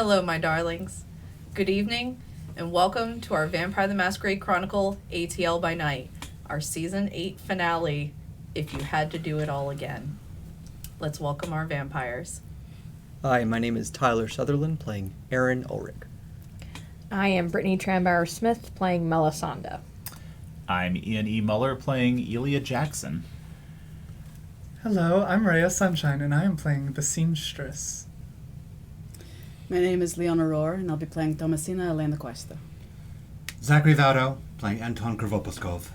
Hello, my darlings. Good evening, and welcome to our Vampire the Masquerade Chronicle ATL By Night, our Season 8 finale, if you had to do it all again. Let's welcome our vampires. Hi, my name is Tyler Sutherland, playing Aaron Ulric. I am Brittany Trambauer-Smith, playing Melisende. I'm Ian E. Muller, playing Elia Jackson. Hello, I'm Raya Sunshine, and I am playing the Seamstress. My name is Leona Rohr, and I'll be playing Thomasina, Elena Cuesta. Zachary Vaudo, playing Anton, Krovopuskov.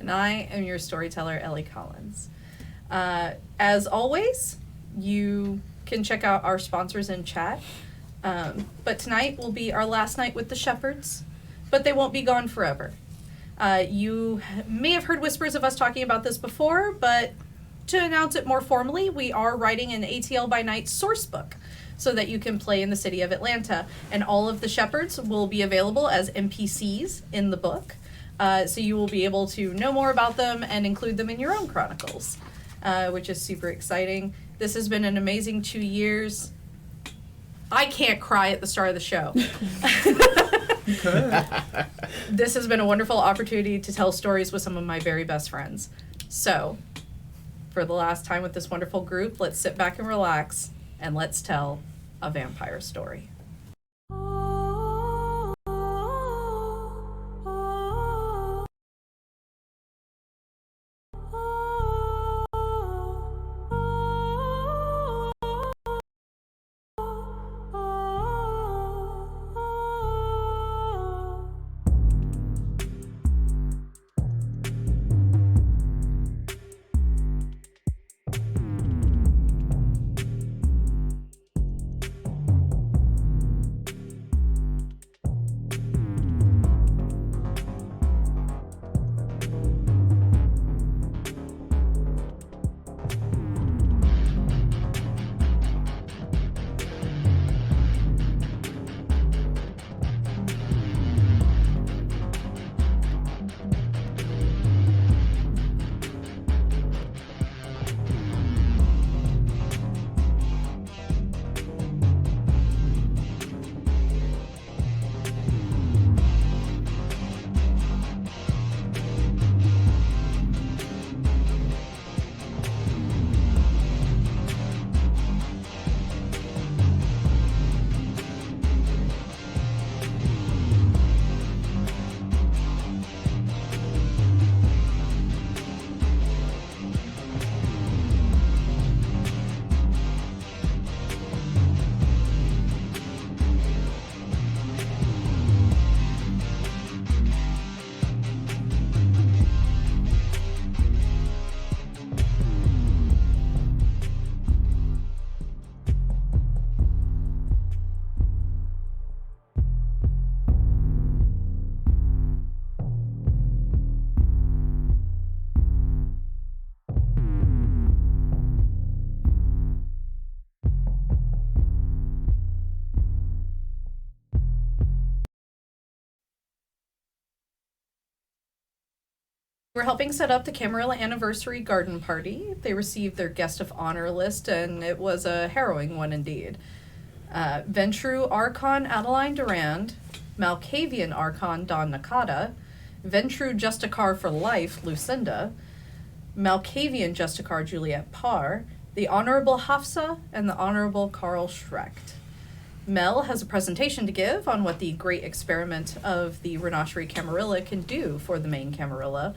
And I am your storyteller, Ellie Collins. As always, you can check out our sponsors in chat. But tonight will be our last night with the Shepherds, but they won't be gone forever. You may have heard whispers of us talking about this before, but to announce it more formally, we are writing an ATL By Night source book so that you can play in the city of Atlanta. And all of the Shepherds will be available as NPCs in the book. So you will be able to know more about them and include them in your own chronicles, which is super exciting. This has been an amazing 2 years. I can't cry at the start of the show. You could. This has been a wonderful opportunity to tell stories with some of my very best friends. So, for the last time with this wonderful group, let's sit back and relax, and let's tell a vampire story. We're helping set up the Camarilla anniversary garden party. They received their guest of honor list, and it was a harrowing one indeed. Ventrue Archon Adeline Durand, Malkavian Archon Don Nakata, Ventrue Justicar for Life Lucinda, Malkavian Justicar Juliet Parr, the Honorable Hafsa, and the Honorable Carl Schrecht. Mel has a presentation to give on what the great experiment of the Renachery Camarilla can do for the main Camarilla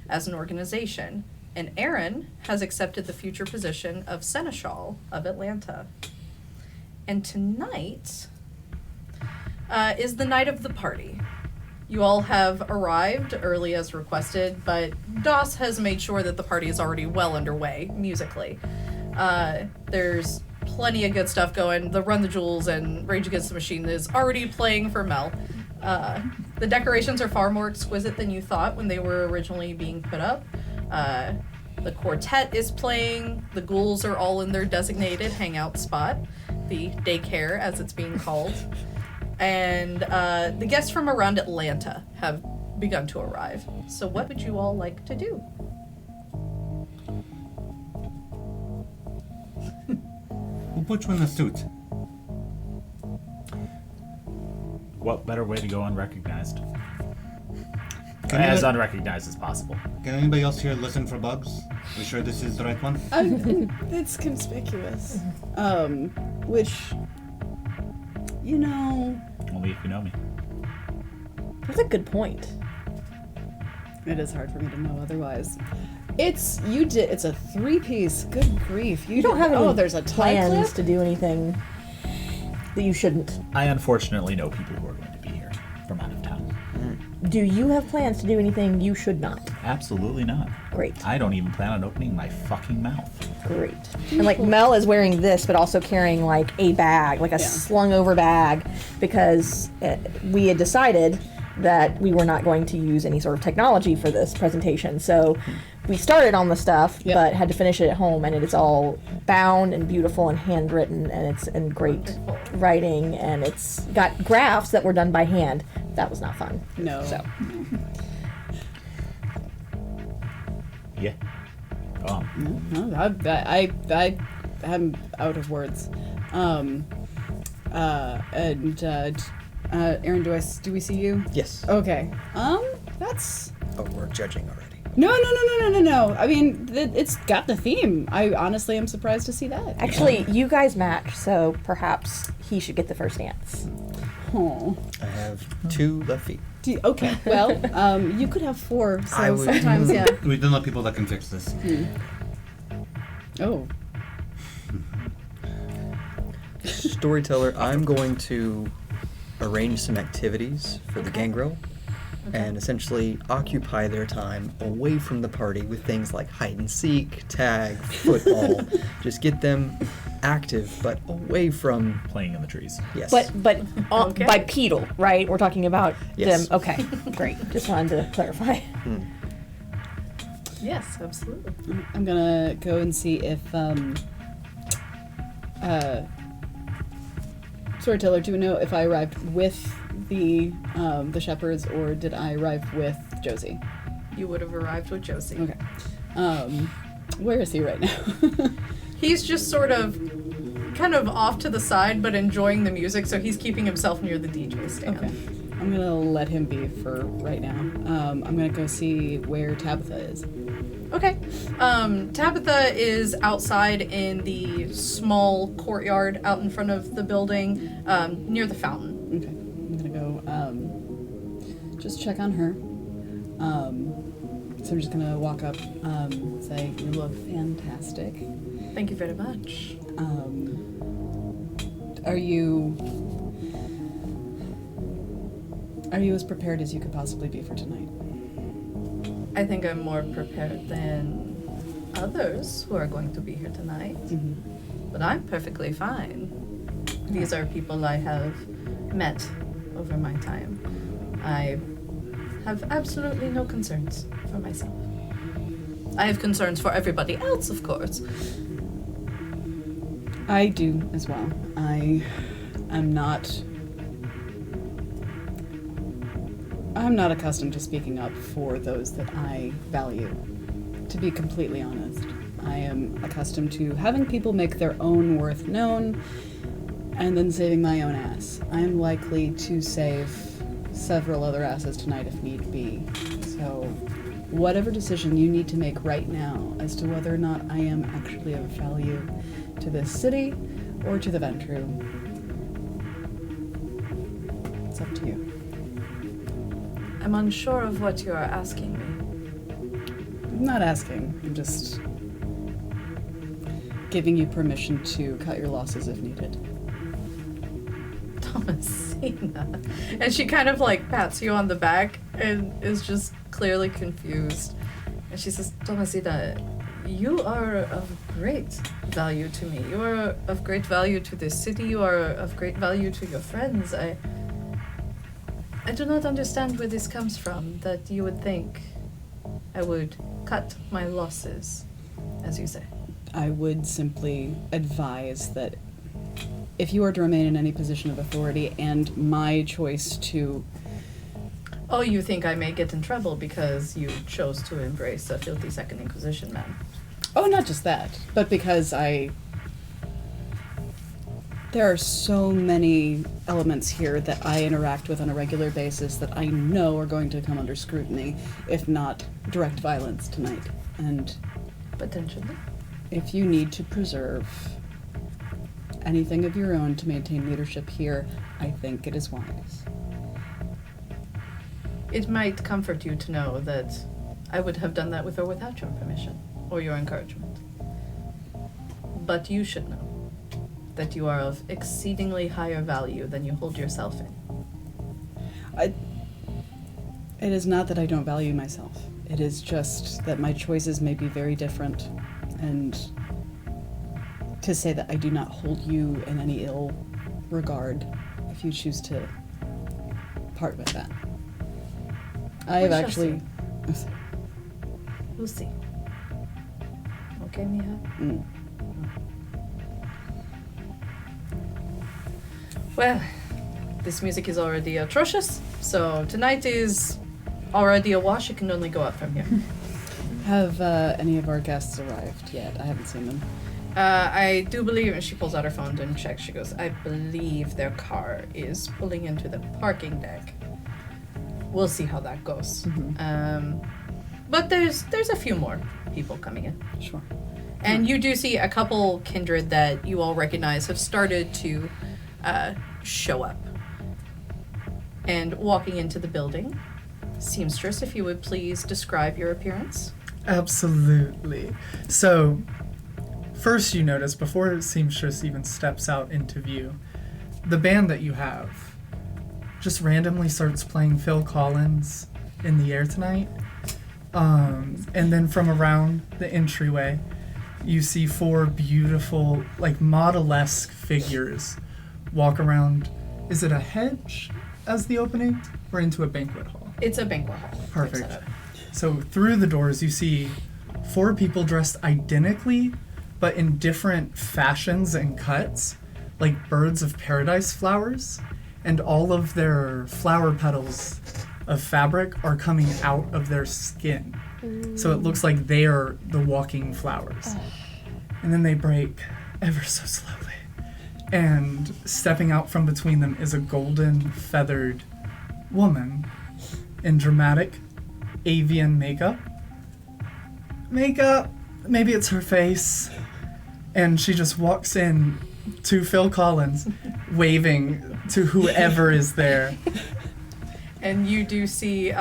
as an organization, and Aaron has accepted the future position of Seneschal of Atlanta. And tonight is the night of the party. You all have arrived early as requested, but Doss has made sure that the party is already well underway musically. There's plenty of good stuff going. The Run the Jewels and Rage Against the Machine is already playing for Mel. The decorations are far more exquisite than you thought when they were originally being put up. The quartet is playing. The ghouls are all in their designated hangout spot, the daycare as it's being called. And the guests from around Atlanta have begun to arrive. So what would you all like to do? Who put you in the suit? what better way to go unrecognized? Can As you- unrecognized as possible. Can anybody else here listen for bugs? Are you sure this is the right one? It's conspicuous. Which, you know, Only if you know me. That's a good point. it is hard for me to know otherwise. It's a 3-piece. Good grief! You don't have any there's a tie plans clip? to do anything that you shouldn't. I unfortunately know people who are going to be here from out of town. Do you have plans to do anything you should not? Absolutely not. Great. I don't even plan on opening my fucking mouth. Great. And like Mel is wearing this, but also carrying like a bag, like a slung over bag, because we had decided that we were not going to use any sort of technology for this presentation. So we started on the stuff, but had to finish it at home, and it is all bound and beautiful and handwritten, and it's in great writing, and it's got graphs that were done by hand. That was not fun. No. So Yeah. Go on. No, I'm out of words. Aaron, do we see you? Yes. Okay. That's Oh, we're judging already. no. I mean, it's got the theme. I honestly am surprised to see that. actually, you guys match, so perhaps he should get the first dance. Oh. I have 2 left feet. Okay. Well, you could have 4. So I would- sometimes, yeah. We don't know people that can fix this. Oh. Storyteller, I'm going to arrange some activities for the Gangrel and essentially occupy their time away from the party with things like hide and seek, tag, football. Just get them active, but away from. Playing in the trees. Yes. But Okay. bipedal, right? We're talking about Yes. them. Okay, great. Just wanted to clarify. Yes, absolutely. I'm gonna go and see if Storyteller, do you know if I arrived with the shepherds or did I arrive with Josie? You would have arrived with Josie. Okay. Where is he right now? He's just sort of kind of off to the side, but enjoying the music, so he's keeping himself near the DJ stand. Okay. I'm gonna let him be for right now. I'm gonna go see where Tabitha is. Okay. Tabitha is outside in the small courtyard out in front of the building, near the fountain. Okay. I'm gonna go just check on her. So I'm just gonna walk up, say, "You look fantastic." Thank you very much. Are you as prepared as you could possibly be for tonight? I think I'm more prepared than others who are going to be here tonight. But I'm perfectly fine. These are people I have met over my time. I have absolutely no concerns for myself. I have concerns for everybody else, of course. I do as well. I'm not accustomed to speaking up for those that I value. To be completely honest, I am accustomed to having people make their own worth known and then saving my own ass. I'm likely to save several other asses tonight if need be. So, whatever decision you need to make right now as to whether or not I am actually of value to this city or to the Ventrue, it's up to you. I'm unsure of what you are asking me. I'm not asking. I'm just giving you permission to cut your losses if needed. Thomasina. And she kind of like pats you on the back and is just clearly confused. And she says, Thomasina, you are of great value to me. You are of great value to this city. You are of great value to your friends. I do not understand where this comes from, that you would think I would cut my losses, as you say. I would simply advise that if you are to remain in any position of authority and my choice to... Oh, you think I may get in trouble because you chose to embrace a filthy Second Inquisition man? Oh, not just that, but because There are so many elements here that I interact with on a regular basis that I know are going to come under scrutiny, if not direct violence tonight. And Potentially. if you need to preserve anything of your own to maintain leadership here, I think it is wise. It might comfort you to know that I would have done that with or without your permission or your encouragement. But you should know that you are of exceedingly higher value than you hold yourself in. It is not that I don't value myself. It is just that my choices may be very different, and to say that I do not hold you in any ill regard if you choose to part with that. I have We shall actually... We'll see. Okay, Mija? Mm. Well, this music is already atrocious, so tonight is already a wash. It can only go up from here. Have any of our guests arrived yet? I haven't seen them. I do believe, and she pulls out her phone and checks, she goes, I believe their car is pulling into the parking deck. We'll see how that goes. But there's a few more people coming in. Sure. And you do see a couple kindred that you all recognize have started to show up. And walking into the building, Seamstress, if you would please describe your appearance. Absolutely. So, first you notice, before Seamstress even steps out into view, the band that you have just randomly starts playing Phil Collins in the air tonight. And then from around the entryway, you see 4 beautiful, like model-esque figures walk around. Is it a hedge as the opening, or into a banquet hall? It's a banquet hall. Perfect. setup. So through the doors, you see 4 people dressed identically, but in different fashions and cuts, like birds of paradise flowers, and all of their flower petals of fabric are coming out of their skin. So it looks like they are the walking flowers. And then they break ever so slowly. And stepping out from between them is a golden feathered woman in dramatic avian makeup. Maybe it's her face. And she just walks in to Phil Collins, waving to whoever is there. And you do see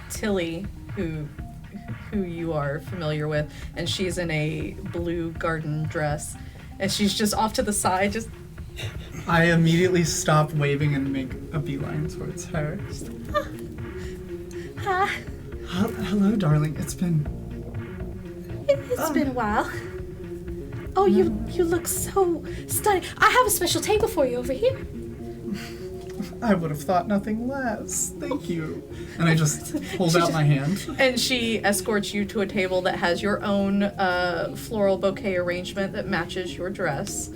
Tilly, who you are familiar with, and she's in a blue garden dress, and she's just off to the side, just... I immediately stop waving and make a beeline towards her. Hi. Hello, darling. It's been It's been a while. Oh, you look so stunning. I have a special table for you over here. I would have thought nothing less. Thank you. And I just hold out my hand. And she escorts you to a table that has your own floral bouquet arrangement that matches your dress.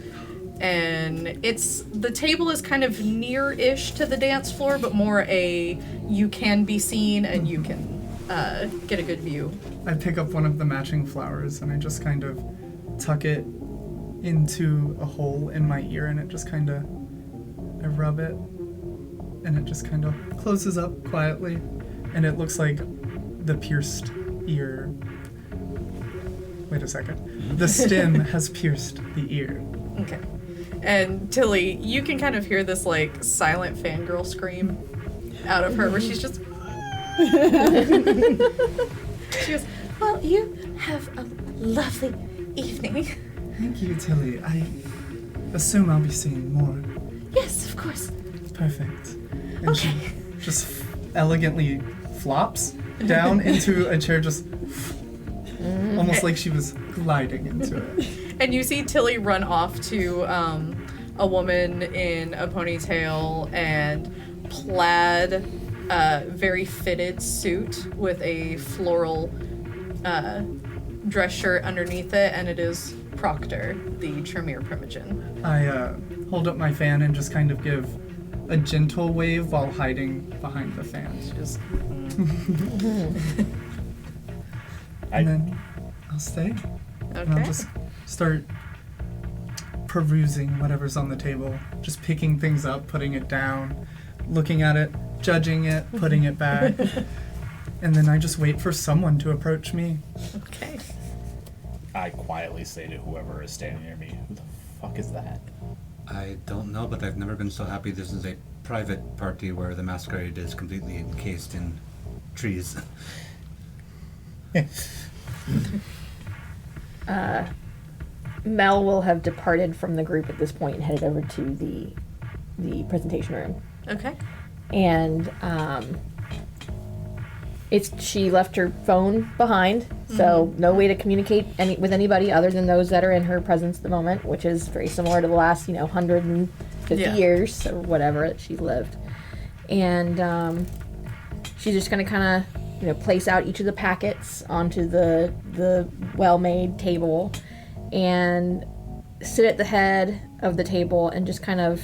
And the table is kind of near-ish to the dance floor, but more you can be seen and you can get a good view. I pick up one of the matching flowers and I just kind of tuck it into a hole in my ear, and it just kind of, I rub it, and it just kind of closes up quietly, and it looks like the pierced ear. Wait a second. The stem has pierced the ear. Okay. And Tilly, you can kind of hear this like silent fangirl scream out of her where she's just... She goes, Well, you have a lovely evening. Thank you, Tilly. I assume I'll be seeing more. Yes, of course. Perfect. And Okay. she just elegantly flops down into a chair, just almost like she was gliding into it. And you see Tilly run off to a woman in a ponytail and plaid, very fitted suit with a floral dress shirt underneath it, and it is Proctor, the Tremere Primogen. I hold up my fan and just kind of give a gentle wave while hiding behind the fan. Just And then I'll stay. And I'll okay. just start perusing whatever's on the table, just picking things up, putting it down, looking at it, judging it, putting it back. And then I just wait for someone to approach me. Okay. I quietly say to whoever is standing near me, "Who the fuck is that?" I don't know, but I've never been so happy this is a private party where the Masquerade is completely encased in trees. Mel will have departed from the group at this point and headed over to the presentation room. Okay. And she left her phone behind, so no way to communicate with anybody other than those that are in her presence at the moment, which is very similar to the last 150 years or whatever that she's lived. And she's just going to kind of place out each of the packets onto the well-made table and sit at the head of the table and just kind of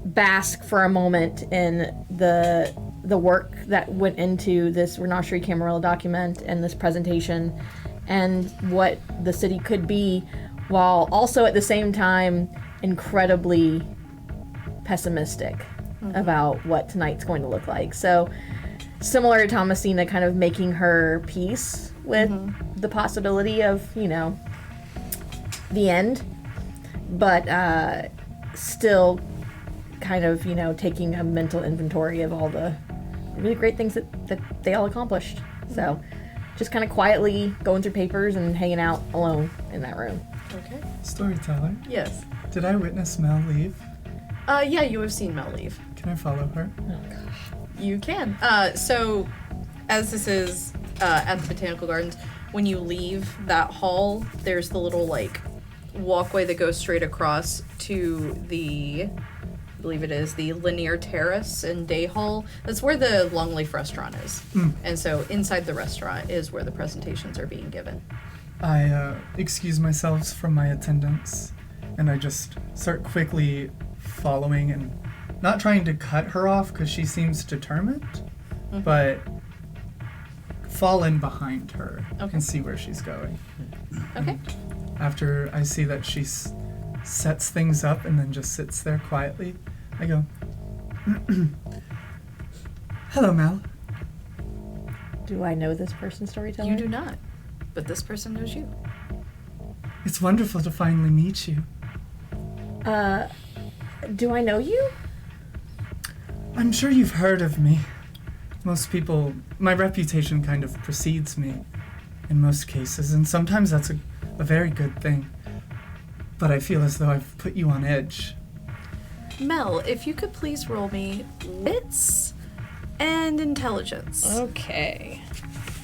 bask for a moment in the work that went into this Renasherie Camarilla document and this presentation and what the city could be, while also at the same time incredibly pessimistic about what tonight's going to look like. So similar to Thomasina, kind of making her peace with the possibility of the end, but still kind of taking a mental inventory of all the really great things that they all accomplished. So just kind of quietly going through papers and hanging out alone in that room. Okay. Storyteller, Yes. did I witness Mel leave? Yeah, you have seen Mel leave. Can I follow her? You can. So, as this is at the Botanical Gardens, when you leave that hall, there's the little, walkway that goes straight across to I believe it is the Linear Terrace and Day Hall. That's where the Longleaf restaurant is. And so, inside the restaurant is where the presentations are being given. I excuse myself from my attendance, and I just start quickly following and not trying to cut her off because she seems determined, but fall in behind her and see where she's going. Okay. After I see that she sets things up and then just sits there quietly, I go, "Hello, Mel." Do I know this person, Storyteller? You do not, but this person knows you. It's wonderful to finally meet you. Do I know you? I'm sure you've heard of me. Most people, my reputation kind of precedes me in most cases, and sometimes that's a very good thing. But I feel as though I've put you on edge. Mel, if you could please roll me wits and intelligence. Okay.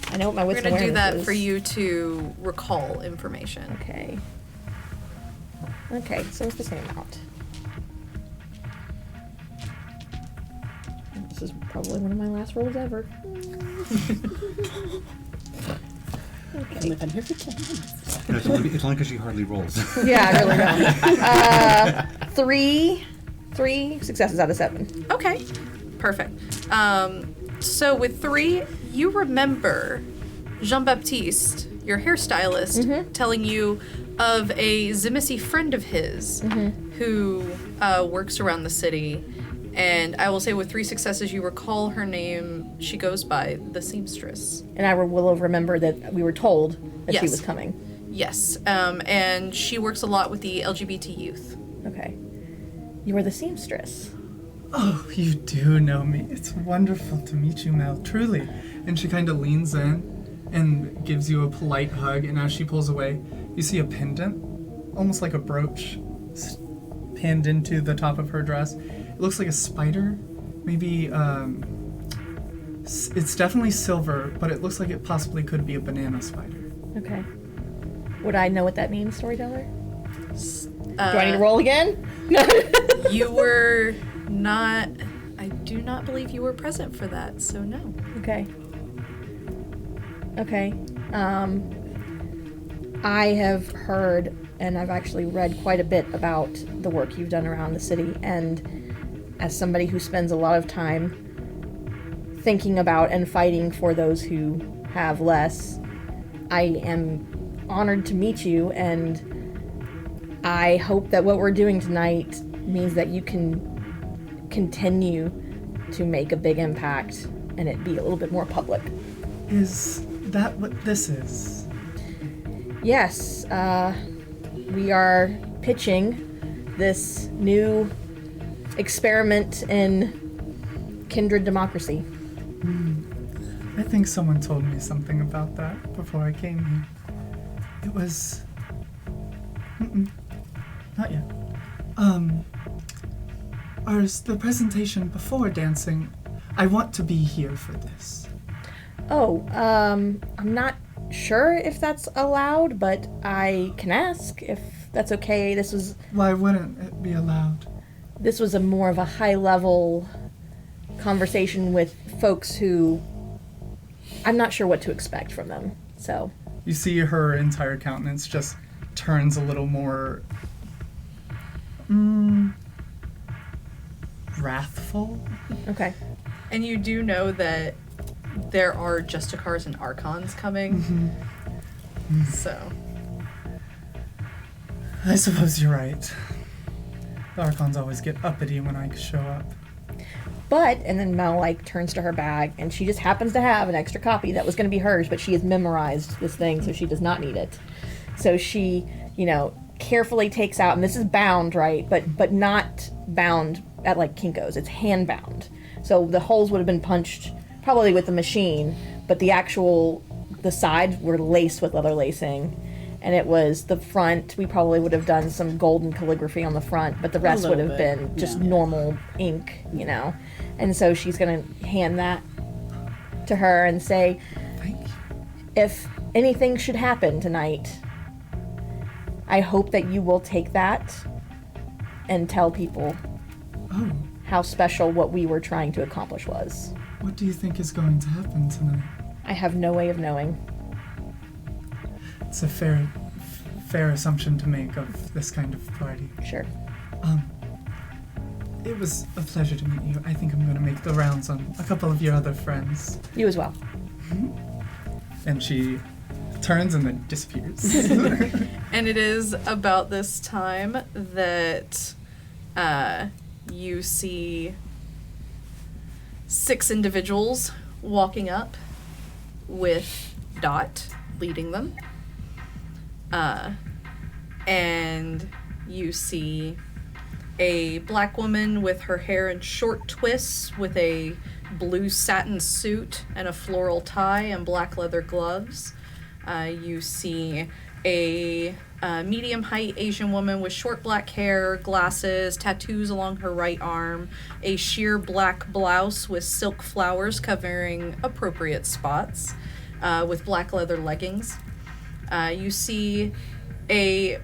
I know what my wits We're and going to do that awareness for is. you to recall information. Okay. Okay, so it's the same amount. This is probably one of my last rolls ever. And if I'm here for 10 minutes. No, it's only because she hardly rolls. Yeah, I really don't. Three successes out of 7. Okay, perfect. So with 3, you remember Jean-Baptiste, your hairstylist, telling you of a Tzimisce friend of his who works around the city. And I will say with 3 successes, you recall her name. She goes by the Seamstress. And I will remember that we were told that she Yes. was coming. Yes, and she works a lot with the LGBT youth. Okay. You are the Seamstress. Oh, you do know me. It's wonderful to meet you, Mel, truly. And she kind of leans in and gives you a polite hug, and as she pulls away, you see a pendant, almost like a brooch, pinned into the top of her dress. It looks like a spider, maybe, it's definitely silver, but it looks like it possibly could be a banana spider. Okay. Would I know what that means, Storyteller? Do I need to roll again? You were not. I do not believe you were present for that, so no. Okay. Okay. I have heard, and I've actually read quite a bit about the work you've done around the city, and as somebody who spends a lot of time thinking about and fighting for those who have less, I am honored to meet you, and I hope that what we're doing tonight means that you can continue to make a big impact and it be a little bit more public. Is that what this is? Yes, we are pitching this new experiment in kindred democracy. I think someone told me something about that before I came here. It was... not yet. The presentation before dancing, I want to be here for this. Oh, I'm not sure if that's allowed, but I can ask if that's okay. Why wouldn't it be allowed? This was a more of a high-level conversation with folks who I'm not sure what to expect from them, so... You see her entire countenance just turns a little more... wrathful? Okay. And you do know that there are Justicars and Archons coming. So. I suppose you're right. The Archons always get uppity when I show up. But, and then Mel, turns to her bag, and she just happens to have an extra copy that was going to be hers, but she has memorized this thing, so she does not need it. So she, carefully takes out, and this is bound, right? But not bound at, Kinko's. It's hand-bound. So the holes would have been punched probably with the machine, but the sides were laced with leather lacing. And it was the front, we probably would have done some golden calligraphy on the front, but the rest would have been just normal ink, And so she's going to hand that to her and say, Thank you. if anything should happen tonight, I hope that you will take that and tell people how special what we were trying to accomplish was. What do you think is going to happen tonight? I have no way of knowing. It's a fair assumption to make of this kind of party. Sure. It was a pleasure to meet you. I think I'm going to make the rounds on a couple of your other friends. You as well. And she turns and then disappears. And it is about this time that you see 6 individuals walking up with Dot leading them. And you see a black woman with her hair in short twists with a blue satin suit and a floral tie and black leather gloves. You see a medium height Asian woman with short black hair, glasses, tattoos along her right arm, a sheer black blouse with silk flowers covering appropriate spots, with black leather leggings. You see a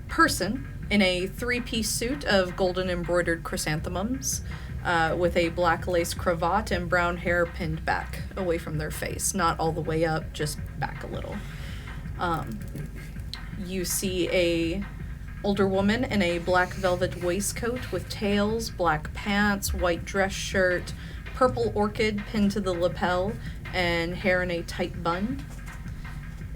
person in a 3-piece suit of golden embroidered chrysanthemums, with a black lace cravat and brown hair pinned back away from their face. Not all the way up, just back a little. You see a older woman in a black velvet waistcoat with tails, black pants, white dress shirt, purple orchid pinned to the lapel, and hair in a tight bun.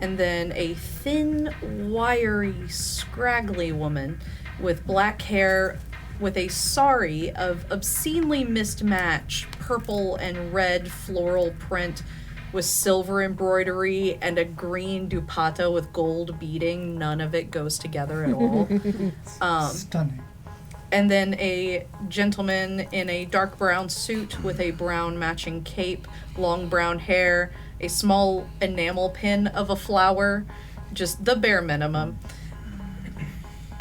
And then a thin, wiry, scraggly woman with black hair with a sari of obscenely mismatched purple and red floral print with silver embroidery and a green dupatta with gold beading. None of it goes together at all. Stunning. And then a gentleman in a dark brown suit with a brown matching cape, long brown hair, a small enamel pin of a flower, just the bare minimum.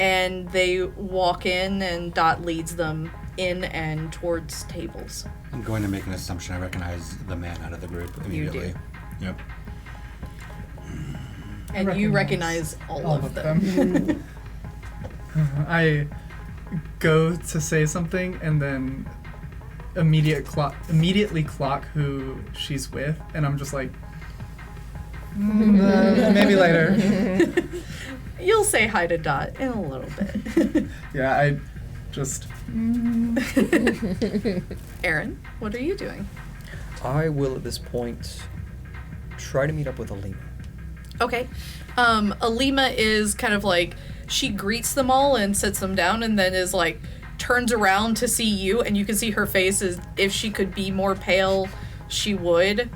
And they walk in, and Dot leads them in and towards tables. I'm going to make an assumption I recognize the man out of the group immediately. do. Yep. And you recognize all of them. I go to say something and then immediately clock who she's with, and I'm just like, maybe later. You'll say hi to Dot in a little bit. Yeah, I just... Aaron, what are you doing? I will at this point try to meet up with Elena. Okay. Alima is kind of like, she greets them all and sits them down and then is like, turns around to see you, and you can see her face is, if she could be more pale, she would.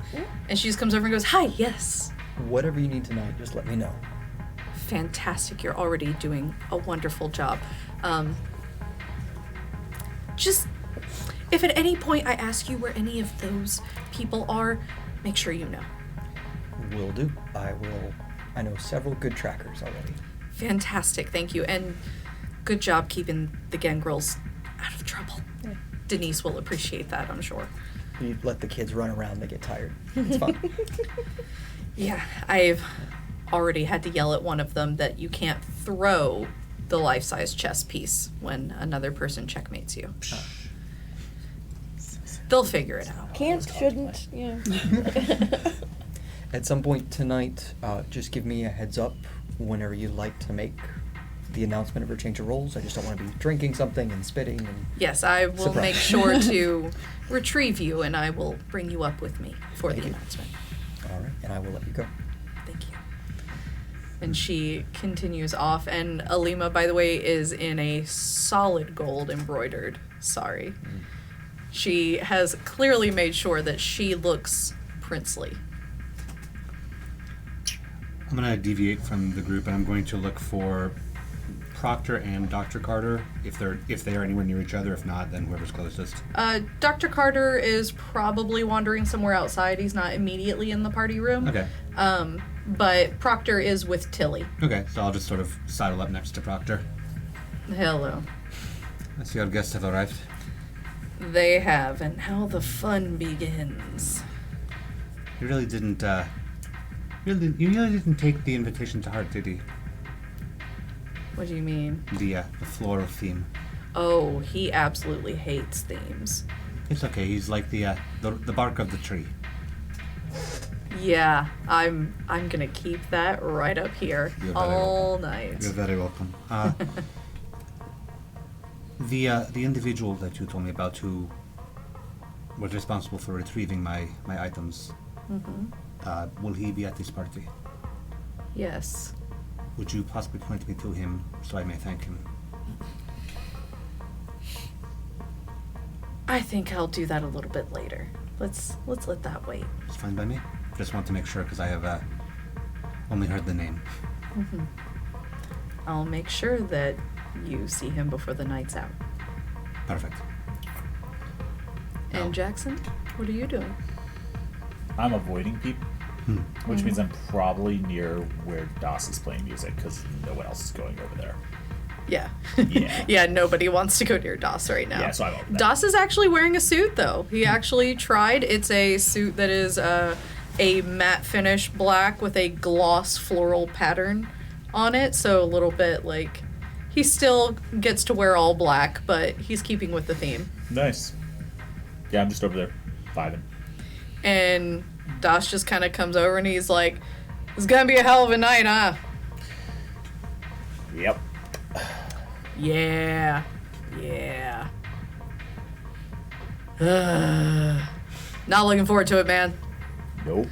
And she just comes over and goes, "Hi, yes." Whatever you need tonight, just let me know. Fantastic. You're already doing a wonderful job. Just, if at any point I ask you where any of those people are, make sure you know. Will do. I know several good trackers already. Fantastic. Thank you. And good job keeping the Gangrels out of trouble. Yeah. Denise will appreciate that, I'm sure. You let the kids run around, they get tired. It's fun. Yeah, I've already had to yell at one of them that you can't throw the life-size chess piece when another person checkmates you. They'll figure it out. Can't, shouldn't, yeah. At some point tonight, just give me a heads up whenever you'd like to make the announcement of her change of roles. I just don't want to be drinking something and spitting and... Yes, I will Surprise. make sure to retrieve you, and I will bring you up with me for Thank the you. announcement. All right, and I will let you go. Thank you. And she continues off, and Alima, by the way, is in a solid gold embroidered sari. She has clearly made sure that she looks princely. I'm going to deviate from the group, and I'm going to look for Proctor and Dr. Carter, if they are anywhere near each other. If not, then whoever's closest. Dr. Carter is probably wandering somewhere outside. He's not immediately in the party room. Okay. But Proctor is with Tilly. Okay, so I'll just sort of sidle up next to Proctor. Hello. I see our guests have arrived. They have, and now the fun begins. You really didn't, you really didn't take the invitation to heart, did you? What do you mean? The floral theme. Oh, he absolutely hates themes. It's okay. He's like the bark of the tree. Yeah, I'm gonna keep that right up here You're very all night. You're very welcome. The individual that you told me about who was responsible for retrieving my items, will he be at this party? Yes. Would you possibly point me to him so I may thank him? I think I'll do that a little bit later. Let's let that wait. It's fine by me. Just want to make sure because I have only heard the name. I'll make sure that you see him before the night's out. Perfect. And Oh. Jackson, what are you doing? I'm avoiding people, which means I'm probably near where DOS is playing music because no one else is going over there. Yeah. Yeah. Yeah, nobody wants to go near DOS right now. Yeah, so I'm over there. DOS is actually wearing a suit, though. He actually tried. It's a suit that is a matte finish black with a gloss floral pattern on it, so a little bit like... He still gets to wear all black, but he's keeping with the theme. Nice. Yeah, I'm just over there, vibing. And DOS just kind of comes over and he's like, "It's gonna be a hell of a night, huh?" Yep. Yeah. Not looking forward to it, man. Nope.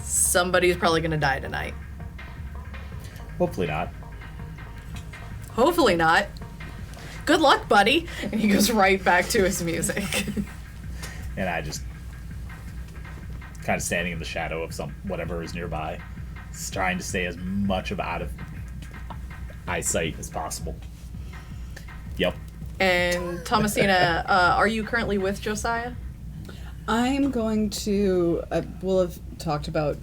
Somebody's probably gonna die tonight. Hopefully not. Hopefully not. Good luck, buddy. And he goes right back to his music. And I just kind of standing in the shadow of whatever is nearby, just trying to stay as much out of eyesight as possible. Yep. And Thomasina, are you currently with Josiah? I'm going to. We'll have talked about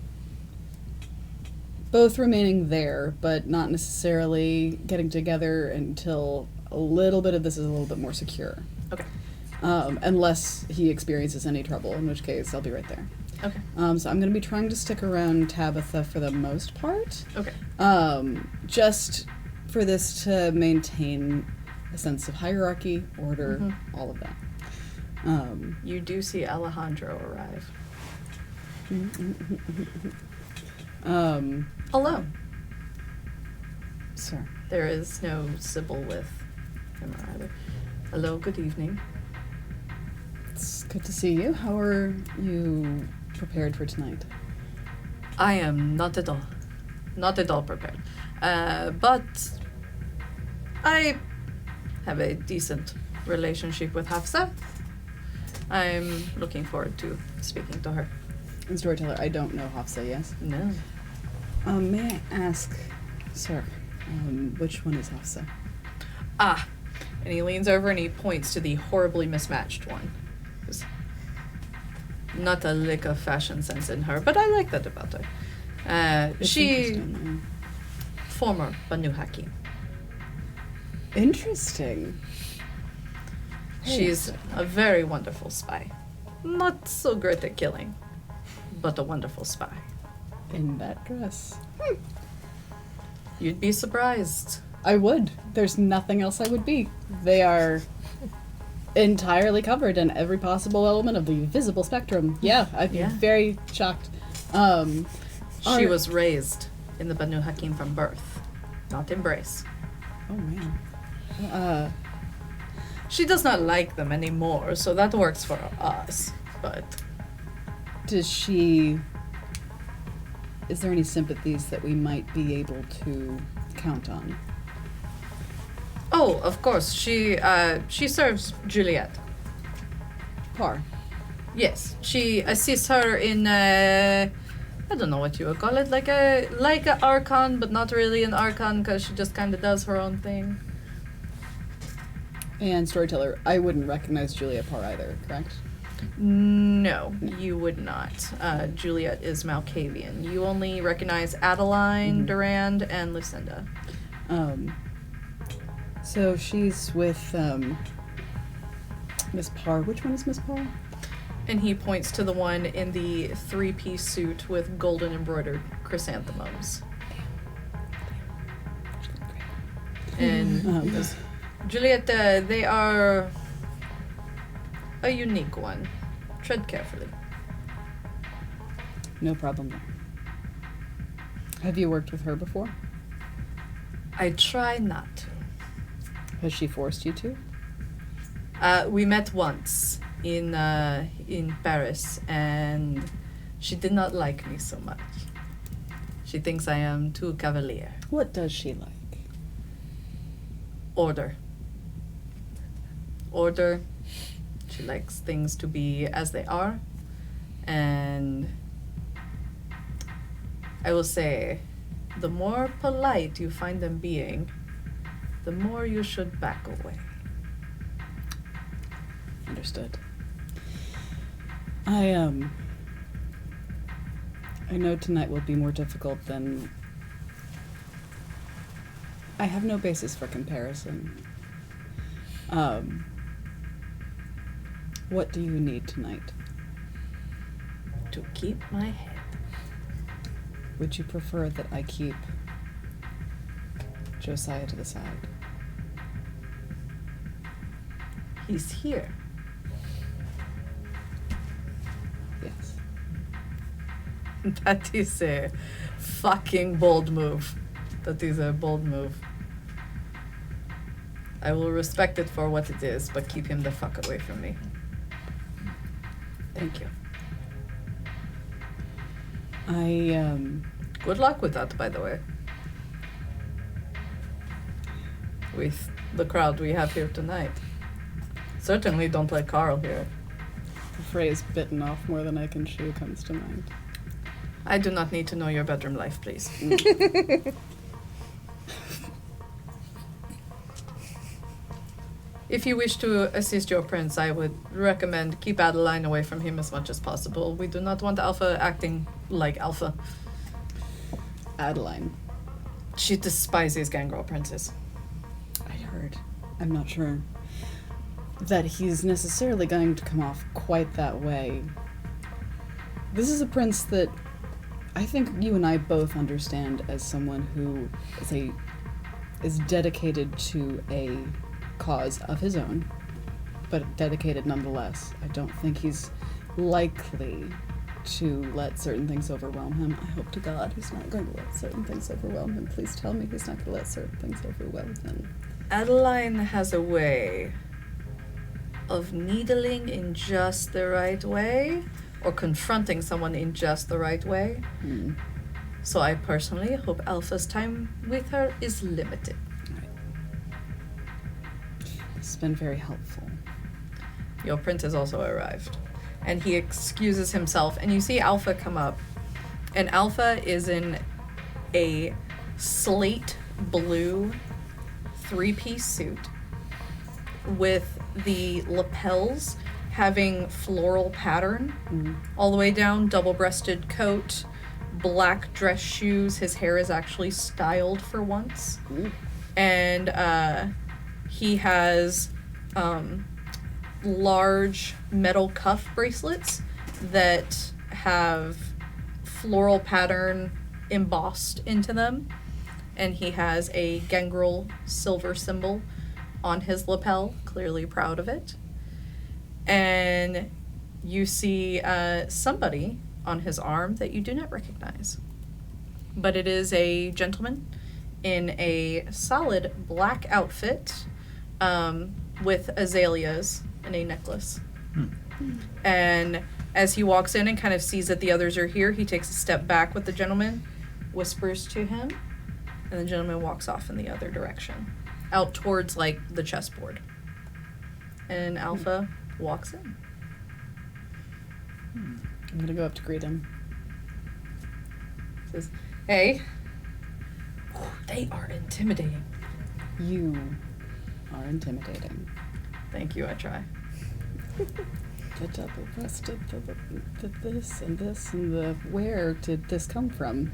both remaining there, but not necessarily getting together until a little bit of this is a little bit more secure. Okay. Unless he experiences any trouble, in which case I'll be right there. Okay. So I'm going to be trying to stick around Tabitha for the most part. Okay. Just for this to maintain a sense of hierarchy, order, all of that. You do see Alejandro arrive. Alone. Sir. There is no Sybil with him either. Hello, good evening. It's good to see you. How are you prepared for tonight? I am not at all. not at all prepared. But I have a decent relationship with Hafsa. I'm looking forward to speaking to her. And Storyteller, I don't know Hafsa, yes? No. May I ask, sir, which one is Hafsa? Ah, and he leans over and he points to the horribly mismatched one. There's not a lick of fashion sense in her, but I like that about her. It's She, interesting. former Banu Hakim. Interesting. She's a very wonderful spy. Not so great at killing, but a wonderful spy. In that dress. You'd be surprised. I would. There's nothing else I would be. They are entirely covered in every possible element of the visible spectrum. Yeah, I'd be Yeah. very shocked. She was raised in the Banu Hakim from birth, not embrace. Oh man. She does not like them anymore, so that works for us. But Does she... Is there any sympathies that we might be able to count on? oh, of course, she serves Juliet. Par. Yes, she assists her in I don't know what you would call it, like a archon, but not really an archon because she just kind of does her own thing. And Storyteller, I wouldn't recognize Julia Parr either, correct? No, you would not. Juliet is Malkavian. You only recognize Adeline, Durand, and Lucinda. So she's with Miss Parr. Which one is Miss Parr? And he points to the one in the three-piece suit with golden embroidered chrysanthemums. And he goes, Juliet, they are a unique one. Tread carefully. No problem there. Have you worked with her before? I try not to. Has she forced you to? We met once in Paris, and she did not like me so much. She thinks I am too cavalier. What does she like? Order. Order. She likes things to be as they are, and I will say, the more polite you find them being, the more you should back away. Understood. I know tonight will be more difficult than... I have no basis for comparison. What do you need tonight? To keep my head. Would you prefer that I keep Josiah to the side? He's here. Yes. That is a fucking bold move. That is a bold move. I will respect it for what it is, but keep him the fuck away from me. Thank you. Good luck with that, by the way. With the crowd we have here tonight. Certainly don't let Carl hear it. The phrase bitten off more than I can chew comes to mind. I do not need to know your bedroom life, please. If you wish to assist your prince, I would recommend keep Adeline away from him as much as possible. We do not want Alpha acting like Alpha. Adeline. She despises Gangrel princes. I heard. I'm not sure that he's necessarily going to come off quite that way. This is a prince that I think you and I both understand as someone who is dedicated to a cause of his own, but dedicated nonetheless. I don't think he's likely to let certain things overwhelm him. I hope to God he's not going to let certain things overwhelm him. Please tell me he's not going to let certain things overwhelm him. Adeline has a way of needling in just the right way, or confronting someone in just the right way. So I personally hope Alpha's time with her is limited. It's been very helpful. Your prince has also arrived. And he excuses himself, and you see Alpha come up. And Alpha is in a slate blue 3-piece suit with the lapels having floral pattern all the way down, double-breasted coat, black dress shoes. His hair is actually styled for once. And he has large metal cuff bracelets that have floral pattern embossed into them. And he has a Gangrel silver symbol on his lapel, clearly proud of it. And you see somebody on his arm that you do not recognize. But it is a gentleman in a solid black outfit with azaleas and a necklace. And as he walks in and kind of sees that the others are here, he takes a step back with the gentleman, whispers to him, and the gentleman walks off in the other direction, out towards, like, the chessboard. And Alpha walks in. I'm gonna go up to greet him. Says, hey. They are intimidating. You are intimidating. Thank you, I try. The double-breasted, the this and this and the... Where did this come from?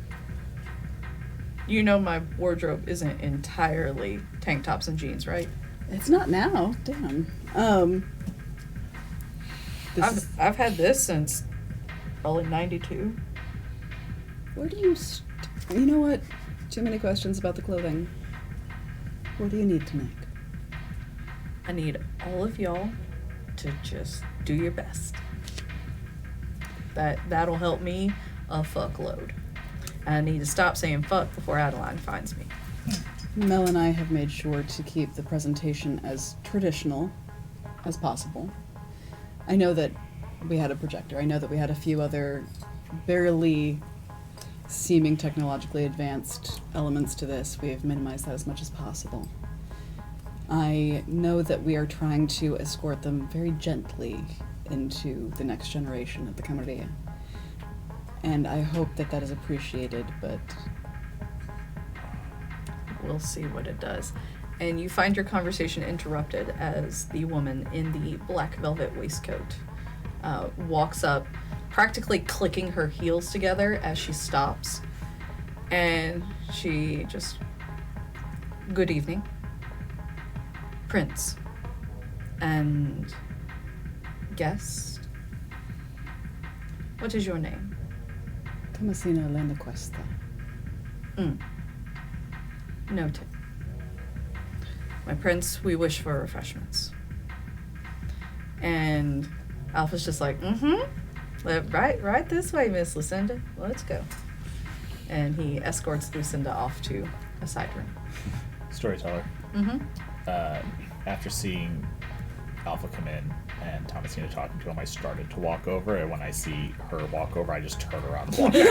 You know my wardrobe isn't entirely tank tops and jeans, right? It's not now. Damn. I've had this since probably 92. Where do you... You know what? Too many questions about the clothing. What do you need to make? I need all of y'all to just do your best. That'll help me a fuckload. I need to stop saying fuck before Adeline finds me. Mel and I have made sure to keep the presentation as traditional as possible. I know that we had a projector. I know that we had a few other barely seeming technologically advanced elements to this. We have minimized that as much as possible. I know that we are trying to escort them very gently into the next generation of the Camarilla. And I hope that that is appreciated, but... We'll see what it does. And you find your conversation interrupted as the woman in the black velvet waistcoat walks up, practically clicking her heels together as she stops. And she just... Good evening. Prince. And... guest? What is your name? Thomasina Elena Cuesta. Noted. My prince, we wish for refreshments. And Alpha's just like, right this way, Miss Lestenbres. Let's go. And he escorts Lucinda off to a side room. Storyteller. After seeing Alpha come in and Thomasina talking to him, I started to walk over, and when I see her walk over, I just turn around and walk back.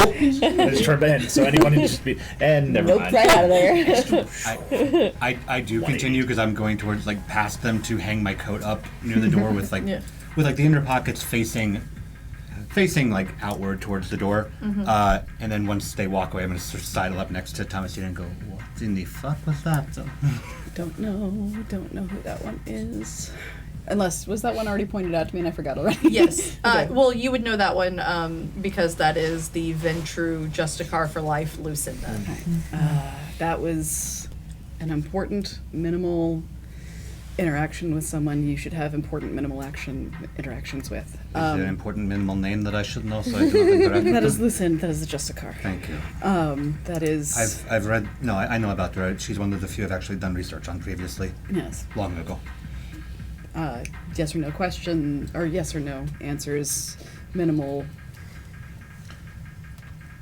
I just turn in, so anyone can just be, and never mind. Right out of there. I do continue because I'm going towards like past them to hang my coat up near the door with like with like the inner pockets facing like outward towards the door. And then once they walk away, I'm gonna sort of sidle up next to Thomasina and go, "What in the fuck was that?" Don't know who that one is. Unless, was that one already pointed out to me and I forgot already? Yes. Okay. Well, you would know that one because that is the Ventrue Justicar for Life Lucinda. That was an important, minimal interaction with someone you should have important, minimal interactions with. Is there an important minimal name that I should know so I do not interact with That is them? Lucinda, that is the Justicar. Thank you. That is... I've read, no, I know about her. She's one of the few I've actually done research on previously, Yes. long ago. Yes or no question, or yes or no answers, minimal.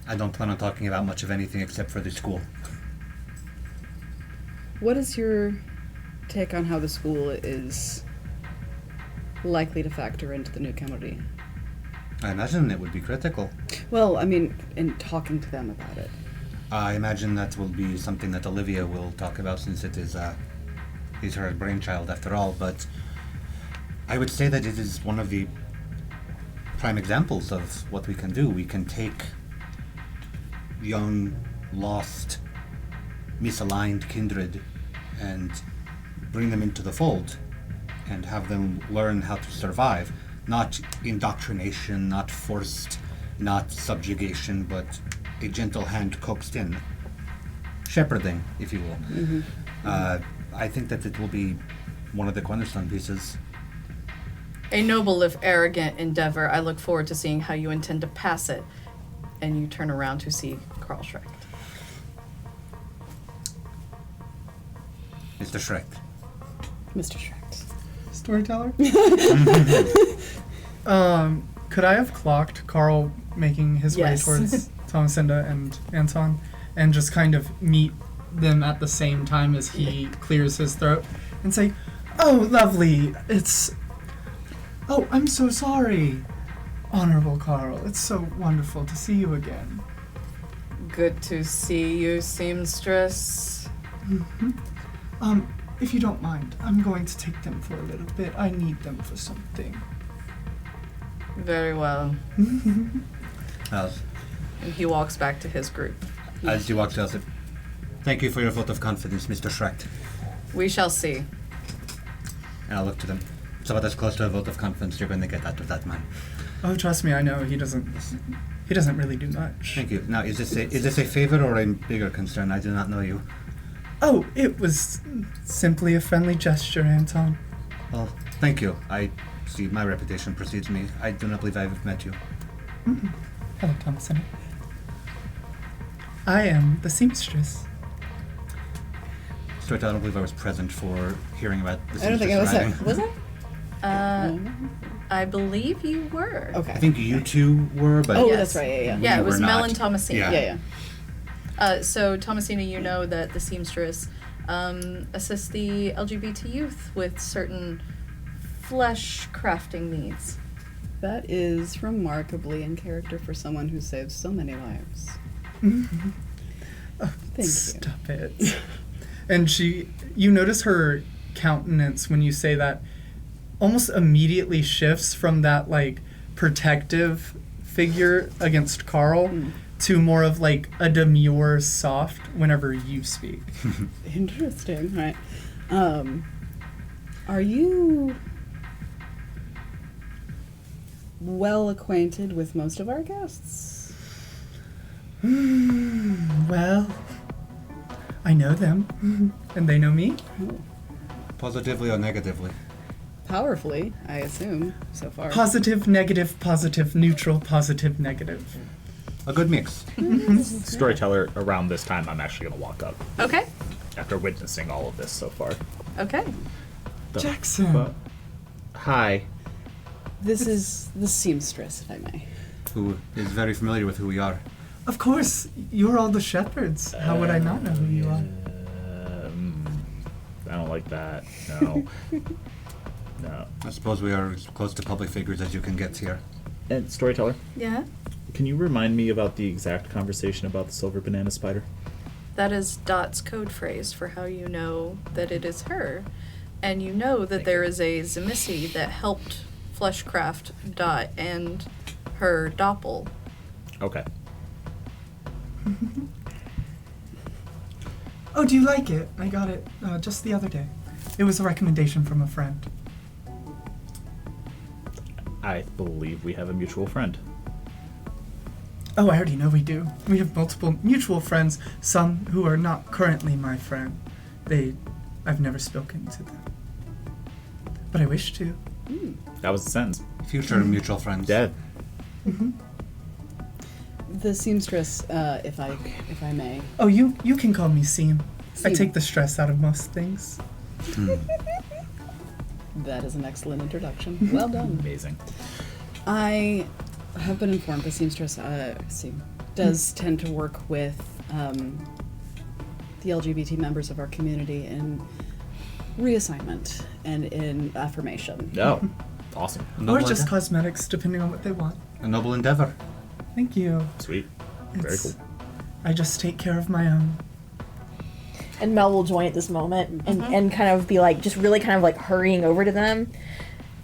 I don't plan on talking about much of anything except for the school. What is your take on how the school is likely to factor into the new Camarilla? I imagine it would be critical. Well, I mean, in talking to them about it. I imagine that will be something that Olivia will talk about since it is her brainchild after all, but I would say that it is one of the prime examples of what we can do. We can take young, lost, misaligned kindred and bring them into the fold and have them learn how to survive. Not indoctrination, not forced, not subjugation, but a gentle hand coaxed in. Shepherding, if you will. Mm-hmm. I think that it will be one of the cornerstone pieces. A noble if arrogant endeavor. I look forward to seeing how you intend to pass it. And you turn around to see Carl Schreck. Mr. Shrek. Mr. Shrek. Storyteller? Could I have clocked Carl making his Yes. way towards Thomasina and Anton and just kind of meet them at the same time as he clears his throat and say, "Oh, lovely, oh, I'm so sorry, Honorable Carl. It's so wonderful to see you again." Good to see you, Seamstress. If you don't mind, I'm going to take them for a little bit. I need them for something. Very well. As And he walks back to his group. he walks out, "Thank you for your vote of confidence, Mr. Shrek." We shall see. And I'll look to them. So about as close to a vote of confidence you're going to get out of that man. Oh, trust me, I know he doesn't really do much. Thank you. Now, is this a favor or a bigger concern? I do not know you. Oh, it was simply a friendly gesture, Anton. Well, thank you. I see my reputation precedes me. I do not believe I have met you. Hello, Thomasina. I am the seamstress. Storyteller, I don't believe I was present for hearing about the I don't think I was seamstress there. Was I? I believe you were. Okay. I think you two were, but Oh, Yes. that's right. Yeah. Yeah, You it was were Mel not. and Thomasina. Yeah. Yeah. So, Thomasina, you know that the Seamstress assists the LGBT youth with certain flesh crafting needs. That is remarkably in character for someone who saves so many lives. Thank you. Stop it. And you notice her countenance when you say that almost immediately shifts from that, like, protective figure against Carl to more of, like, a demure soft whenever you speak. Interesting. Right. Are you well acquainted with most of our guests? Well, I know them, and they know me. positively or negatively? Powerfully, I assume, so far. Positive, neutral, positive, negative. A good mix. Storyteller, around this time, I'm actually going to walk up Okay. after witnessing all of this so far. Okay. Jackson. Hi. This is the seamstress, if I may. Who is very familiar with who we are. Of course, you're all the shepherds. How would I not know who you are? I don't like that. No. No. I suppose we are as close to public figures as you can get here. And Storyteller, Yeah? can you remind me about the exact conversation about the silver banana spider? That is Dot's code phrase for how you know that it is her. And you know that there is a Tzimisce that helped fleshcraft Dot and her doppel. Okay. Oh, do you like it? I got it just the other day. It was a recommendation from a friend. I believe we have a mutual friend. Oh, I already know we do. We have multiple mutual friends, some who are not currently my friend. I've never spoken to them. But I wish to. That was the sentence. Future mutual friends. Dead. The seamstress, if I may. Oh, you can call me Seam. I Seam. take the stress out of most things. That is an excellent introduction. Well done. Amazing. I have been informed the seamstress does tend to work with the LGBT members of our community in reassignment and in affirmation. Oh, awesome. A Or noble just endeavor. cosmetics, depending on what they want. A noble endeavor. Thank you. Sweet. Very It's- cool. I just take care of my own. And Mel will join at this moment and kind of be like, just really kind of like hurrying over to them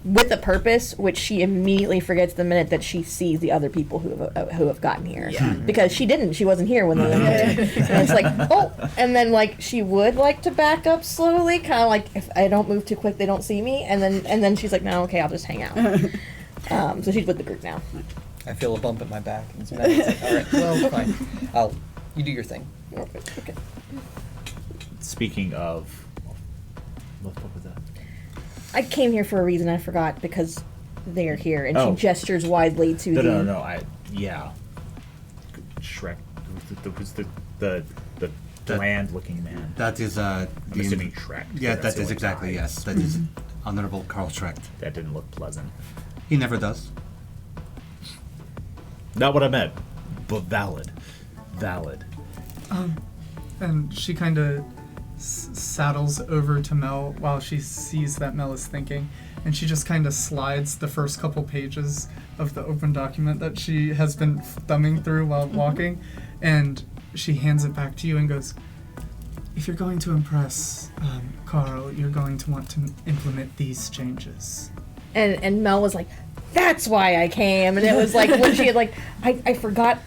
with a purpose, which she immediately forgets the minute that she sees the other people who have gotten here. Yeah. Because she wasn't here when they went here. And it's like, oh, and then like she would like to back up slowly, kind of like if I don't move too quick, they don't see me. And then she's like, no, okay, I'll just hang out. So she's with the group now. I feel a bump at my back. And it's like, all right, well, fine. You do your thing. Okay. Speaking of, what was that? I came here for a reason. I forgot because they are here, and Oh. she gestures widely to No. Yeah. Shrek. Who's the bland-looking man? That is I'm assuming Shrek. Yeah, That's that is the exactly, guy. yes. That is Honorable Carl Schreck. That didn't look pleasant. He never does. Not what I meant, but valid. And she kind of saddles over to Mel while she sees that Mel is thinking. And she just kind of slides the first couple pages of the open document that she has been thumbing through while walking. And she hands it back to you and goes, if you're going to impress Carl, you're going to want to implement these changes. And Mel was like, that's why I came. And it was like when she had like, I forgot,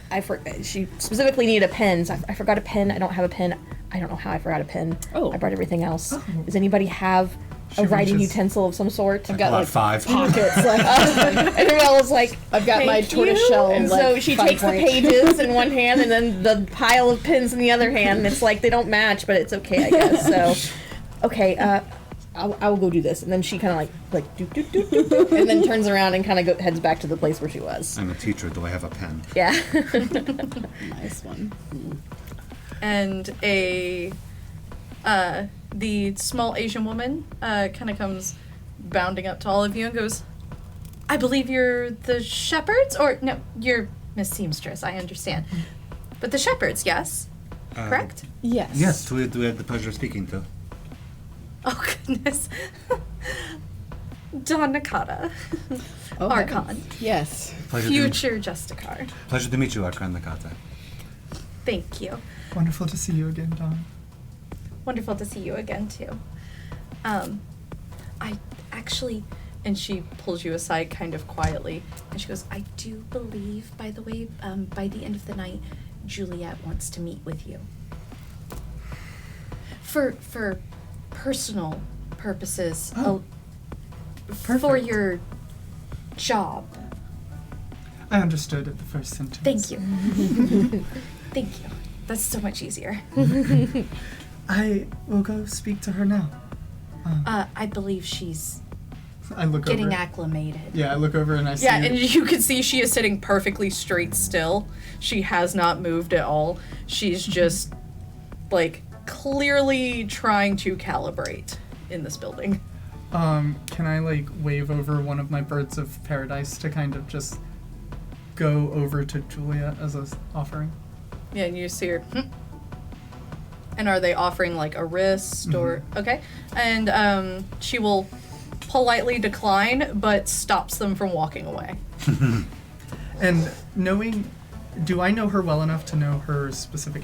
she specifically needed a pen. So I forgot a pen. I don't have a pen. I don't know how I forgot a pen. Oh. I brought everything else. Does anybody have She a writing reaches- utensil of some sort? I've got About like 5. pockets. Like, And Mel was like, I've got my "Thank you." tortoiseshell. And like, so she 5 takes the point. pages in one hand and then the pile of pins in the other hand. And it's like they don't match, but it's okay, I guess. So, okay, I will go do this. And then she kind of like doop, doop, doop, doop, doop, and then turns around and kind of heads back to the place where she was. I'm a teacher. Do I have a pen? Yeah. Nice one. And the small Asian woman kind of comes bounding up to all of you and goes, I believe you're the shepherds? Or, no, you're Miss Seamstress, I understand. But the shepherds, yes? Correct? Yes. Yes, do we have the pleasure of speaking to? Oh, goodness. Don Nakata. Oh, Archon. heavens. Yes. Future Justicar. Pleasure to meet you, Archon Nakata. Thank you. Wonderful to see you again, Dawn. Wonderful to see you again, too. I actually, and she pulls you aside kind of quietly, and she goes, I do believe, by the way, by the end of the night, Juliet wants to meet with you. For personal purposes, Oh, for perfect. your job. I understood at the first sentence. Thank you. Thank you. That's so much easier. I will go speak to her now. I believe she's I look getting over. acclimated. Yeah, I look over and I see. Yeah, and you can see she is sitting perfectly straight still. She has not moved at all. She's just, like, clearly trying to calibrate in this building. Can I like wave over one of my birds of paradise to kind of just go over to Julia as a offering? Yeah, and you see her. And are they offering, like, a wrist or... Okay. And she will politely decline, but stops them from walking away. And knowing, do I know her well enough to know her specific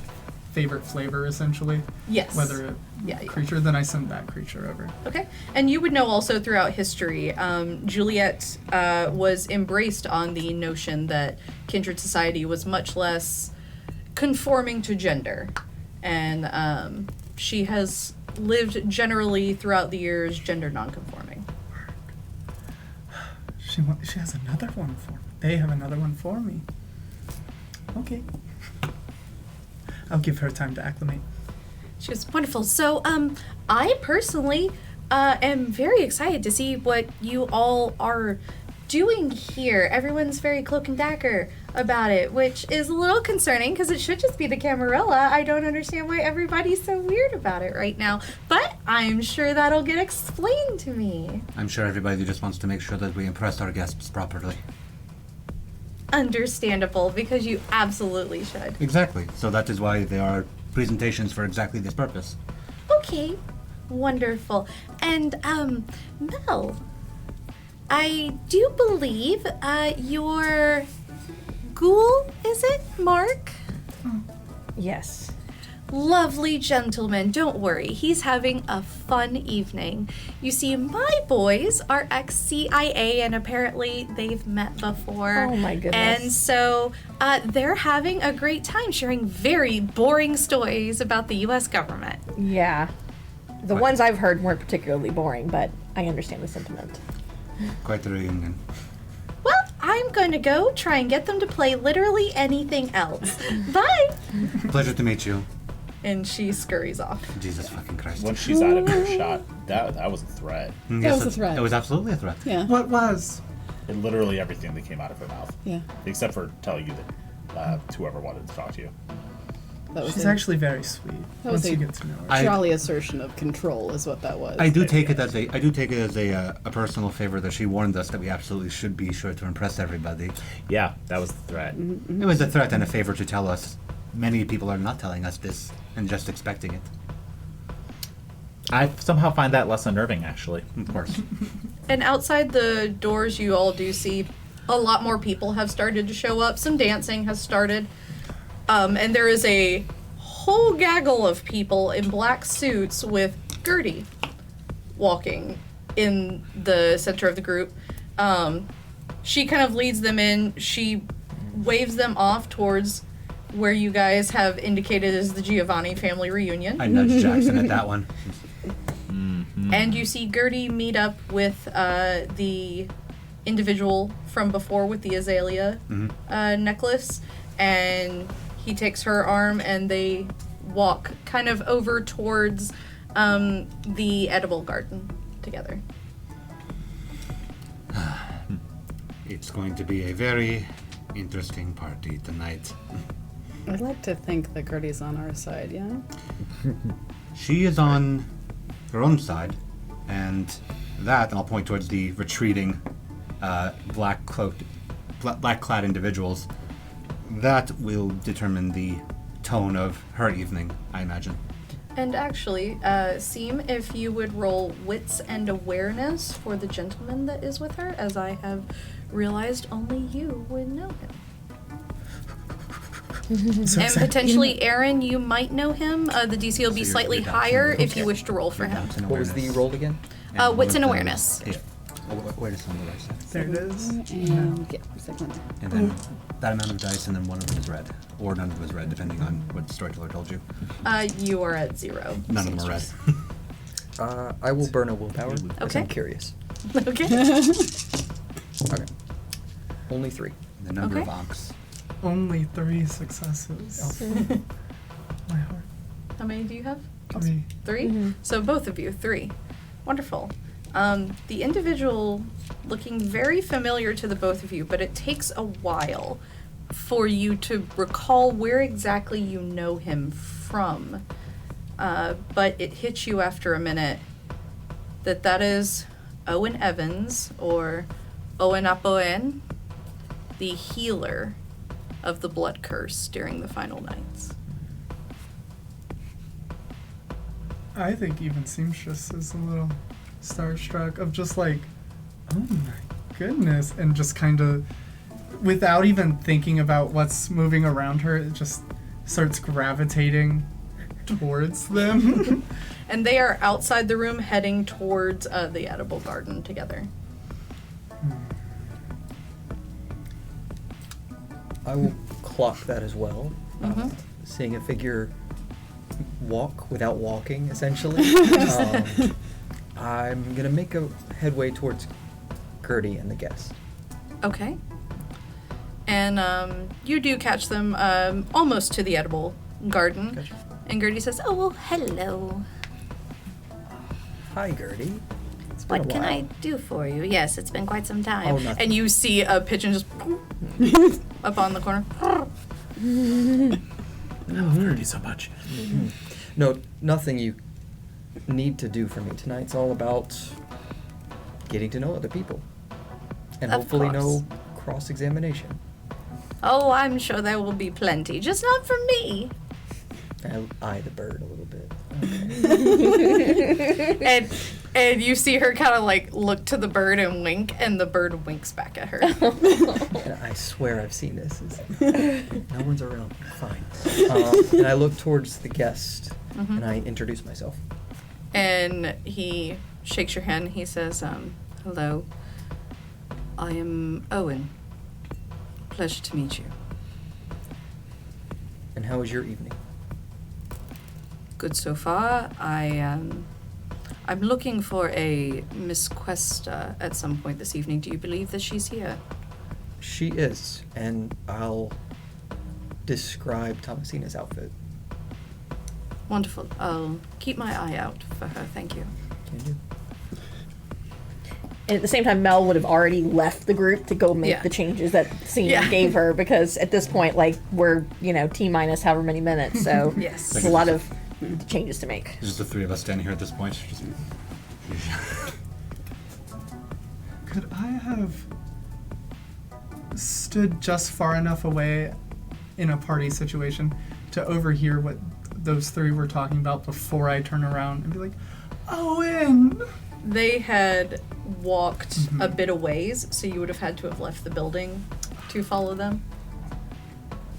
favorite flavor, essentially? Yes. Whether a Yeah. creature, then I send that creature over. Okay. And you would know also throughout history, Juliet was embraced on the notion that Kindred Society was much less conforming to gender. And she has lived generally throughout the years gender nonconforming. She has another one for me. They have another one for me. Okay. I'll give her time to acclimate. She was wonderful. So, I personally am very excited to see what you all are doing here. Everyone's very cloak and dagger about it, which is a little concerning because it should just be the Camarilla. I don't understand why everybody's so weird about it right now, but I'm sure that'll get explained to me. I'm sure everybody just wants to make sure that we impress our guests properly. Understandable, because you absolutely should. Exactly. So that is why there are presentations for exactly this purpose. Okay, wonderful. And, Mel, I do believe you're Ghoul, is it, Mark? Yes. Lovely gentleman, don't worry. He's having a fun evening. You see, my boys are ex-CIA, and apparently they've met before. Oh my goodness. And so they're having a great time sharing very boring stories about the U.S. government. Yeah. The ones I've heard weren't particularly boring, but I understand the sentiment. Quite the reunion. Well, I'm going to go try and get them to play literally anything else. Bye! Pleasure to meet you. And she scurries off. Jesus fucking Christ. Once she's out of earshot, that was a threat. Yes, was a threat. It was absolutely a threat. Yeah. What was? And literally everything that came out of her mouth. Yeah. Except for telling you that whoever wanted to talk to you. That was She's a actually very sweet. That was Once a- you get to know her. I- jolly assertion of control is what that was. I do take it as a personal favor that she warned us that we absolutely should be sure to impress everybody. Yeah, that was the threat. It was a threat and a favor to tell us. Many people are not telling us this and just expecting it. I somehow find that less unnerving, actually. Of course. And outside the doors, you all do see a lot more people have started to show up. Some dancing has started. And there is a whole gaggle of people in black suits with Gertie walking in the center of the group. She kind of leads them in. She waves them off towards where you guys have indicated is the Giovanni family reunion. I nudged Jackson at that one. And you see Gertie meet up with the individual from before with the azalea necklace, and he takes her arm and they walk kind of over towards the edible garden together. It's going to be a very interesting party tonight. I'd like to think that Gertie's on our side, yeah? She is on her own side, and I'll point towards the retreating, black-clad individuals. That will determine the tone of her evening, I imagine. And actually, Seam, if you would roll wits and awareness for the gentleman that is with her, as I have realized only you would know him. So And excited. potentially, Aaron, you might know him. The DC will be So you're slightly down to higher okay. if you wish to roll for him. What was the roll again? Wits and awareness. Yeah. Where is on the right side? There it is. And yeah, second. And then that amount of dice, and then one of them is red. Or none of them is red, depending on what Storyteller told you. You are at 0. None of them are red. I will burn a willpower. Because Okay. I'm curious. Okay. Okay. Only 3. The number of Okay. onks. Only 3 successes. My heart. How many do you have? 3. 3? So both of you, 3. Wonderful. The individual looking very familiar to the both of you, but it takes a while for you to recall where exactly you know him from. But it hits you after a minute that is Owen Evans, or Owen Apoen, the healer of the blood curse during the final nights. I think even Seamstress is a little starstruck of just like, oh my goodness, and just kind of, without even thinking about what's moving around her, it just starts gravitating towards them. And they are outside the room heading towards the edible garden together. I will clock that as well. Seeing a figure walk without walking, essentially. I'm going to make a headway towards Gertie and the guest. Okay. And you do catch them almost to the edible garden. Gotcha. And Gertie says, "Oh, Oh, hello. Hi, Gertie. It's been What a can while. I do for you? Yes, it's been quite some time. Oh, nothing. and you see a pigeon just up on the corner. I've heard you so much. No, nothing you need to do for me. Tonight's all about getting to know other people. And Of hopefully course. no cross-examination. Oh, I'm sure there will be plenty, just not from me. I eye the bird a little bit. And And you see her kind of like look to the bird and wink, and the bird winks back at her. And I swear I've seen this. No one's around. Fine. And I look towards the guest, and I introduce myself. And he shakes your hand. He says, hello. I am Owen. Pleasure to meet you. And how was your evening? Good so far. I'm looking for a Miss Cuesta at some point this evening. Do you believe that she's here? She is, and I'll describe Thomasina's outfit. Wonderful. I'll keep my eye out for her. Thank you. Can you? And at the same time, Mel would have already left the group to go make Yeah. the changes that Seam Yeah. gave her, because at this point, like, we're, T minus however many minutes, so Yes. there's a lot of changes to make. There's just the three of us standing here at this point. Just... Could I have stood just far enough away in a party situation to overhear what those three were talking about before I turn around and be like, Owen! They had walked a bit of ways, so you would have had to have left the building to follow them.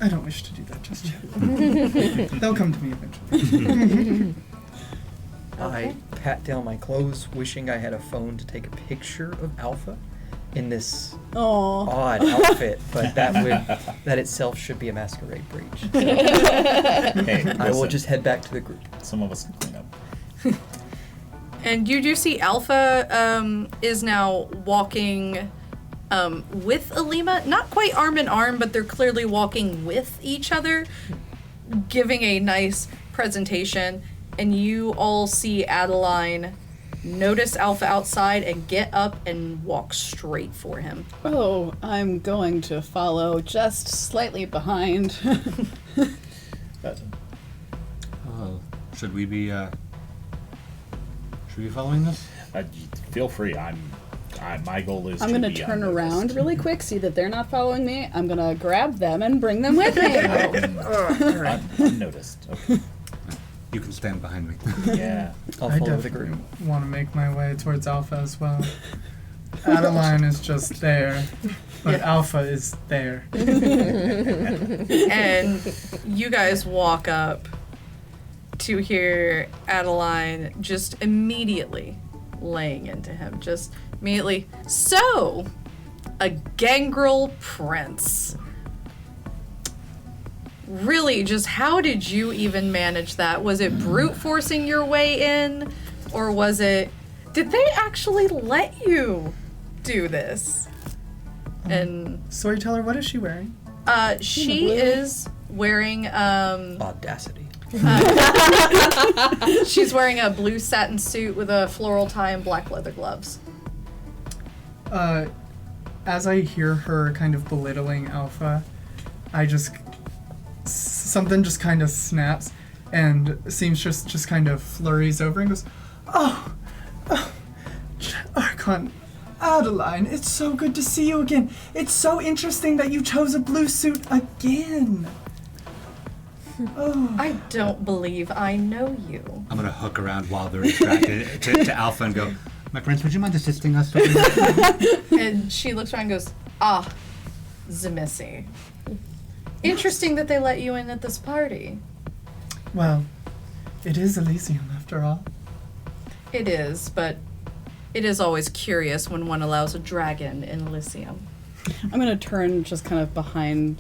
I don't wish to do that just yet. They'll come to me eventually. I pat down my clothes, wishing I had a phone to take a picture of Alpha in this Oh. odd outfit, but that itself should be a masquerade breach. So Hey, I will listen, just head back to the group. some of us can clean up. And you do see Alpha is now walking with Alima, not quite arm in arm, but they're clearly walking with each other, giving a nice presentation. And you all see Adeline notice Alpha outside and get up and walk straight for him. Oh, I'm going to follow just slightly behind. should we be following this? Feel free. My goal is I'm to gonna be turn unnoticed. around really quick, see that they're not following me. I'm gonna grab them and bring them with me. Unnoticed. Okay. You can stand behind me. Yeah. I'll I follow the definitely group. want to make my way towards Alpha as well. Adeline is just there, but Alpha is there. And you guys walk up to hear Adeline just immediately laying into him. Just immediately. So, a Gangrel prince. Really, just how did you even manage that? Was it brute forcing your way in? Or was it... Did they actually let you do this? And Storyteller, what is she wearing? she is wearing... Audacity. She's wearing a blue satin suit with a floral tie and black leather gloves. As I hear her kind of belittling Alpha, something just kind of snaps, and Seamstress just kind of flurries over and goes, Oh, Archon, Adeline, it's so good to see you again. It's so interesting that you chose a blue suit again. Oh. I don't believe I know you. I'm gonna hook around while they're distracted to Alpha and go, my prince, would you mind assisting us? And she looks around and goes, Tzimisce. Interesting that they let you in at this party. Well, it is Elysium after all. It is, but it is always curious when one allows a dragon in Elysium. I'm gonna turn just kind of behind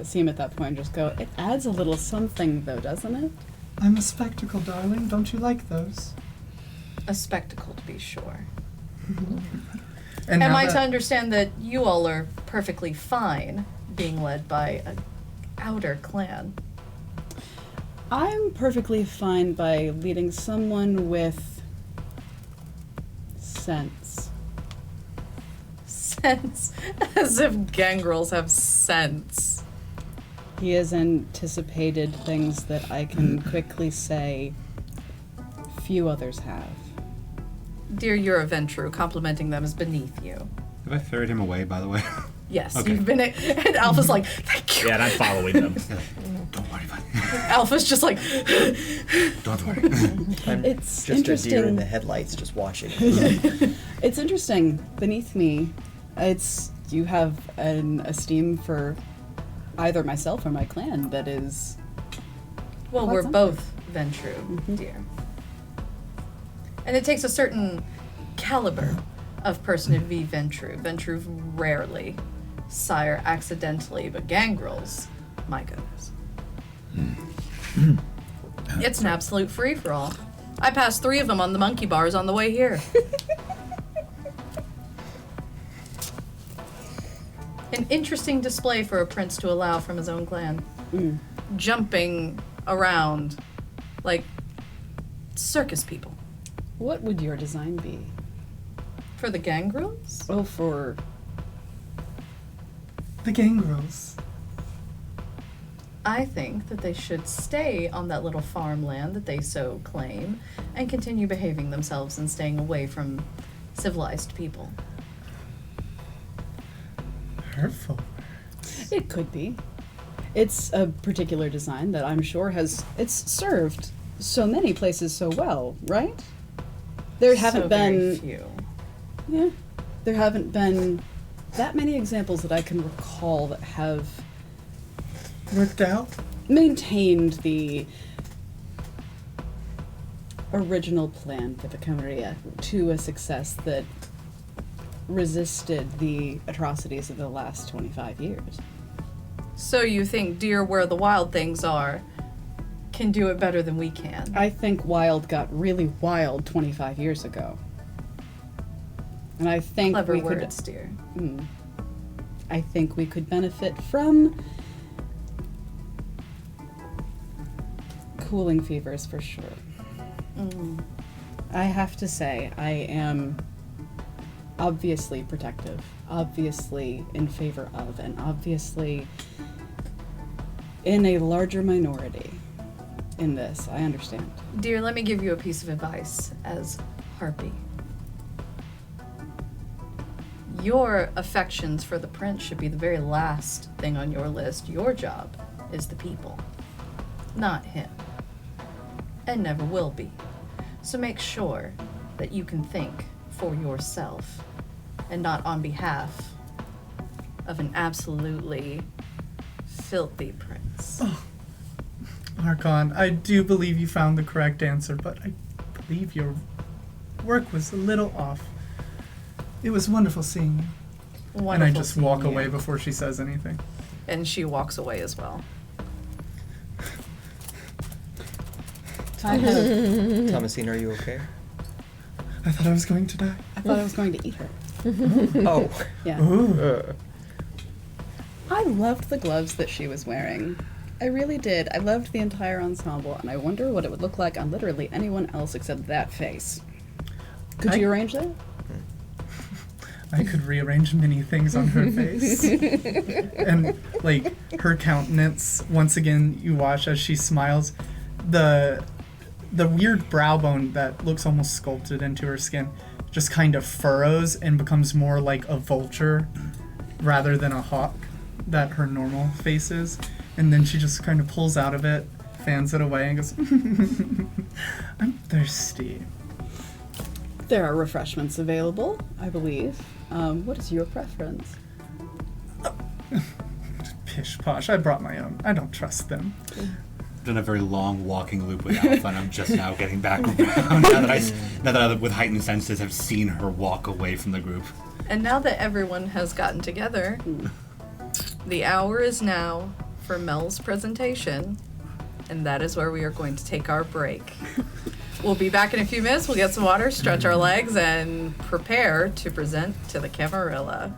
Seam at that point and just go, it adds a little something though, doesn't it? I'm a spectacle, darling. Don't you like those? A spectacle, to be sure. And Am now I to that- understand that you all are perfectly fine being led by an outer clan? I'm perfectly fine by leading someone with sense. Sense? As if gangrels have sense. He has anticipated things that I can quickly say few others have. Dear, you're a Ventrue. Complimenting them is beneath you. Have I ferried him away, by the way? Yes, Okay. you've been... And Alpha's like, thank you. Yeah, and I'm following them. Don't worry about it. Alpha's just like, Don't worry. I'm It's just a deer in interesting. the headlights, just watching. It's interesting. Beneath me, you have an esteem for either myself or my clan that is. well, Quite we're something. both Ventrue, dear. And it takes a certain caliber of person to be Ventrue. Ventrue rarely sire accidentally, but Gangrels, my goodness. It's an absolute free-for-all. I passed 3 of them on the monkey bars on the way here. An interesting display for a prince to allow from his own clan. Jumping around like circus people. What would your design be? For the Gangrels? Oh, for The Gangrels. I think that they should stay on that little farmland that they so claim and continue behaving themselves and staying away from civilized people. Hurtful. it could be. It's a particular design that I'm sure it's served so many places so well, right? There haven't So been very few. Yeah. There haven't been that many examples that I can recall that have Worked out? maintained the original plan for the Camarilla to a success that resisted the atrocities of the last 25 years. So you think Deer Where the Wild Things Are can do it better than we can? I think Wild got really wild 25 years ago. And I think Clever we words, Deer. I think we could benefit from cooling fevers for sure. I have to say, I am obviously protective, obviously in favor of, and obviously in a larger minority in this. I understand. Dear, let me give you a piece of advice as Harpy. Your affections for the prince should be the very last thing on your list. Your job is the people, not him. And never will be. So make sure that you can think for yourself and not on behalf of an absolutely filthy prince. Archon, I do believe you found the correct answer, but I believe your work was a little off. It was wonderful seeing you. Wonderful And I just walk seeing you. away before she says anything. And she walks away as well. I have, Thomasina, are you okay? I thought I was going to die. I thought I was going to eat her. Oh. Yeah. Ooh. I loved the gloves that she was wearing. I really did. I loved the entire ensemble, and I wonder what it would look like on literally anyone else except that face. Could you arrange that? I could rearrange many things on her face. And, like, her countenance, once again, you watch as she smiles, the weird brow bone that looks almost sculpted into her skin just kind of furrows and becomes more like a vulture rather than a hawk that her normal face is. And then she just kind of pulls out of it, fans it away, and goes, I'm thirsty. There are refreshments available, I believe. What is your preference? Pish posh, I brought my own. I don't trust them. Done a very long walking loop with Alpha, and I'm just now getting back around now that I, with heightened senses, have seen her walk away from the group. And now that everyone has gotten together, the hour is now for Mel's presentation, and that is where we are going to take our break. We'll be back in a few minutes. We'll get some water, stretch our legs, and prepare to present to the Camarilla.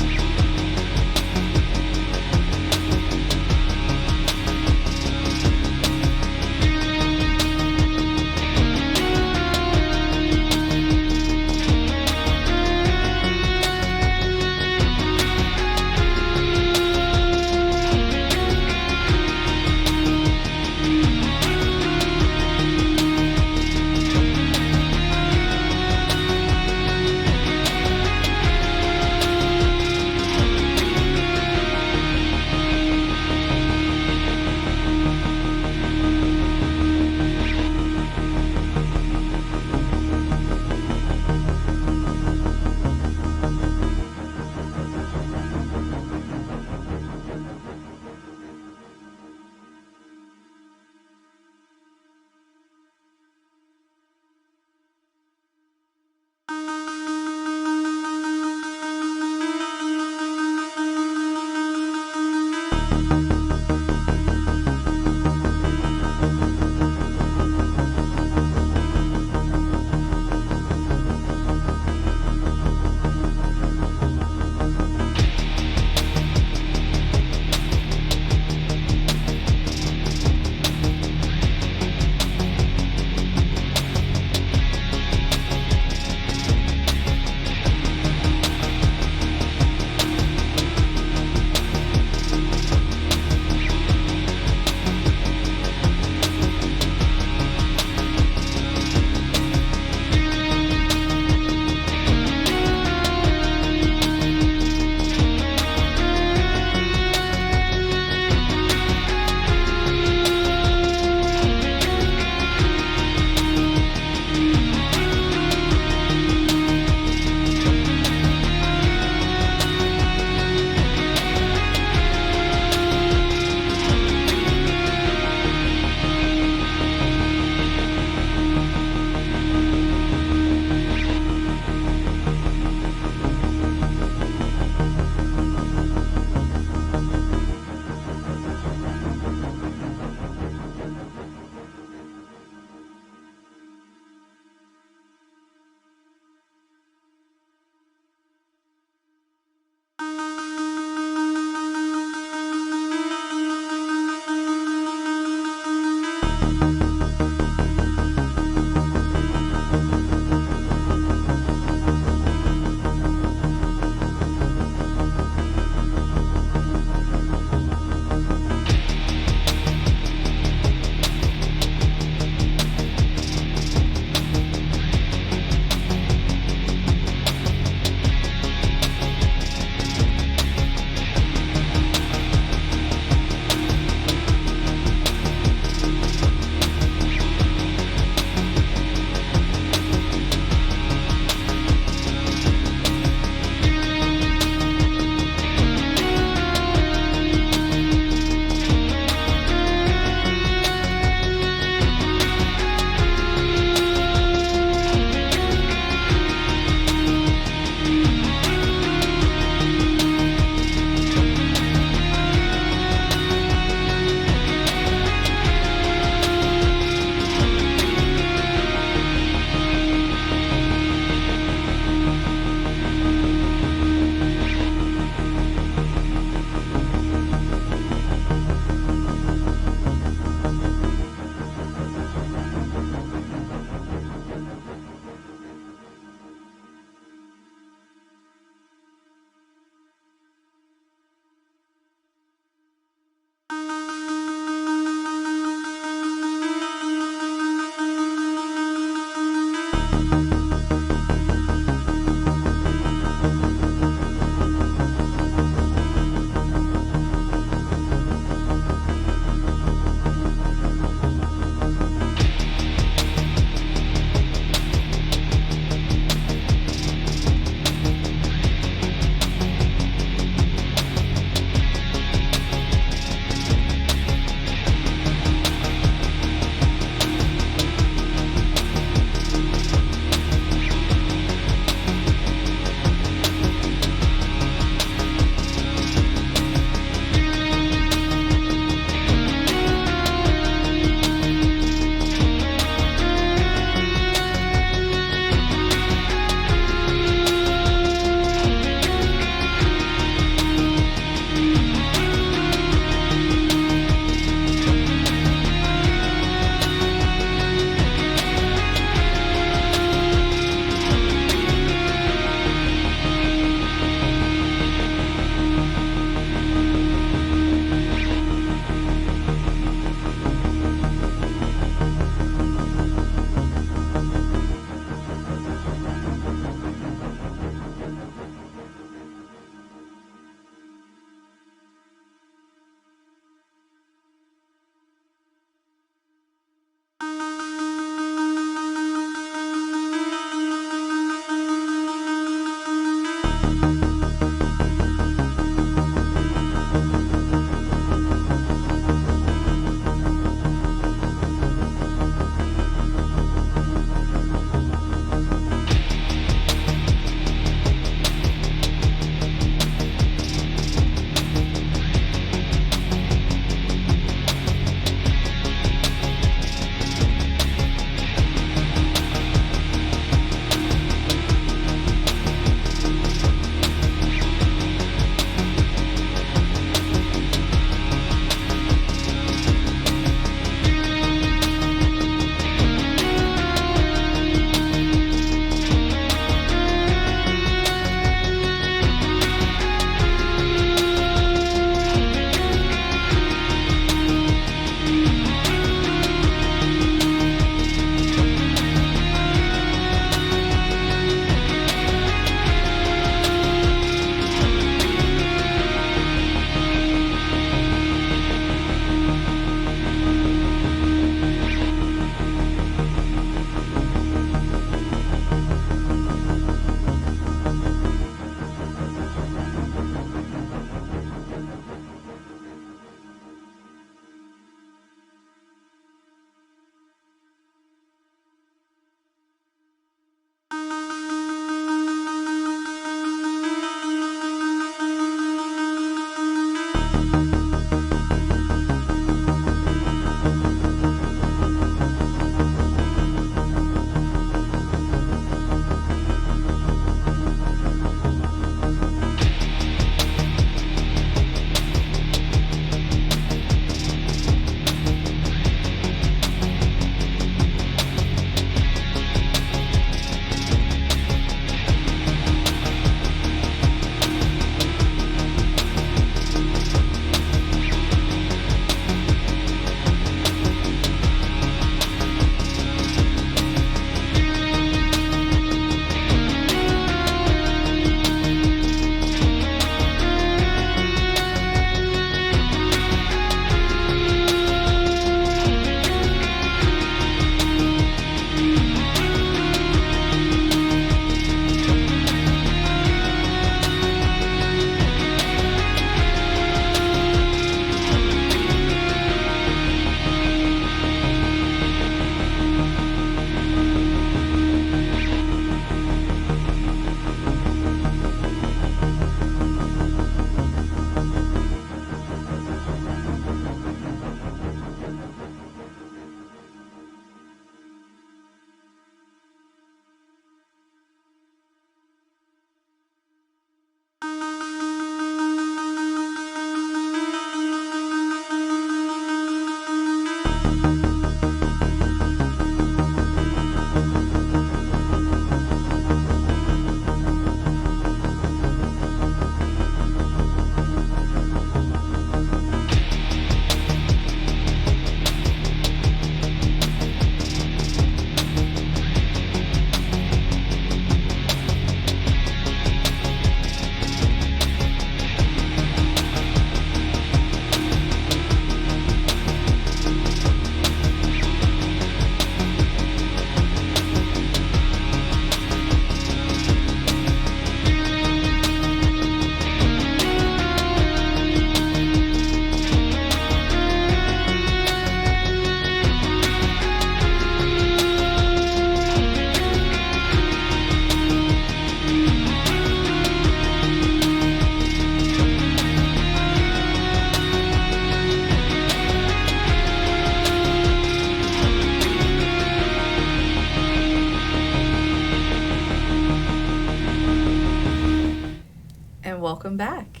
welcome back.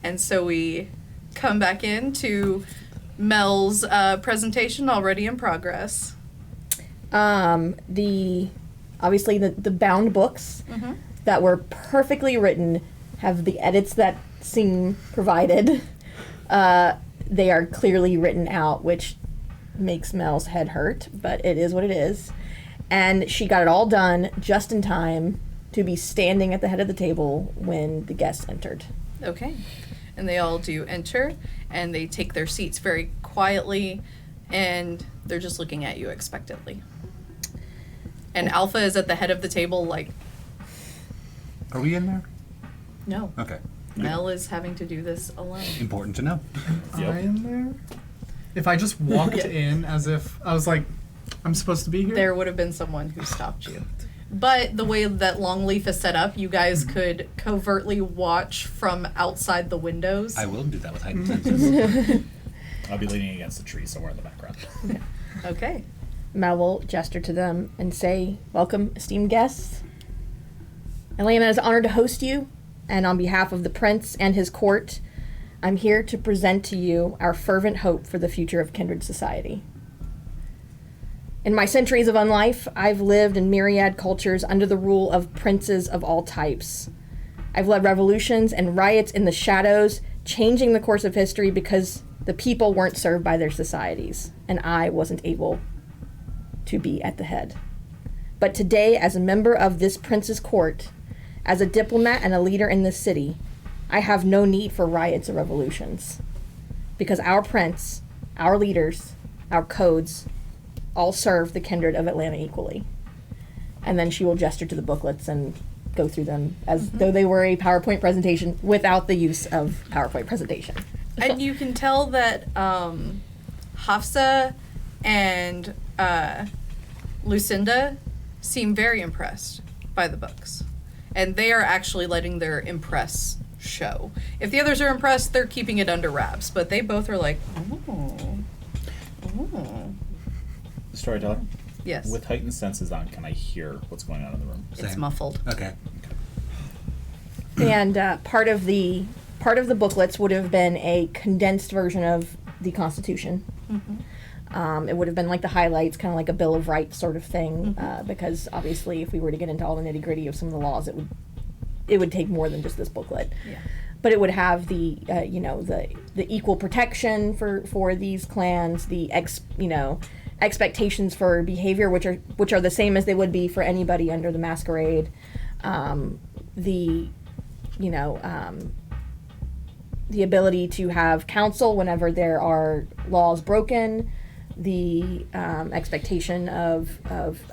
And so we come back into Mel's presentation already in progress. Obviously the bound books that were perfectly written have the edits that seem provided. They are clearly written out, which makes Mel's head hurt, but it is what it is. And she got it all done just in time to be standing at the head of the table when the guests entered. Okay. And they all do enter, and they take their seats very quietly, and they're just looking at you expectantly. And Alpha is at the head of the table, like... Are we in there? No. Okay. Mel is having to do this alone. Important to know. Yep. I am there? If I just walked in as if I was like, I'm supposed to be here? There would have been someone who stopped you. But the way that Longleaf is set up, you guys could covertly watch from outside the windows. I will do that with heightened senses. I'll be leaning against a tree somewhere in the background. Okay. Mel will gesture to them and say, "Welcome, esteemed guests. Elena is honored to host you, and on behalf of the prince and his court, I'm here to present to you our fervent hope for the future of Kindred Society. In my centuries of unlife, I've lived in myriad cultures under the rule of princes of all types. I've led revolutions and riots in the shadows, changing the course of history because the people weren't served by their societies, and I wasn't able to be at the head. But today, as a member of this prince's court, as a diplomat and a leader in this city, I have no need for riots or revolutions. Because our prince, our leaders, our codes, all serve the kindred of Atlanta equally." And then she will gesture to the booklets and go through them as though they were a PowerPoint presentation without the use of PowerPoint presentation. And you can tell that Hafsa and Lucinda seem very impressed by the books. And they are actually letting their impress show. If the others are impressed, they're keeping it under wraps. But they both are like, oh. Storyteller? Yes. With heightened senses on, can I hear what's going on in the room? It's Same. muffled. Okay. And part of the booklets would have been a condensed version of the Constitution. It would have been like the highlights, kind of like a Bill of Rights sort of thing, because obviously, if we were to get into all the nitty gritty of some of the laws, it would take more than just this booklet. Yeah. But it would have the equal protection for these clans, the expectations for behavior, which are the same as they would be for anybody under the Masquerade, the ability to have counsel whenever there are laws broken, the expectation of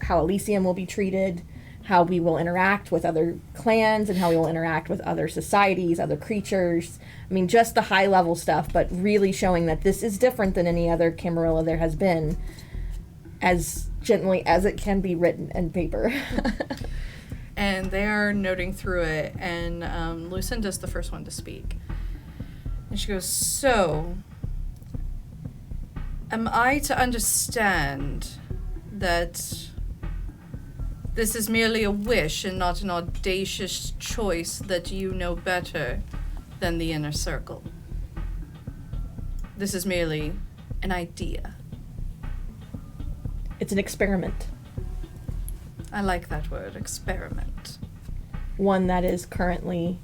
how Elysium will be treated, how we will interact with other clans, and how we will interact with other societies, other creatures. I mean, just the high-level stuff, but really showing that this is different than any other Camarilla there has been, as gently as it can be written in paper. And they are noting through it, and Lucinda's the first one to speak. And she goes, "So, am I to understand that this is merely a wish and not an audacious choice that you know better than the inner circle? This is merely an idea." It's an experiment. I like that word, experiment. One that is currently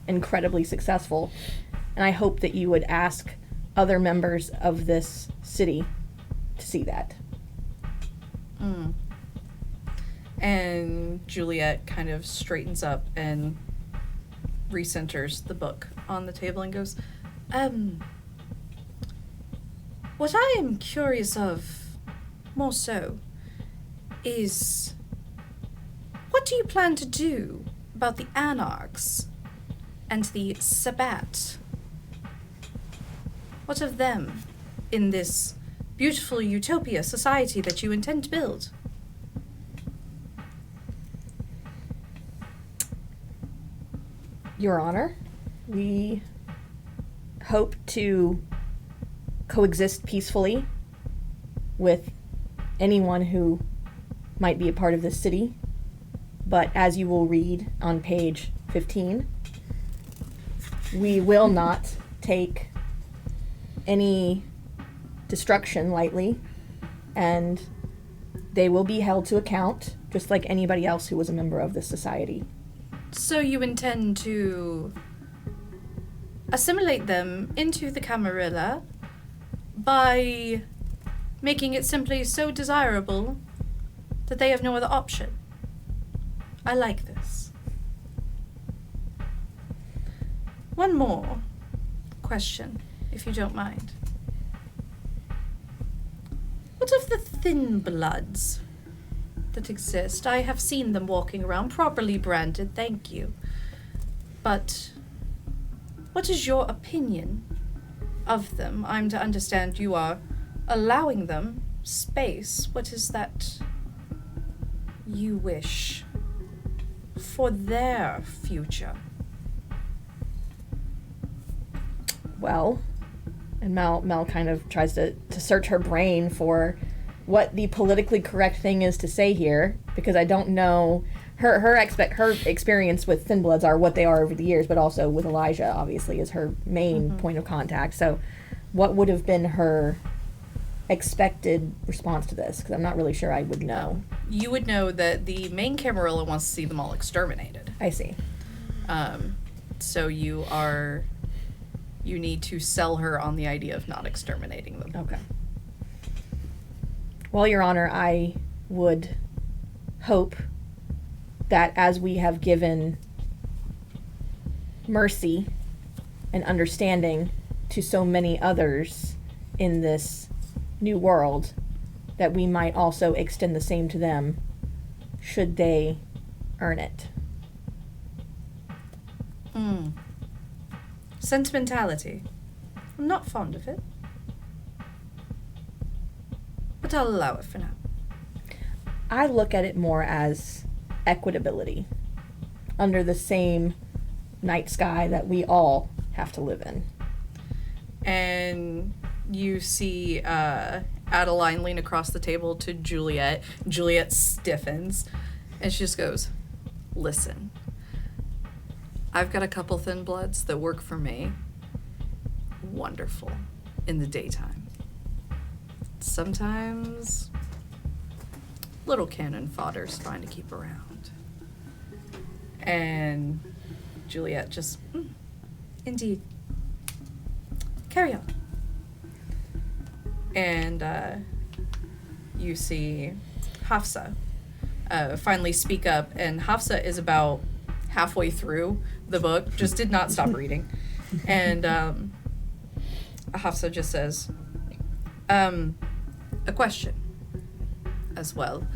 incredibly successful. And I hope that you would ask other members of this city to see that. And Juliet kind of straightens up and recenters the book on the table and goes, what I am curious of, more so, is what do you plan to do about the Anarchs and the Sabbat? What of them in this beautiful utopia society that you intend to build? Your Honor, we hope to coexist peacefully with anyone who might be a part of this city, but as you will read on page 15, We will not take any destruction lightly, and they will be held to account, just like anybody else who was a member of this society. So you intend to assimilate them into the Camarilla by making it simply so desirable that they have no other option. I like this. One more question, if you don't mind. What of the thin bloods that exist? I have seen them walking around, properly branded, thank you. But what is your opinion of them? I'm to understand you are allowing them space. What is that you wish for their future? Well, and Mel kind of tries to search her brain for what the politically correct thing is to say here, because I don't know her experience with thin bloods are what they are over the years, but also with Elijah obviously is her main point of contact. So what would have been her expected response to this? Because I'm not really sure I would know. You would know that the main Camarilla wants to see them all exterminated. I see. So you need to sell her on the idea of not exterminating them. Okay. Well, Your Honor, I would hope that as we have given mercy and understanding to so many others in this new world, that we might also extend the same to them, should they earn it. Sentimentality. I'm not fond of it. But I'll allow it for now. I look at it more as equitability under the same night sky that we all have to live in. And you see Adeline lean across the table to Juliet. Juliet stiffens, and she just goes, "Listen, I've got a couple thin bloods that work for me. Wonderful in the daytime. Sometimes little cannon fodder's fine to keep around." And Juliet just, indeed. Carry on. And you see Hafsa finally speak up, and Hafsa is about halfway through the book, just did not stop reading. And Hafsa just says, a question as well.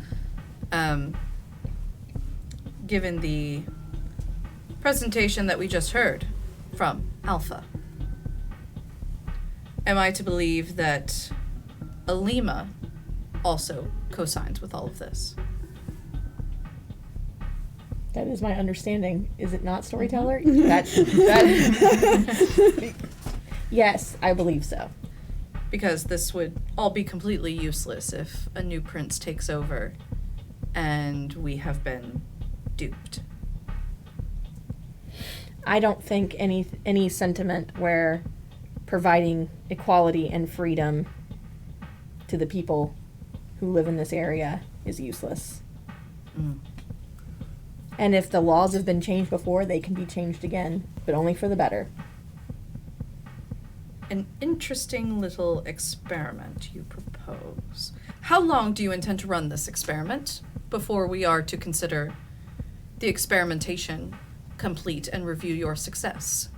Given the presentation that we just heard from Alpha, am I to believe that Alima also co-signs with all of this? That is my understanding. Is it not, Storyteller? Mm-hmm. That yes, I believe so. Because this would all be completely useless if a new prince takes over and we have been duped. I don't think any sentiment where providing equality and freedom to the people who live in this area is useless. And if the laws have been changed before, they can be changed again, but only for the better. An interesting little experiment you propose. How long do you intend to run this experiment before we are to consider the experimentation complete and review your success?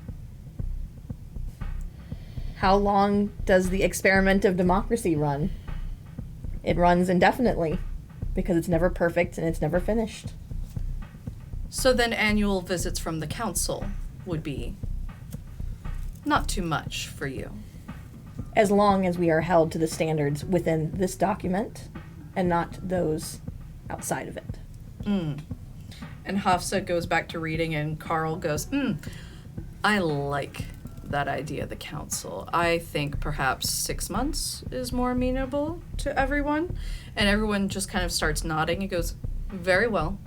How long does the experiment of democracy run? It runs indefinitely, because it's never perfect and it's never finished. So then annual visits from the council would be not too much for you. As long as we are held to the standards within this document and not those outside of it. And Hafsa goes back to reading, and Carl goes, I like that idea, the council. I think perhaps 6 months is more amenable to everyone. And everyone just kind of starts nodding. He goes, very well.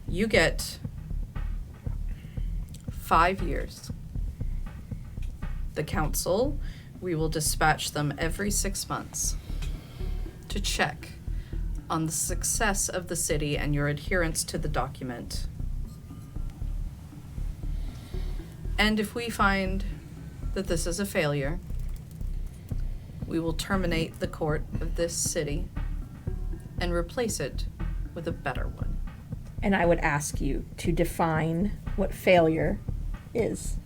You get 5 years. The council, we will dispatch them every 6 months to check on the success of the city and your adherence to the document. And if we find that this is a failure, we will terminate the court of this city and replace it with a better one. And I would ask you to define what failure is.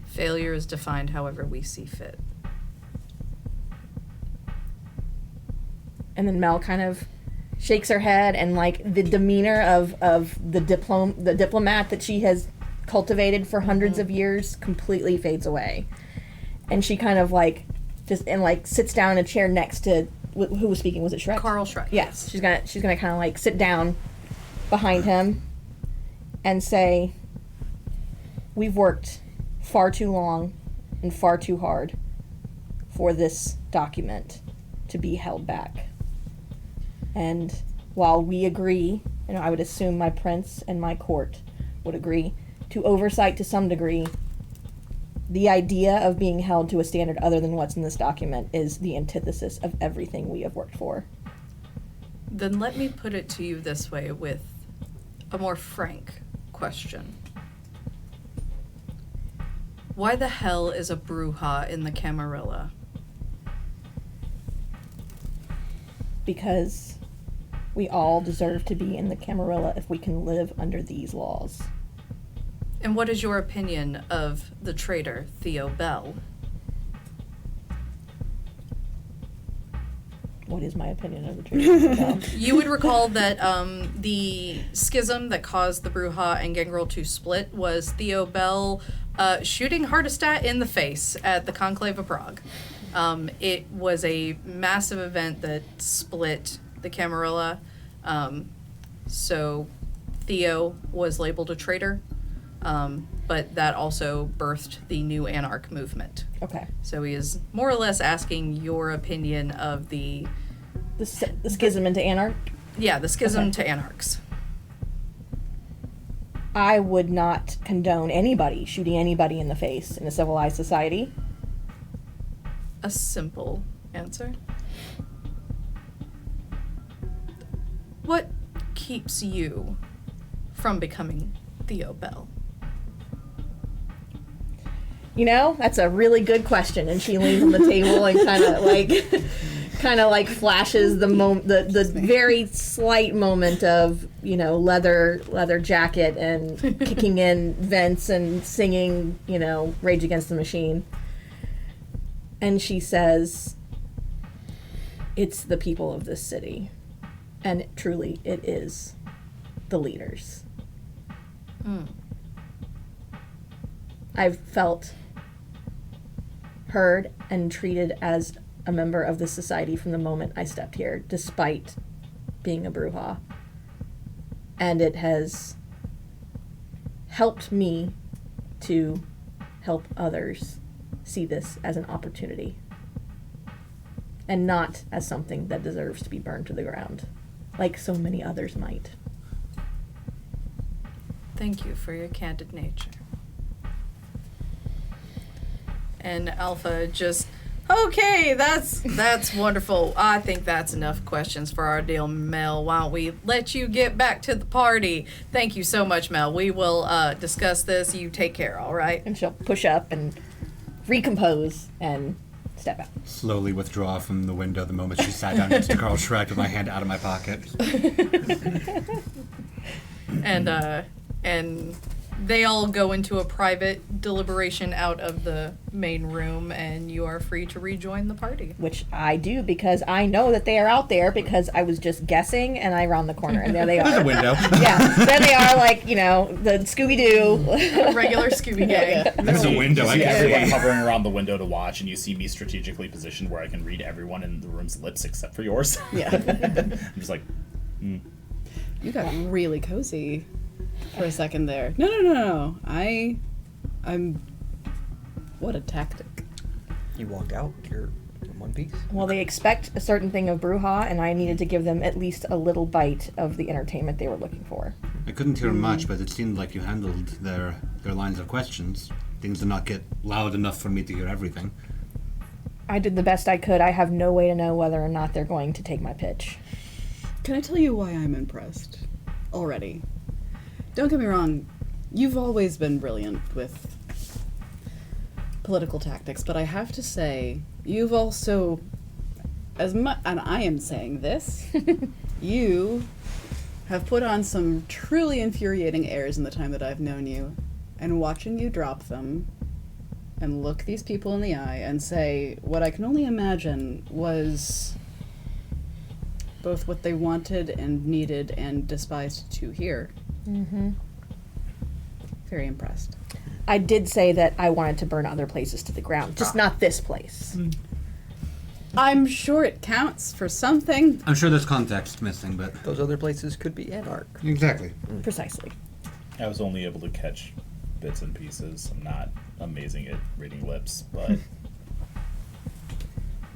Failure is defined however we see fit. And then Mel kind of shakes her head, and like the demeanor of the diplomat that she has cultivated for hundreds of years completely fades away. And she kind of like just sits down in a chair next to who was speaking. Was it Shrek? Carl Shrek. Yes. She's gonna kind of like sit down behind him and say, "We've worked far too long and far too hard for this document to be held back. And while we agree, and I would assume my prince and my court would agree, to oversight to some degree, the idea of being held to a standard other than what's in this document is the antithesis of everything we have worked for." Then let me put it to you this way with a more frank question. Why the hell is a Brujah in the Camarilla? Because we all deserve to be in the Camarilla if we can live under these laws. And what is your opinion of the traitor, Theo Bell? What is my opinion of the truth? You would recall that the schism that caused the Brujah and Gangrel to split was Theo Bell shooting Hardestat in the face at the Conclave of Prague. It was a massive event that split the Camarilla. So Theo was labeled a traitor, but that also birthed the new Anarch movement. Okay. So he is more or less asking your opinion of the schism into Anarch? Yeah, the schism Okay. to Anarchs. I would not condone anybody shooting anybody in the face in a civilized society. A simple answer. What keeps you from becoming Theo Bell? You know, that's a really good question. And she leans on the table and kind of like flashes the very slight moment of, you know, leather jacket and kicking in vents and singing, you know, Rage Against the Machine. And she says, "It's the people of this city." And truly, it is the leaders. I've felt heard and treated as a member of this society from the moment I stepped here, despite being a Brujah. And it has helped me to help others see this as an opportunity and not as something that deserves to be burned to the ground, like so many others might. Thank you for your candid nature. And Alpha just, okay, that's wonderful. I think that's enough questions for our deal, Mel. Why don't we let you get back to the party? Thank you so much, Mel. We will discuss this. You take care, all right? And she'll push up and recompose and step out. Slowly withdraw from the window the moment she sat down next to Carl Shrek with my hand out of my pocket. And they all go into a private deliberation out of the main room, and you are free to rejoin the party. Which I do because I know that they are out there because I was just guessing and I round the corner and there they There's a are. window. Yeah, there they are, like, you know, the Scooby-Doo. Regular Scooby Gang. There's a window. You I see can everyone see. hovering around the window to watch, and you see me strategically positioned where I can read everyone in the room's lips except for yours. Yeah. I'm just like, You got really cozy for a second there. No. I'm. What a tactic. You walk out, you're in one piece. Well, they expect a certain thing of Brujah, and I needed to give them at least a little bite of the entertainment they were looking for. I couldn't hear much, but it seemed like you handled their lines of questions. Things did not get loud enough for me to hear everything. I did the best I could. I have no way to know whether or not they're going to take my pitch. Can I tell you why I'm impressed already? Don't get me wrong, you've always been brilliant with political tactics, but I have to say, you've also, as much, and I am saying this, you have put on some truly infuriating airs in the time that I've known you, and watching you drop them and look these people in the eye and say what I can only imagine was both what they wanted and needed and despised to hear. Mm-hmm. Very impressed. I did say that I wanted to burn other places to the ground, just not this place. I'm sure it counts for something. I'm sure there's context missing, but... Those other places could be Anarch. Exactly. Precisely. I was only able to catch bits and pieces. I'm not amazing at reading lips, but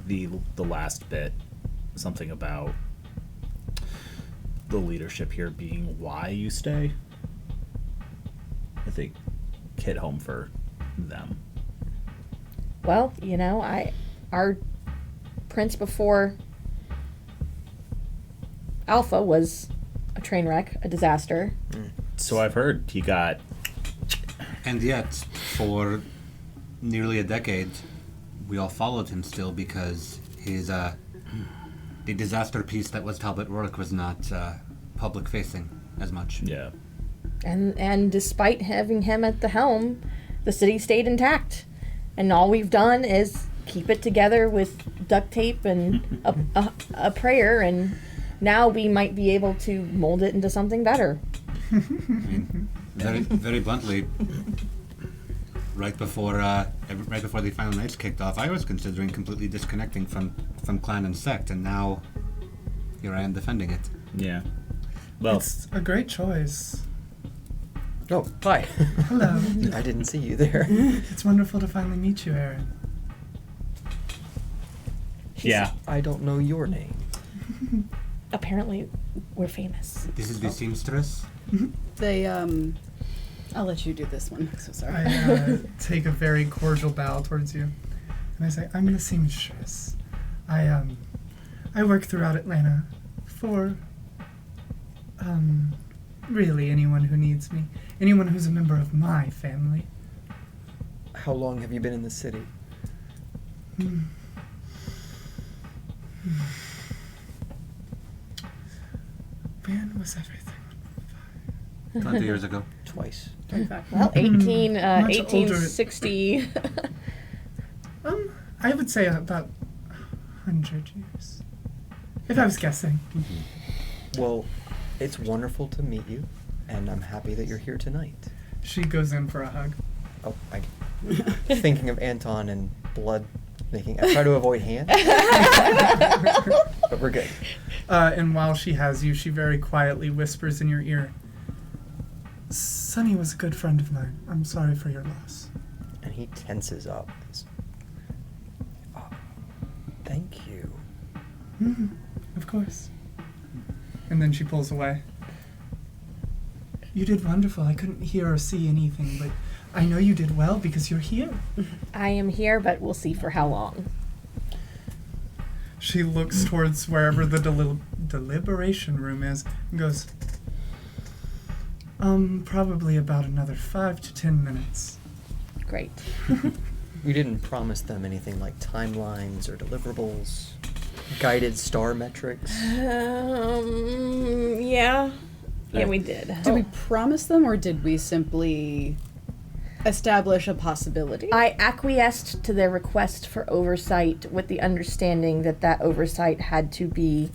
the last bit, something about the leadership here being why you stay, I think hit home for them. Well, our prince before Alpha was a train wreck, a disaster. So I've heard he got... And yet, for nearly a decade, we all followed him still because his, the disaster piece that was Talbot Rourke was not public-facing as much. Yeah. And despite having him at the helm, the city stayed intact. And all we've done is keep it together with duct tape and a prayer, and now we might be able to mold it into something better. I mean, very bluntly, right before the final nights kicked off, I was considering completely disconnecting from clan and sect, and now here I am defending it. Yeah. Well, It's a great choice. Oh, hi. Hello. I didn't see you there. It's wonderful to finally meet you, Aaron. yeah. I don't know your name. Apparently, we're famous. This is the Seamstress. They, I'll let you do this one. I'm so sorry. I take a very cordial bow towards you, and I say, "I'm the Seamstress. I work throughout Atlanta for, really anyone who needs me, anyone who's a member of my family." How long have you been in the city? When was everything? 20 years ago. Twice. Well, 1860. I would say about 100 years, if I was guessing. Well, it's wonderful to meet you, and I'm happy that you're here tonight. She goes in for a hug. Oh, thinking of Anton and blood making. I try to avoid hands, but we're good. And while she has you, she very quietly whispers in your ear, "Sonny was a good friend of mine. I'm sorry for your loss." And he tenses up. Oh, thank you. Of course. And then she pulls away. "You did wonderful. I couldn't hear or see anything, but I know you did well because you're here." I am here, but we'll see for how long. She looks towards wherever the deliberation room is and goes, "Probably about another 5 to 10 minutes. Great. You didn't promise them anything like timelines or deliverables, guided star metrics. Yeah. Yeah, we did. Did we promise them, or did we simply establish a possibility? I acquiesced to their request for oversight with the understanding that that oversight had to be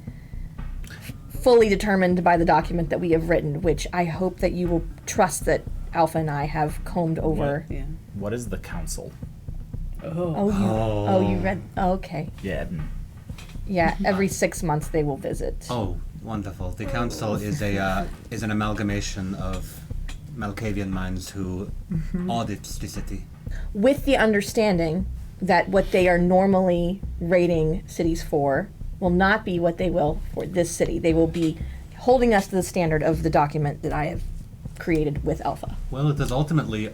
fully determined by the document that we have written, which I hope that you will trust that Alpha and I have combed over. Yeah. What is the council? You read. Okay. Yeah. Yeah, every 6 months they will visit. Oh, wonderful. The council is an amalgamation of Malkavian minds who audits the city. With the understanding that what they are normally rating cities for will not be what they will for this city. They will be holding us to the standard of the document that I have created with Alpha. Well, it is ultimately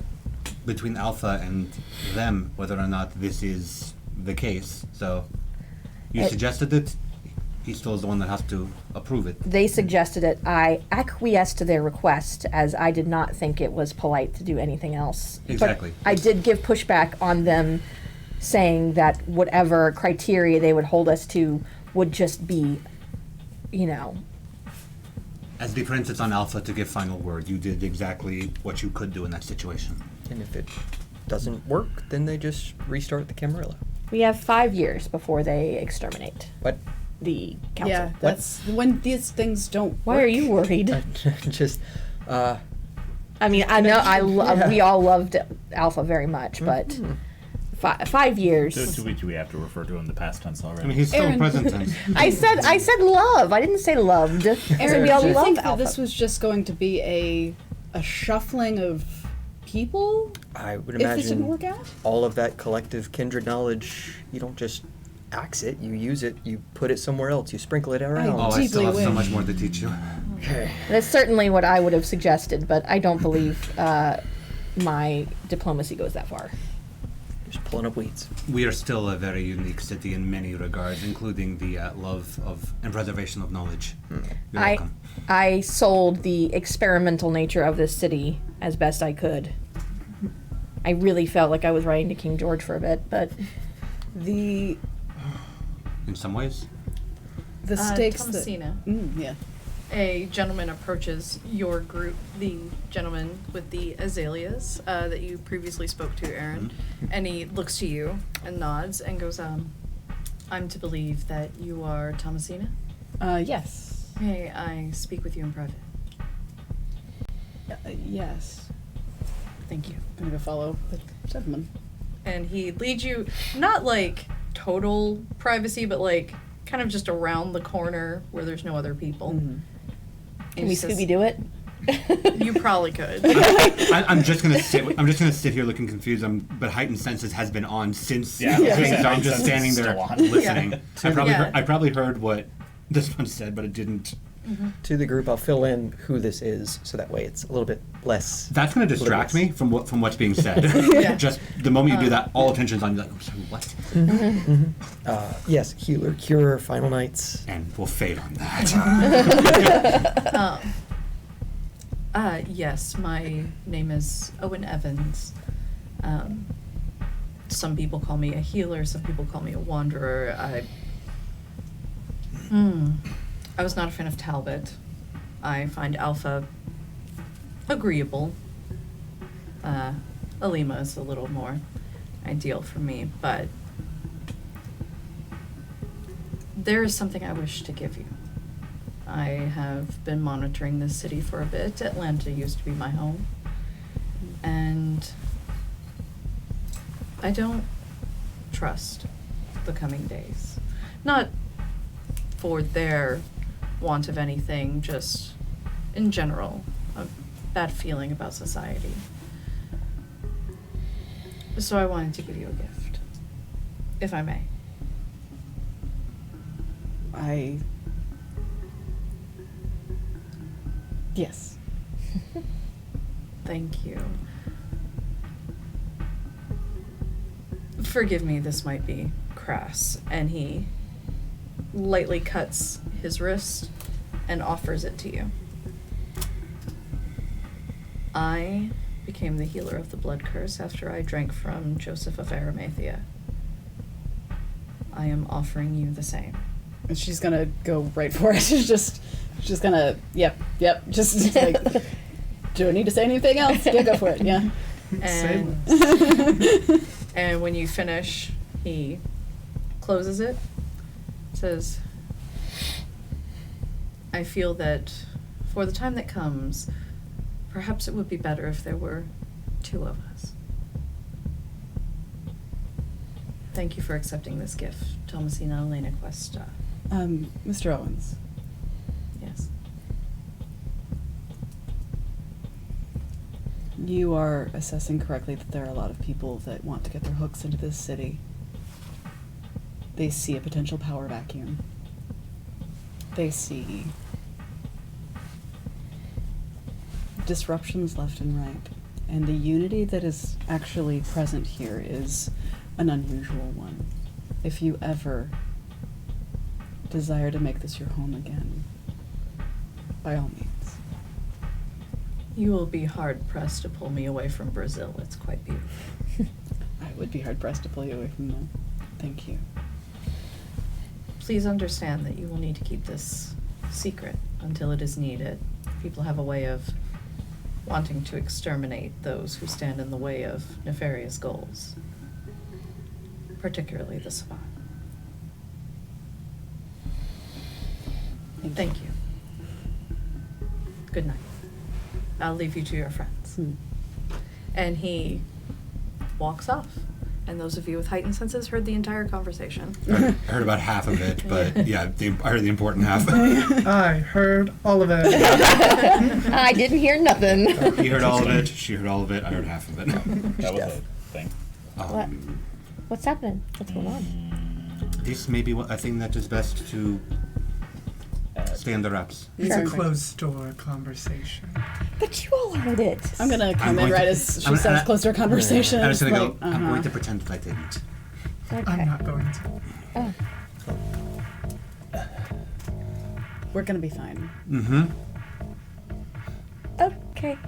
between Alpha and them whether or not this is the case. So you suggested it. He still is the one that has to approve it. They suggested it. I acquiesced to their request, as I did not think it was polite to do anything else. Exactly. But I did give pushback on them, saying that whatever criteria they would hold us to would just be, you know. As the prince, it's on Alpha to give final word. You did exactly what you could do in that situation. And if it doesn't work, then they just restart the Camarilla. We have 5 years before they exterminate What? the council. Yeah, that's when these things don't Why work. are you worried? Just, I mean, I know we all loved Alpha very much, but 5 years. Do we have to refer to him in the past tense already? I mean, he's still Aaron. present tense. I said love. I didn't say loved. Aaron, we all do you love think that Alpha. this was just going to be a shuffling of people I would if this didn't imagine work out? all of that collective kindred knowledge, you don't just axe it, you use it, you put it somewhere else, you sprinkle it around. Oh, I still Deeply have so wish. much more to teach you. That's certainly what I would have suggested, but I don't believe my diplomacy goes that far. Just pulling up weeds. We are still a very unique city in many regards, including the love of and preservation of knowledge. You're welcome. I sold the experimental nature of this city as best I could. I really felt like I was writing to King George for a bit, but The In some ways. stakes that Thomasina, yeah. a gentleman approaches your group, the gentleman with the azaleas that you previously spoke to, Aaron, and he looks to you and nods and goes, I'm to believe that you are Thomasina? Yes. May I speak with you in private? Yes. Thank you. I'm gonna go follow the gentleman. And he leads you, not like total privacy, but like kind of just around the corner where there's no other people. Mm-hmm. can we Scooby Doo it? You probably could. I'm just gonna sit. I'm just gonna sit here looking confused. But heightened senses has been on since. Yeah, So I'm just standing there still on. listening. Yeah. I probably heard what this one said, but it didn't. To the group, I'll fill in who this is, so that way it's a little bit less. That's gonna distract me from what's being said. Just the moment you do that, all attention's on you. Like, oh, sorry, what? Yes, healer, curer, final nights. And we'll fade on that. Yes, my name is Owen Evans. Some people call me a healer, some people call me a wanderer. I was not a fan of Talbot. I find Alpha agreeable. Alima is a little more ideal for me, but there is something I wish to give you. I have been monitoring this city for a bit. Atlanta used to be my home. And I don't trust the coming days. Not for their want of anything, just in general, a bad feeling about society. So I wanted to give you a gift, if I may. Yes. Thank you. Forgive me, this might be crass. And he lightly cuts his wrist and offers it to you. I became the healer of the blood curse after I drank from Joseph of Arimathea. I am offering you the same. And she's gonna go right for it. She's gonna, yep. Just like, do I need to say anything else? Yeah, go for it. Yeah. And, and when you finish, he closes it, says, I feel that for the time that comes, perhaps it would be better if there were two of us. Thank you for accepting this gift, Thomasina Elena Cuesta. Mr. Owens, Yes. you are assessing correctly that there are a lot of people that want to get their hooks into this city. They see a potential power vacuum. They see disruptions left and right, and the unity that is actually present here is an unusual one. If you ever desire to make this your home again, by all means. You will be hard-pressed to pull me away from Brazil. It's quite beautiful. I would be hard-pressed to pull you away from them. Thank you. Please understand that you will need to keep this secret until it is needed. People have a way of wanting to exterminate those who stand in the way of nefarious goals, particularly the Sabbat. Thank you. Good night. I'll leave you to your friends. And he walks off. And those of you with heightened senses heard the entire conversation. I heard about half of it, but yeah, I heard the important half. I heard all of it. I didn't hear nothing. He heard all of it. She heard all of it. I heard half of it. That was a thing. What? What's happening? What's going on? This may be a thing that is best to stay under wraps. It's Sure. a closed door conversation. But you all heard it. I'm gonna come in going right to- as she I'm- says close to our conversation. I'm just It's gonna like, go. I'm going to pretend that I didn't. Okay. I'm not going to. Oh. We're gonna be fine. Mm-hmm. Okay.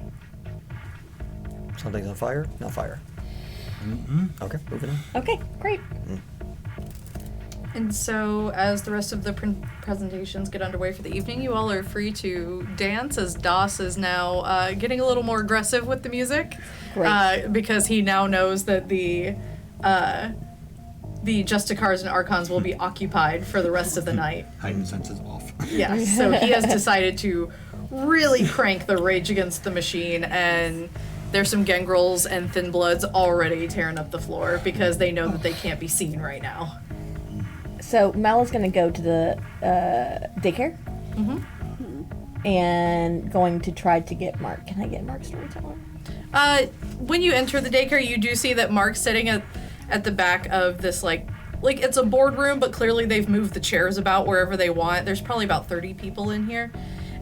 Something's on fire? No fire. Okay, moving on. Okay, great. And so, as the rest of the presentations get underway for the evening, you all are free to dance as Das is now getting a little more aggressive with the music. Great. Because he now knows that the Justicars and Archons will be occupied for the rest of the night. Heightened senses off. Yeah, so he has decided to really crank the Rage Against the Machine, and there's some Gangrels and Thin Bloods already tearing up the floor because they know that they can't be seen right now. So Mel is going to go to the daycare. And going to try to get Mark. Can I get Mark Storyteller? When you enter the daycare, you do see that Mark's sitting at the back of this, like it's a boardroom, but clearly they've moved the chairs about wherever they want. There's probably about 30 people in here.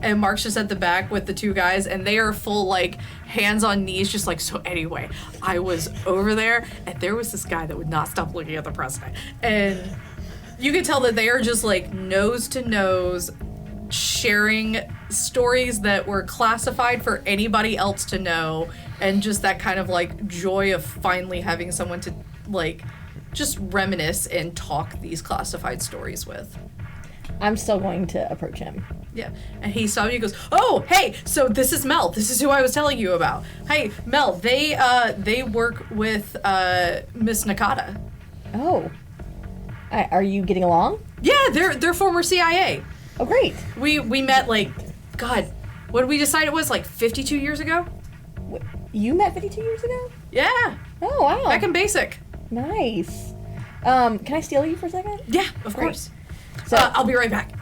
And Mark's just at the back with the two guys, and they are full, like, hands on knees, just like, so anyway, I was over there, and there was this guy that would not stop looking at the president. And you can tell that they are just, like, nose to nose, sharing stories that were classified for anybody else to know, and just that kind of, like, joy of finally having someone to, like, just reminisce and talk these classified stories with. I'm still going to approach him. Yeah, and he saw me and goes, "Oh, hey, so this is Mel. This is who I was telling you about. Hey, Mel, they work with Miss Nakata. Oh. Are you getting along? Yeah, they're former CIA. Oh, great. We met like, God, what did we decide it was, like 52 years ago? You met 52 years ago? Yeah, Oh, wow. back in basic. Nice. Can I steal you for a second? Yeah, of Great. course. So, I'll be right back.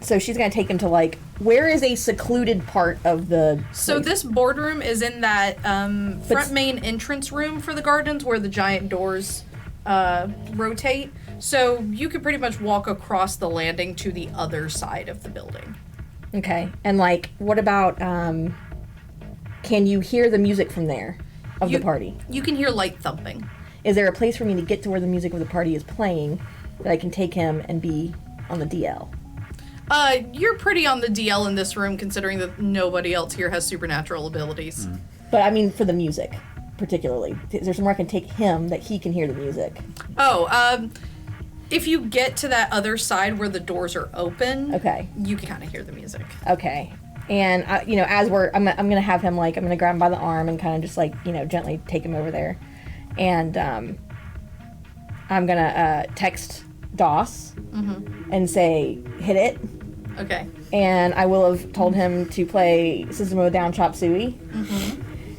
so she's gonna take him to, like, where is a secluded part of the So place? this boardroom is in that front main entrance room for the gardens where the giant doors rotate. So you could pretty much walk across the landing to the other side of the building. Okay. And, like, what about, can you hear the music from there of the party? You can hear light thumping. Is there a place for me to get to where the music of the party is playing that I can take him and be on the DL? You're pretty on the DL in this room considering that nobody else here has supernatural abilities. But I mean for the music, particularly. Is there somewhere I can take him that he can hear the music? Oh, if you get to that other side where the doors are open, Okay. you can kind of hear the music. Okay. And, as I'm going to have him, like, I'm going to grab him by the arm and kind of just, like, gently take him over there. And I'm going to text DOS and say, hit it. Okay. And I will have told him to play System of a Down Chop Suey.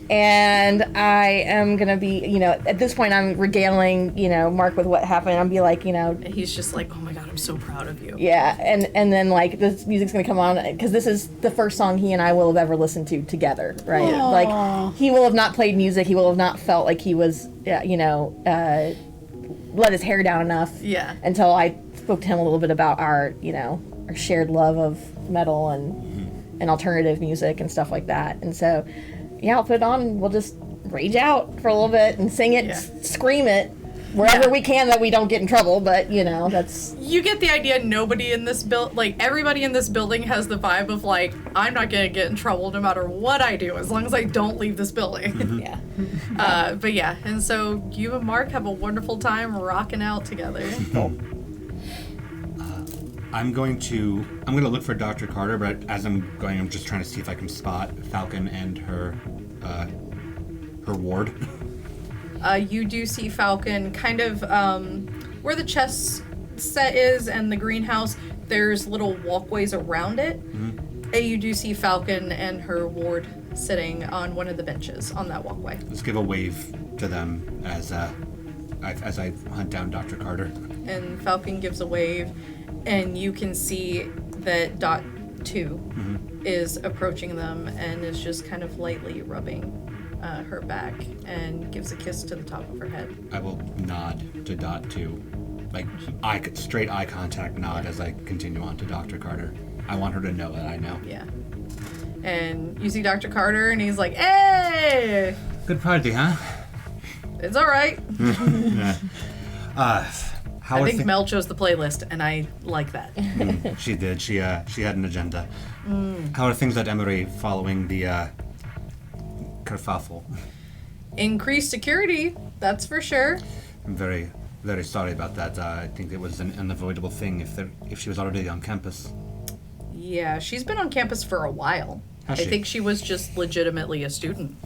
And I am going to be, at this point I'm regaling, Mark with what happened. I'll be like, And he's just like, oh my God, I'm so proud of you. yeah. And then, like, this music's going to come on because this is the first song he and I will have ever listened to together, right? Aww. Like, he will have not played music. He will have not felt like he was, let his hair down enough. Yeah. Until I spoke to him a little bit about our shared love of metal and and alternative music and stuff like that. And so, yeah, I'll put it on and we'll just rage out for a little bit and sing it, scream it, wherever we can that we don't get in trouble. But, you know, that's... You get the idea. Nobody in this everybody in this building has the vibe of, like, I'm not going to get in trouble no matter what I do, as long as I don't leave this building. Yeah. But yeah, and so you and Mark have a wonderful time rocking out together. I'm gonna look for Dr. Carter, but as I'm going, I'm just trying to see if I can spot Falcon and her ward. You do see Falcon kind of where the chess set is and the greenhouse. There's little walkways around it. And you do see Falcon and her ward sitting on one of the benches on that walkway. Let's give a wave to them as I hunt down Dr. Carter. And Falcon gives a wave, and you can see that Dot 2 is approaching them and is just kind of lightly rubbing her back and gives a kiss to the top of her head. I will nod to Dot 2, like straight eye contact nod as I continue on to Dr. Carter. I want her to know that I know. Yeah. And you see Dr. Carter, and he's like, "Hey! Good party, huh? It's all right." How I think Mel chose the playlist, and I like that. She did. She had an agenda. How are things at Emory following the kerfuffle? Increased security, that's for sure. I'm very, very sorry about that. I think it was an unavoidable thing if she was already on campus. Yeah, she's been on campus for a while. Has I she? think she was just legitimately a student.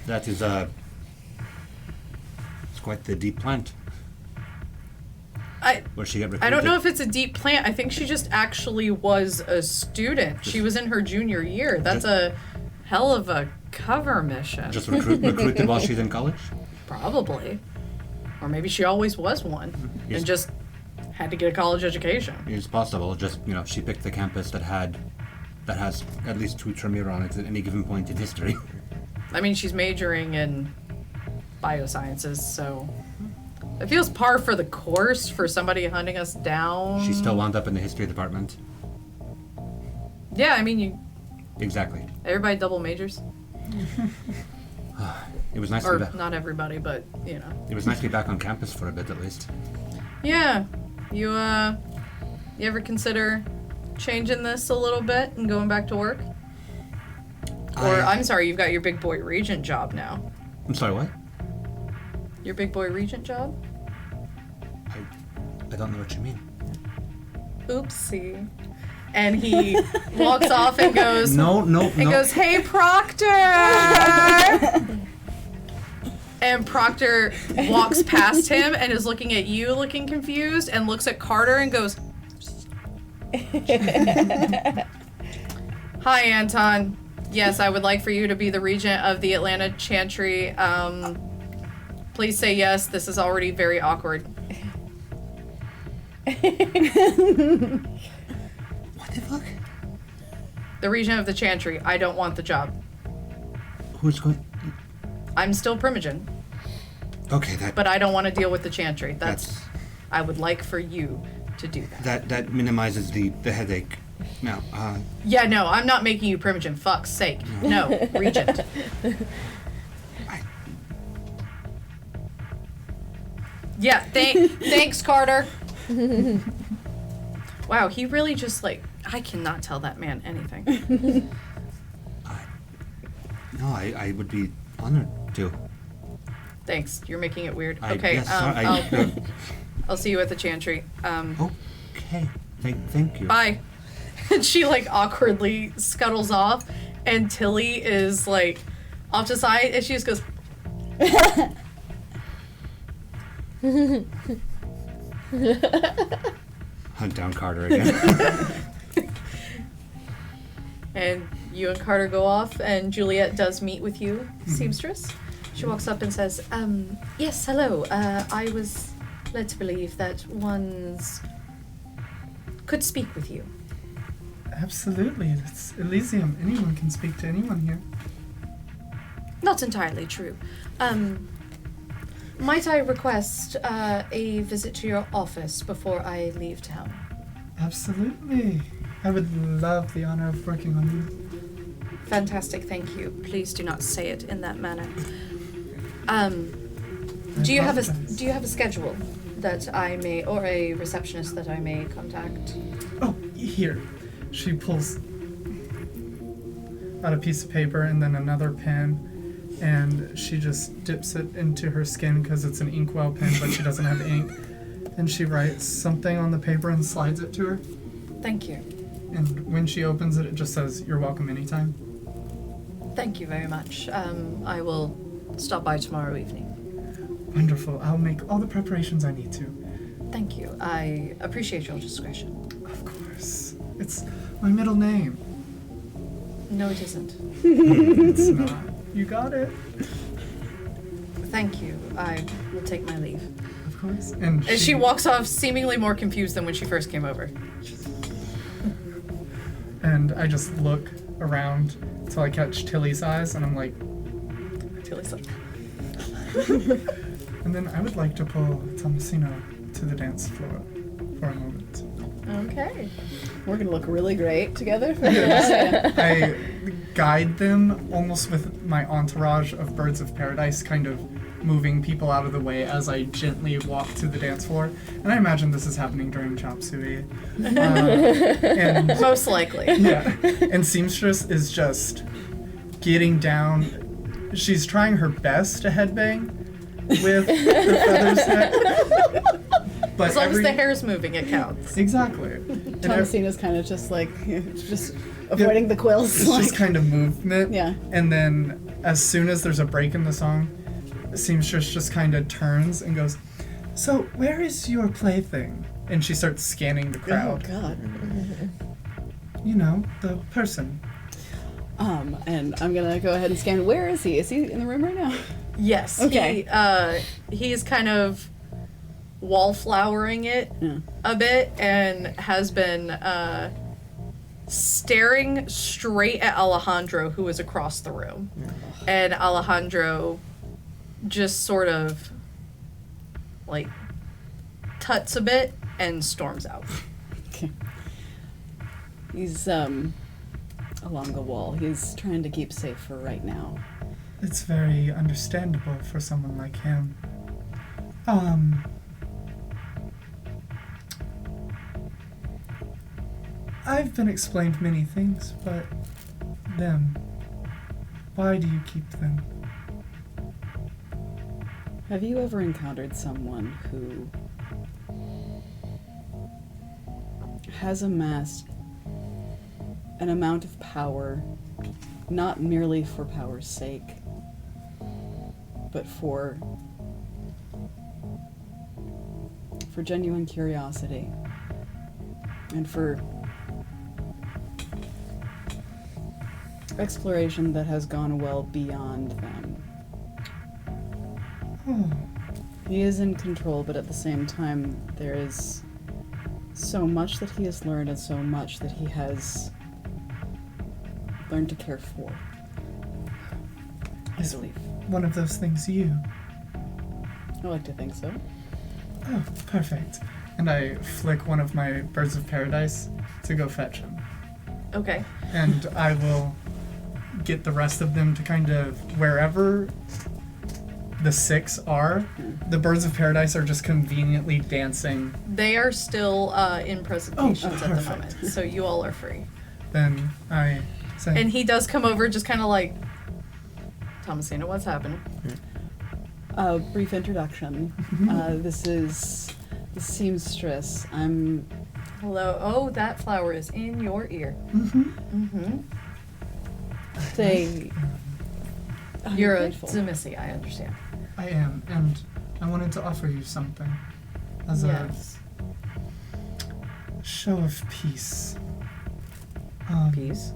That is it's quite the deep plant. Where she got recruited. I don't know if it's a deep plant. I think she just actually was a student. She was in her junior year. That's a hell of a cover mission. Just recruited while she's in college? Probably. Or maybe she always was one Yes. and just had to get a college education. It's possible. Just, she picked the campus that has at least 2 Tremere on it at any given point in history. I mean, she's majoring in biosciences, so it feels par for the course for somebody hunting us down. She still wound up in the history department. Yeah, I mean, Exactly. everybody double majors. It was nice to Or be back. not everybody, but, you know. It was nice to be back on campus for a bit at least. Yeah. You ever consider changing this a little bit and going back to work? Or, I'm sorry, you've got your big boy regent job now. I'm sorry, what? Your big boy regent job? I don't know what you mean. Oopsie. And he walks off and goes, No. goes, "Hey, Proctor!" And Proctor walks past him and is looking at you, looking confused, and looks at Carter and goes, "Hi, Anton. Yes, I would like for you to be the regent of the Atlanta Chantry. Please say yes. This is already very awkward." What the fuck? The regent of the Chantry. I don't want the job. Who's going? I'm still Primogen, Okay, but I don't want to deal with the Chantry. That's I would like for you to do that. that minimizes the headache. Now, Yeah, no, I'm not making you Primogen. Fuck's sake. No, regent. Yeah, thanks, Carter. Wow, he really just I cannot tell that man anything. no, I would be honored to. Thanks, you're making it weird. I Okay, guess I'll see you at the Chantry. Okay, thank you. Bye. And she awkwardly scuttles off, and Tilly is off to the side, and she just goes, Hunt down Carter again. and you and Carter go off, and Juliet does meet with you, Seamstress. She walks up and says, "Yes, hello. I was led to believe that ones could speak with you." Absolutely. It's Elysium. Anyone can speak to anyone here. Not entirely true. Might I request a visit to your office before I leave town? Absolutely. I would love the honor of working on you. Fantastic, thank you. Please do not say it in that manner. Do you have a schedule that I may, or a receptionist that I may contact? Oh, here. She pulls out a piece of paper and then another pen, and she just dips it into her skin because it's an inkwell pen, but she doesn't have ink. And she writes something on the paper and slides it to her. Thank you. And when she opens it, it just says, "You're welcome anytime." Thank you very much. I will stop by tomorrow evening. Wonderful. I'll make all the preparations I need to. Thank you. I appreciate your discretion. Of course. It's my middle name. No, it isn't. It's not. You got it. Thank you. I will take my leave. Of course. And she walks off seemingly more confused than when she first came over. And I just look around till I catch Tilly's eyes, and I'm like... Tilly's like... And then I would like to pull Thomasina to the dance floor for a moment. Okay. We're gonna look really great together. I guide them almost with my entourage of birds of paradise, kind of moving people out of the way as I gently walk to the dance floor. And I imagine this is happening during Chop Suey. And most likely. yeah. And Seamstress is just getting down. She's trying her best to headbang with the feathers head. But as long as the hair's moving, it counts. Exactly. Thomasina's kind of just like, just avoiding the quills. It's just kind of movement. Yeah. And then as soon as there's a break in the song, Seamstress just kind of turns and goes, "So where is your plaything?" And she starts scanning the crowd. Oh, God. You know, the person. And I'm gonna go ahead and scan. Where is he? Is he in the room right now? Yes. Okay. He's kind of wallflowering it a bit and has been staring straight at Alejandro, who is across the room. And Alejandro just sort of like tuts a bit and storms out. Okay. He's along the wall. He's trying to keep safe for right now. It's very understandable for someone like him. I've been explained many things, but them, why do you keep them? Have you ever encountered someone who has amassed an amount of power, not merely for power's sake, but for genuine curiosity and for exploration that has gone well beyond them? Oh, He is in control, but at the same time, there is so much that he has learned and so much that he has learned to care for. I is believe. one of those things you? I like to think so. Oh, perfect. And I flick one of my birds of paradise to go fetch him. Okay. And I will get the rest of them to kind of wherever the 6 are. The birds of paradise are just conveniently dancing. They are still in presentations at the perfect. moment, so you all are free. Then I say, And he does come over just kind of like, Thomasina, what's happening? Brief introduction. This is the Seamstress. I'm... Hello. Oh, that flower is in your ear. They... I'm You're grateful. a Tzimisce, I understand. I am, and I wanted to offer you something as Yes. a show of peace. Peace.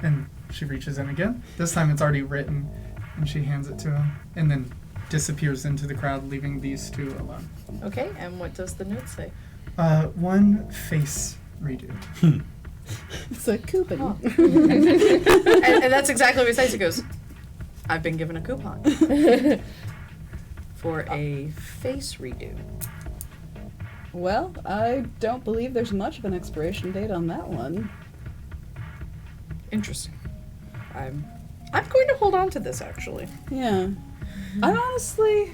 And she reaches in again. This time it's already written, and she hands it to him, and then disappears into the crowd, leaving these 2 alone. Okay, and what does the note say? 1 face redo. It's a coupon. Oh. and that's exactly what he says. He goes, I've been given a coupon for a face redo. Well, I don't believe there's much of an expiration date on that one. Interesting. I'm going to hold on to this, actually. Yeah. I honestly,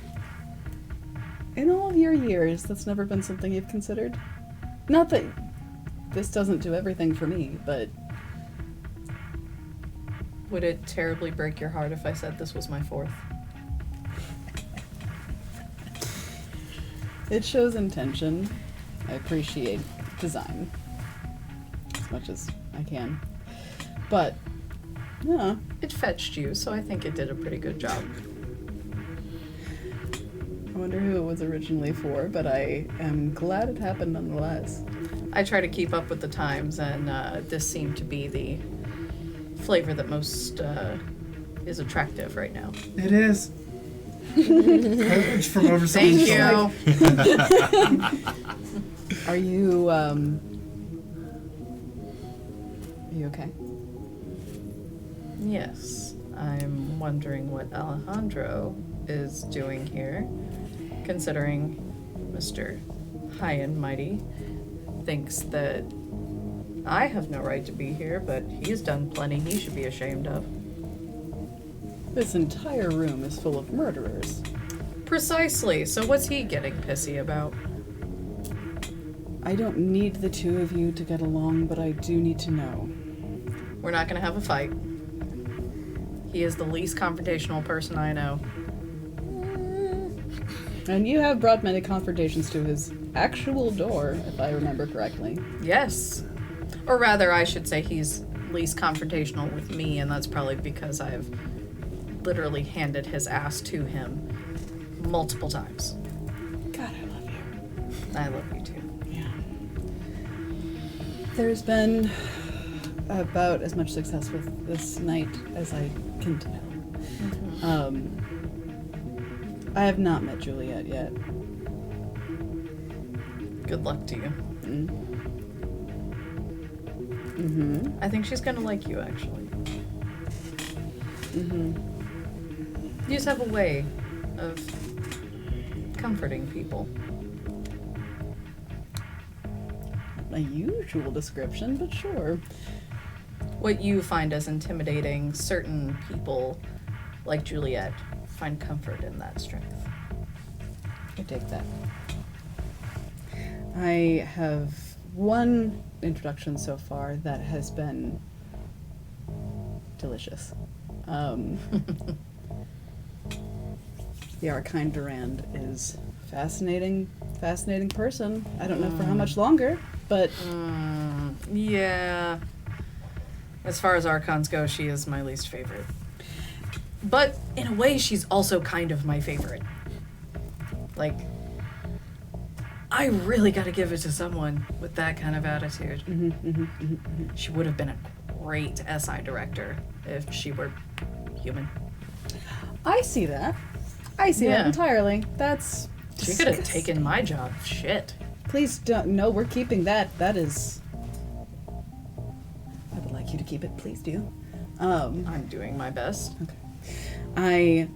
in all of your years, that's never been something you've considered. Not that this doesn't do everything for me, but Would it terribly break your heart if I said this was my 4th? it shows intention. I appreciate design as much as I can. But, yeah. It fetched you, so I think it did a pretty good job. I wonder who it was originally for, but I am glad it happened nonetheless. I try to keep up with the times, and this seemed to be the flavor that most is attractive right now. It is. It's from over Thank someone's you. shoulder. Are you okay? Yes, I'm wondering what Alejandro is doing here, considering Mr. High and Mighty thinks that I have no right to be here, but he's done plenty he should be ashamed of. This entire room is full of murderers. Precisely, so what's he getting pissy about? I don't need the two of you to get along, but I do need to know. We're not gonna have a fight. He is the least confrontational person I know. And you have brought many confrontations to his actual door, if I remember correctly. Yes. Or rather, I should say he's least confrontational with me, and that's probably because I've literally handed his ass to him multiple times. God, I love you. I love you too. Yeah. There's been about as much success with this night as I can tell. I have not met Juliet yet. Good luck to you. Mm-hmm. I think she's gonna like you, actually. Mm-hmm. You just have a way of comforting people. A usual description, but sure. What you find as intimidating, certain people, like Juliet, find comfort in that strength. I take that. I have one introduction so far that has been delicious. The Arcane Durand is fascinating person. I don't know for how much longer, but Yeah. As far as Archons go, she is my least favorite. But in a way, she's also kind of my favorite. Like, I really gotta give it to someone with that kind of attitude. She would have been a great SI director if she were human. I see that. I see that Yeah. entirely. That's She could have taken my job. Shit. Please don't. No, we're keeping that. That is. I would like you to keep it. Please do. I'm doing my best. Okay.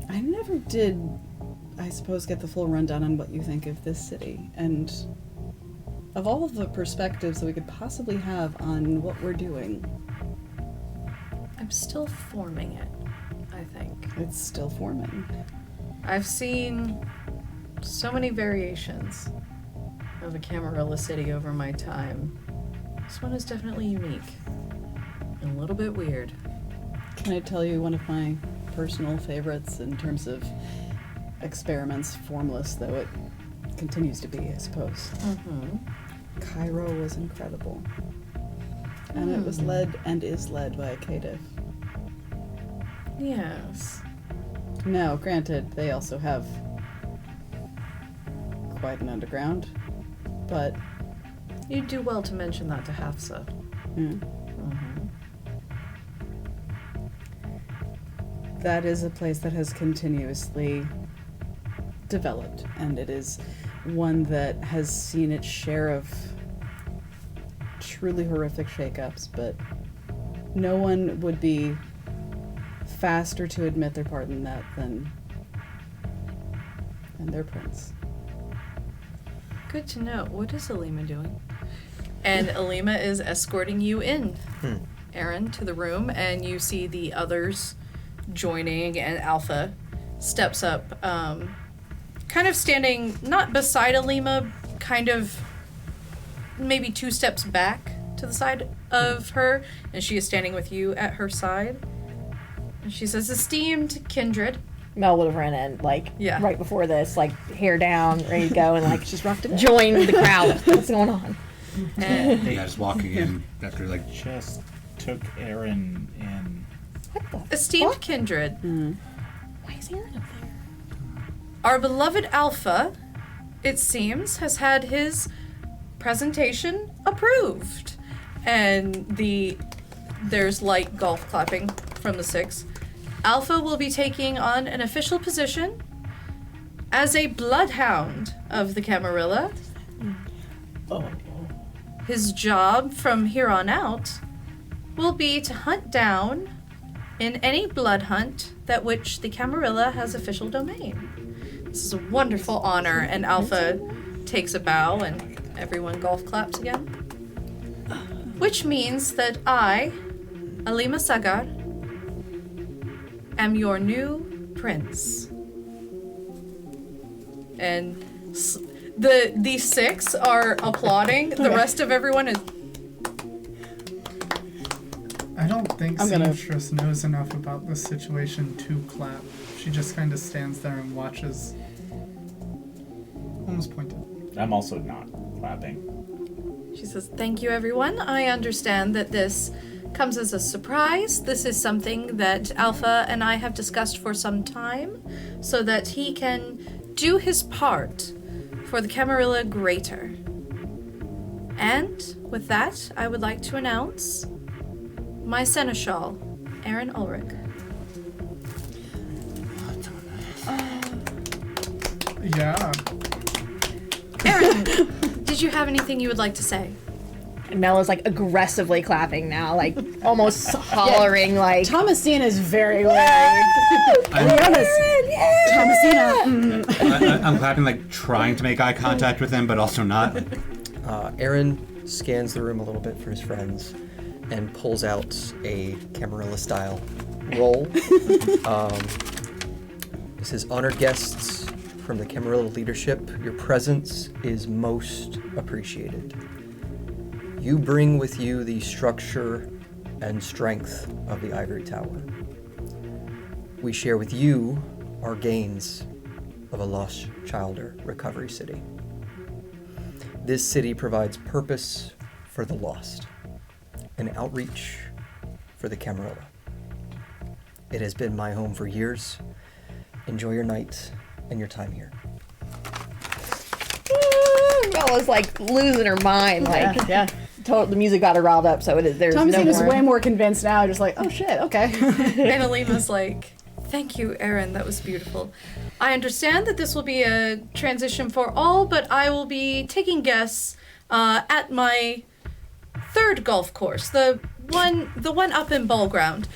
I never did, I suppose, get the full rundown on what you think of this city, and of all of the perspectives that we could possibly have on what we're doing. I'm still forming it, I think. It's still forming. I've seen so many variations of a Camarilla city over my time. This one is definitely unique and a little bit weird. Can I tell you one of my personal favorites in terms of experiments, formless though it continues to be, I suppose? Cairo was incredible. And it was led and is led by a caitiff. Yes. Now, granted, they also have quite an underground, but You do well to mention that to Hafsa. that is a place that has continuously developed, and it is one that has seen its share of truly horrific shakeups, but no one would be faster to admit their part in that than their prince. Good to know. What is Elima doing? And Elima is escorting you in, Aaron, to the room, and you see the others joining, and Alpha steps up, kind of standing not beside Elima, kind of maybe 2 steps back to the side of her, and she is standing with you at her side. And she says, "Esteemed kindred." Mel would have run in, like, Yeah. right before this, like, hair down, ready to go, and, like, Just rocked it out. join the crowd. What's going on? And Yeah, just walking in after like Just took Aaron in. What the? esteemed kindred, Why is Aaron up there? our beloved Alpha, it seems, has had his presentation approved. And there's light golf clapping from the 6. Alpha will be taking on an official position as a bloodhound of the Camarilla. His job from here on out will be to hunt down in any blood hunt that which the Camarilla has official domain. This is a wonderful honor, and Alpha takes a bow and everyone golf claps again. Which means that I, Alima Sagar, am your new prince. And the 6 are applauding. The rest of everyone is. I don't think I'm gonna- Seamstress knows enough about this situation to clap. She just kind of stands there and watches. Almost pointed. I'm also not clapping. She says, "Thank you, everyone. I understand that this comes as a surprise. This is something that Alpha and I have discussed for some time so that he can do his part for the Camarilla Greater. And with that, I would like to announce my seneschal, Aaron Ulric." Yeah. Aaron, did you have anything you would like to say? And Mel is, like, aggressively clapping now, like, almost hollering, like, Thomasina is very wary. Thomasina. I'm clapping, like trying to make eye contact with him, but also not. Aaron scans the room a little bit for his friends and pulls out a Camarilla style roll. It says, "Honored guests from the Camarilla leadership, your presence is most appreciated. You bring with you the structure and strength of the Ivory Tower. We share with you our gains of a lost childer recovery city. This city provides purpose for the lost, an outreach for the Camarilla. It has been my home for years. Enjoy your night and your time here." Mel is, like, losing her mind, like, Yeah. the music got her riled up, so there's no Thomasina's more. way more convinced now, just like, oh shit, okay. And Alima's like, "Thank you, Aaron. That was beautiful. I understand that this will be a transition for all, but I will be taking guests at my 3rd golf course, the one up in Ball Ground,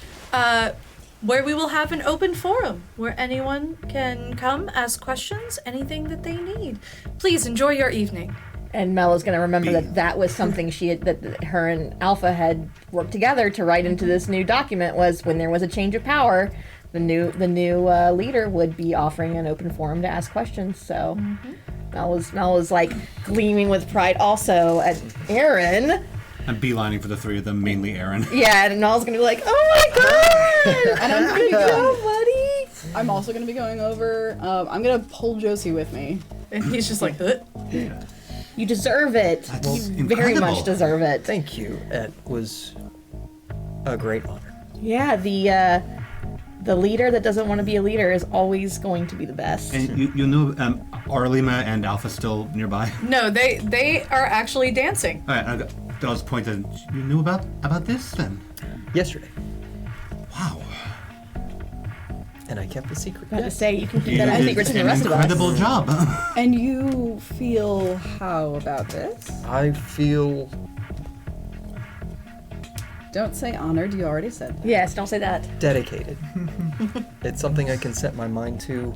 where we will have an open forum where anyone can come, ask questions, anything that they need. Please enjoy your evening." And Mel is going to remember that was something that her and Alpha had worked together to write into this new document, was when there was a change of power, the new leader would be offering an open forum to ask questions. So Mel was like gleaming with pride also at Aaron. I'm beelining for the 3 of them, mainly Aaron. Yeah, and Mel's going to be like, "Oh my god!" And I'm gonna be Go, going, buddy! I'm also gonna be going over. I'm gonna pull Josie with me. And he's just like, "Huh?" You deserve it. That's You very incredible. much deserve it. Thank you. It was a great honor. Yeah, the leader that doesn't want to be a leader is always going to be the best. And you know, are Lima and Alpha still nearby? No, they are actually dancing. All right, I'll just point to. You knew about this then? Yesterday. Wow. And I kept the secret. I was about to say, you can keep You that a did secret from the an rest of us. incredible job. And you feel how about this? I feel Don't say honored. You already said that. Yes, don't say that. dedicated. It's something I can set my mind to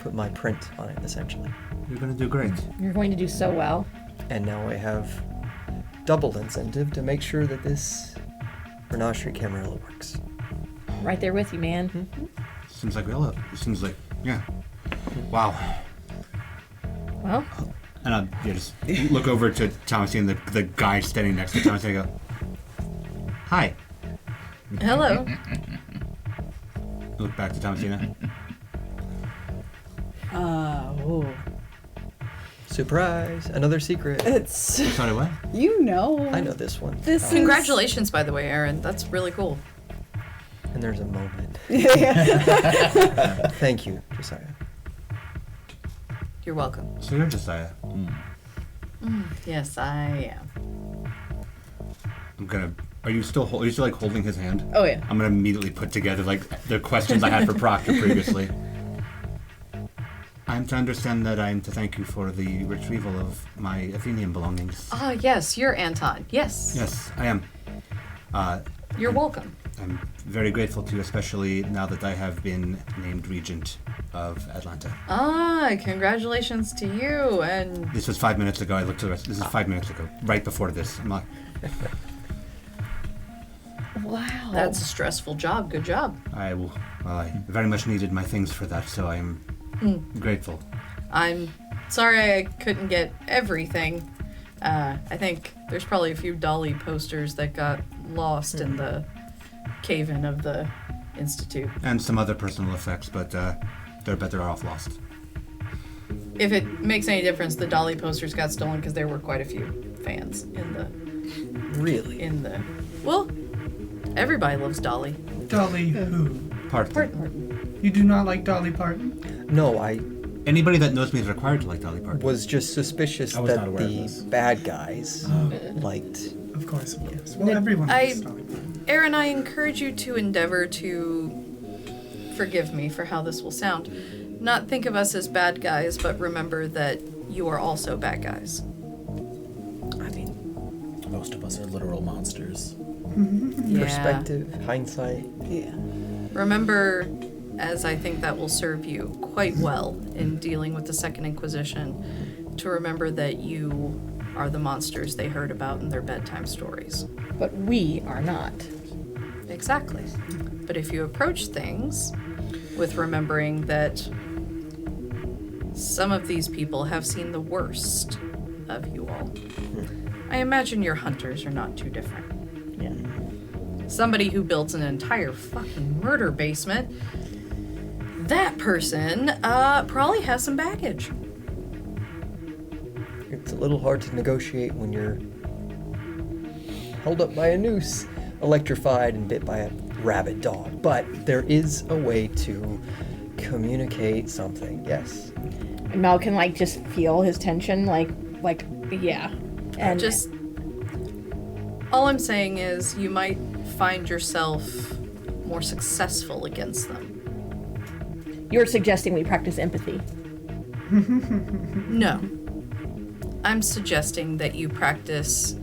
put my print on it, essentially. You're gonna do great. You're going to do so well. And now I have double incentive to make sure that this Renashery Camarilla works. Right there with you, man. Seems like yeah. Wow. Well, And I'll just look over to Thomasina, the guy standing next to Thomasina, and go, "Hi." Hello. Look back to Thomasina. Oh. Surprise! Another secret. It's, Sorry, what? you know. I know this one. This is... Congratulations, by the way, Aaron. That's really cool. And there's a moment. Yeah. Thank you, Josiah. You're welcome. So you're Josiah. Yes, I am. I'm gonna. Are you still like holding his hand? Oh, yeah. I'm gonna immediately put together like the questions I had for Proctor previously. I'm to understand that I'm to thank you for the retrieval of my Athenian belongings. Ah, yes, you're Anton. Yes. Yes, I am. You're welcome. I'm very grateful to you, especially now that I have been named regent of Atlanta. Ah, congratulations to you. And This was 5 minutes ago. I looked at the rest. This is 5 minutes ago, right before this. I'm like, wow. that's a stressful job. Good job. I very much needed my things for that, so I'm grateful. I'm sorry I couldn't get everything. I think there's probably a few Dolly posters that got lost in the cave-in of the Institute. And some other personal effects, but they're better off lost. If it makes any difference, the Dolly posters got stolen because there were quite a few fans Really? Well, everybody loves Dolly. Dolly who? Parton. You do not like Dolly Parton? No, I Anybody that knows me is required to like Dolly Parton. was just suspicious I was that not aware of the this. bad guys liked. Of course, of course. Well, everyone likes Dolly Parton. Aaron, I encourage you to endeavor to forgive me for how this will sound. Not think of us as bad guys, but remember that you are also bad guys. I mean, Most of us are literal monsters. perspective, hindsight. Yeah. Remember, as I think that will serve you quite well in dealing with the Second Inquisition, to remember that you are the monsters they heard about in their bedtime stories. But we are not. Exactly. But if you approach things with remembering that some of these people have seen the worst of you all, I imagine your hunters are not too different. Yeah. Somebody who builds an entire fucking murder basement, that person probably has some baggage. It's a little hard to negotiate when you're held up by a noose, electrified and bit by a rabid dog. But there is a way to communicate something, yes. And Mel can like just feel his tension, like yeah. And Just all I'm saying is you might find yourself more successful against them. you're suggesting we practice empathy. No. I'm suggesting that you practice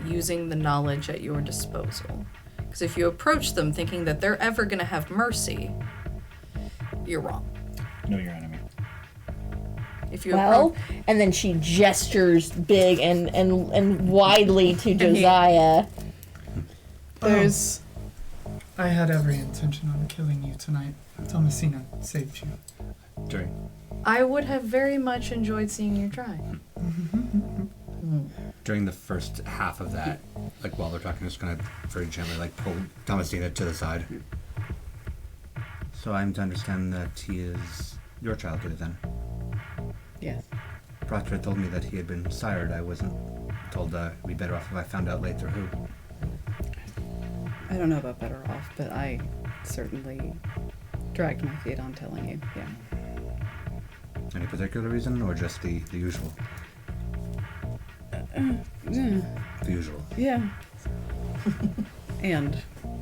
using the knowledge at your disposal. Because if you approach them thinking that they're ever going to have mercy, you're wrong. Know your enemy. If you Well, and then she gestures big and widely to Josiah. There's... I had every intention on killing you tonight. Thomasina saved you. I would have very much enjoyed seeing you try. During the first half of that, like while they're talking, I'm just gonna very gently like pull Thomasina to the side. So I'm to understand that he is your child here then. Yes. Proctor told me that he had been sired. I wasn't told it'd be better off if I found out later who. I don't know about better off, but I certainly dragged my feet on telling you. Yeah. Any particular reason, or just the usual? Yeah. The usual. Yeah.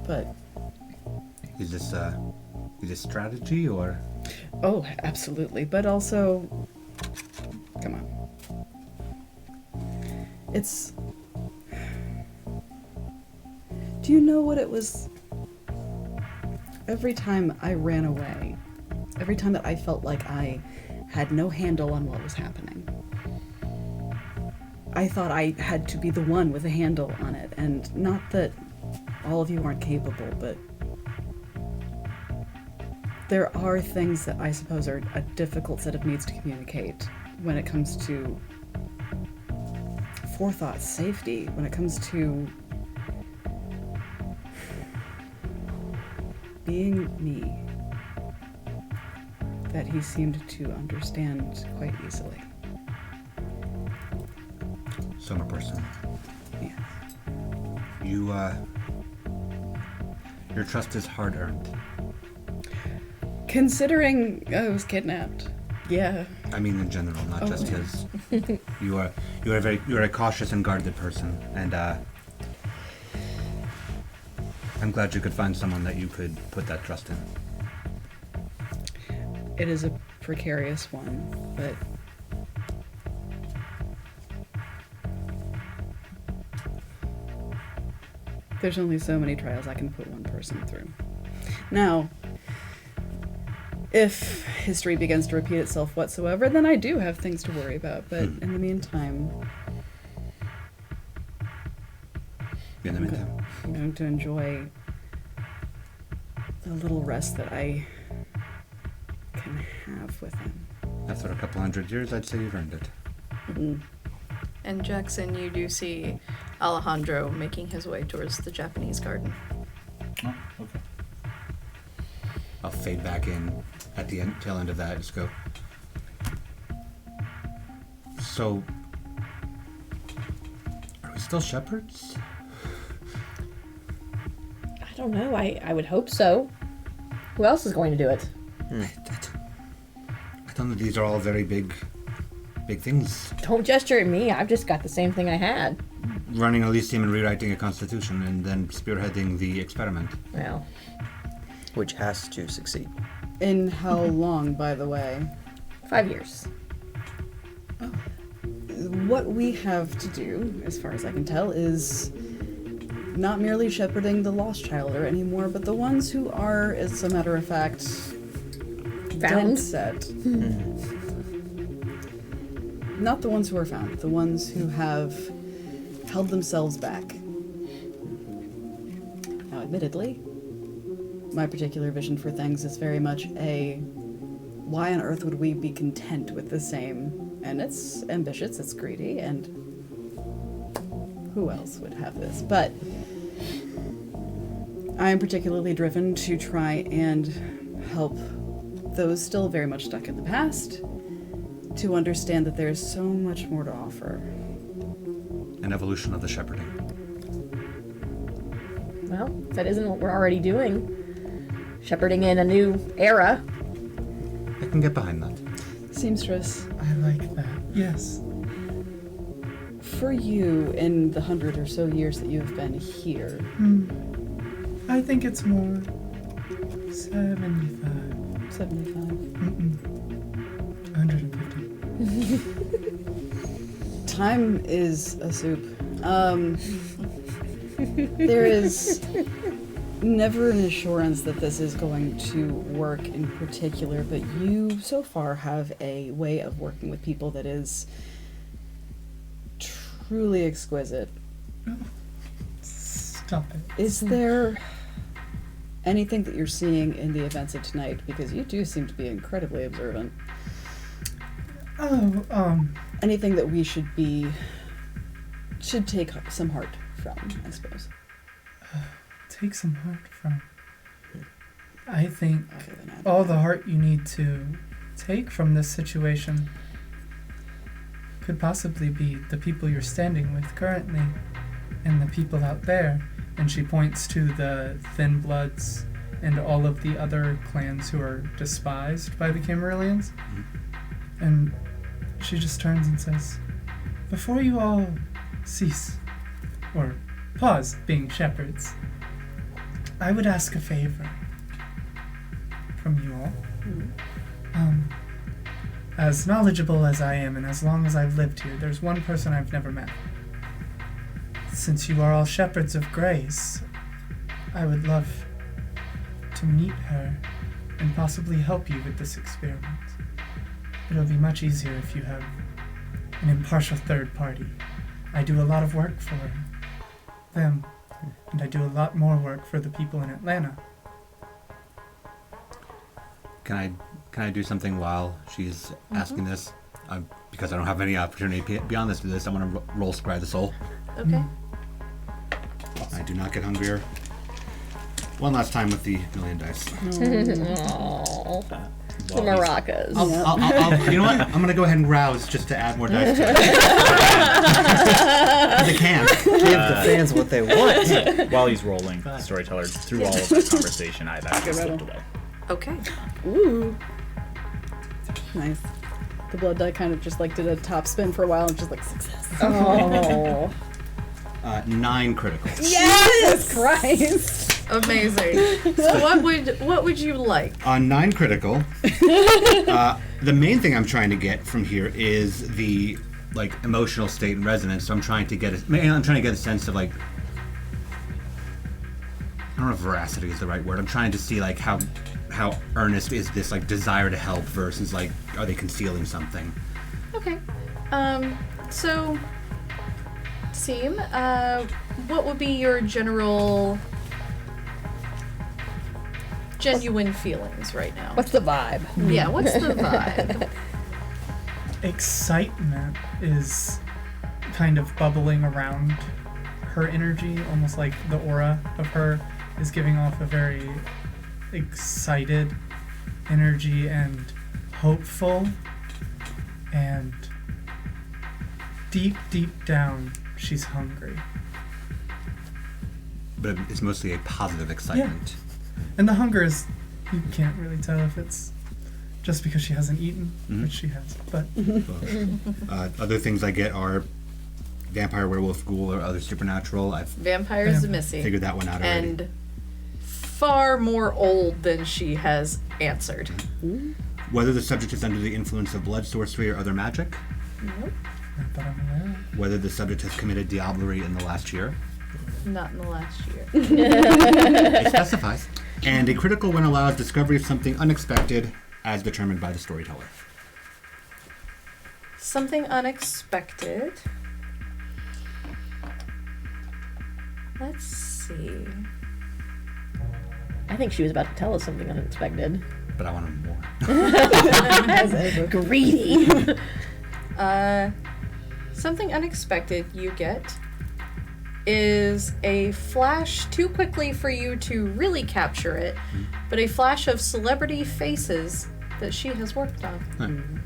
But Is this strategy or? oh, absolutely. But also, come on. It's. Do you know what it was? Every time I ran away every time that I felt like I had no handle on what was happening, I thought I had to be the one with a handle on it. And not that all of you aren't capable, but there are things that I suppose are a difficult set of needs to communicate when it comes to forethought, safety, when it comes to being me, that he seemed to understand quite easily. Summer person. Yes. Your trust is hard earned. Considering I was kidnapped, yeah. I mean, in general, not just yeah. his. You're a cautious and guarded person, and I'm glad you could find someone that you could put that trust in. It is a precarious one, but there's only so many trials I can put one person through. Now, if history begins to repeat itself whatsoever, then I do have things to worry about, but in the meantime, I'm going to enjoy the little rest that I can have with him. After a couple hundred years, I'd say you've earned it. Mm-hmm. And Jackson, you do see Alejandro making his way towards the Japanese garden. Oh, okay. I'll fade back in at the tail end of that. Just go. So, are we still shepherds? I don't know. I would hope so. Who else is going to do it? I don't know. These are all very big things. Don't gesture at me. I've just got the same thing I had. Running Elysium and rewriting a constitution, and then spearheading the experiment. Well, Which has to succeed. In how long, by the way? 5 years. What we have to do, as far as I can tell, is not merely shepherding the lost child or anymore, but the ones who are, as a matter of fact, Found? dead set. Not the ones who are found, the ones who have held themselves back. Now, admittedly, my particular vision for things is very much a why on earth would we be content with the same? And it's ambitious, it's greedy, and who else would have this? But I am particularly driven to try and help those still very much stuck in the past to understand that there's so much more to offer. An evolution of the shepherding. Well, if that isn't what we're already doing. Shepherding in a new era. I can get behind that. Seamstress, I like that. Yes. for you in the 100 or so years that you've been here, I think it's more 75. 75. 150. Time is a soup. There is never an assurance that this is going to work in particular, but you so far have a way of working with people that is truly exquisite. Stop it. Is there anything that you're seeing in the events of tonight? Because you do seem to be incredibly observant. Anything that we should take some heart from, I suppose. Take some heart from. I think Other than that. all the heart you need to take from this situation could possibly be the people you're standing with currently and the people out there. And she points to the Thin Bloods and all of the other clans who are despised by the Camarillans. And she just turns and says, before you all cease, or pause being shepherds, I would ask a favor from you all. As knowledgeable as I am and as long as I've lived here, there's one person I've never met. Since you are all shepherds of grace, I would love to meet her and possibly help you with this experiment. It'll be much easier if you have an impartial third party. I do a lot of work for them, and I do a lot more work for the people in Atlanta. Can I do something while she's asking this? Because I don't have any opportunity beyond this to do this. I want to roll Scry the Soul. Okay. I do not get hungrier. One last time with the million dice. Aww. The maracas. You know what? I'm going to go ahead and rouse just to add more dice to it. Because I can. Give the fans what they want. While he's rolling, Storyteller, through all of the conversation, I've actually slipped away. Okay. Ooh. Nice. The blood die kind of just like did a top spin for a while and just like success. Oh. 9 criticals. Jesus Christ! Amazing. So what would you like? On 9 critical, the main thing I'm trying to get from here is the like emotional state and resonance. So I'm trying to get a sense of like, I don't know if veracity is the right word. I'm trying to see like how earnest is this like desire to help versus like are they concealing something? Okay. So, Seam, what would be your genuine feelings right now? What's the vibe? Yeah, what's the vibe? Excitement is kind of bubbling around her energy, almost like the aura of her is giving off a very excited energy and hopeful, and deep down she's hungry. But it's mostly a positive excitement. And the hunger is, you can't really tell if it's just because she hasn't eaten, which she has, but Other things I get are vampire, werewolf, ghoul, or other supernatural. I've Vampire Tzimisce. figured that one out already. And far more old than she has answered. Whether the subject is under the influence of blood, sorcery, or other magic. Nope. not that I'm aware of. Whether the subject has committed diablerie in the last year. Not in the last year. It specifies. And a critical when allows discovery of something unexpected as determined by the storyteller. Something unexpected. Let's see. I think she was about to tell us something unexpected. But I want more. Greedy. Something unexpected you get is a flash too quickly for you to really capture it, but a flash of celebrity faces that she has worked on.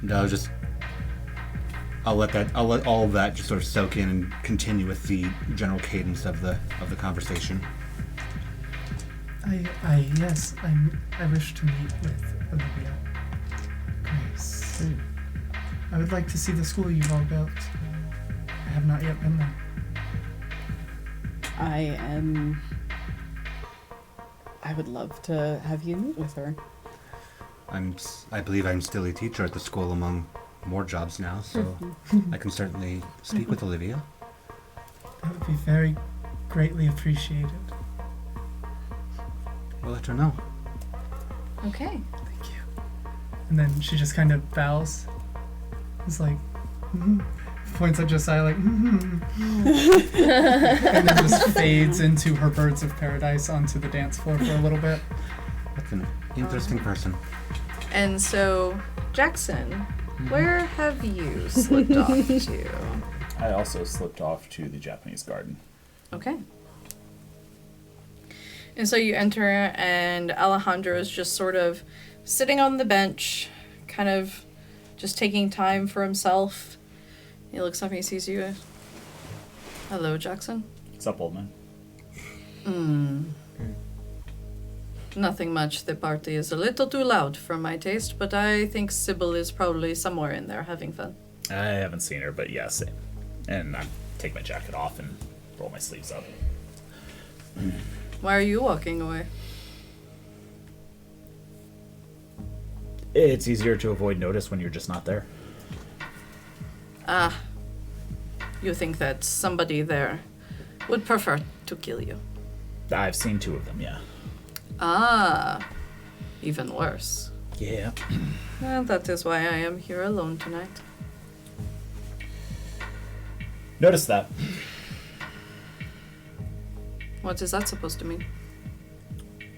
No, I'll let all of that just sort of soak in and continue with the general cadence of the conversation. Yes, I wish to meet with Olivia. Grace. I would like to see the school you've all built. I have not yet been there. I would love to have you meet with her. I believe I'm still a teacher at the school among more jobs now, so I can certainly speak with Olivia. That would be very greatly appreciated. We'll let her know. Okay. Thank you. And then she just kind of bows. It's like, points at Josiah like, and then just fades into her birds of paradise onto the dance floor for a little bit. That's an interesting person. And so, Jackson, where have you slipped off to? I also slipped off to the Japanese garden. Okay. And so you enter, and Alejandro is just sort of sitting on the bench, kind of just taking time for himself. He looks up and he sees you. Hello, Jackson. What's up, old man? Nothing much. The party is a little too loud for my taste, but I think Sybil is probably somewhere in there having fun. I haven't seen her, but yeah, same. And I take my jacket off and roll my sleeves up. Why are you walking away? It's easier to avoid notice when you're just not there. Ah, you think that somebody there would prefer to kill you? I've seen 2 of them, yeah. Ah, even worse. Yeah. And that is why I am here alone tonight. Notice that. What is that supposed to mean?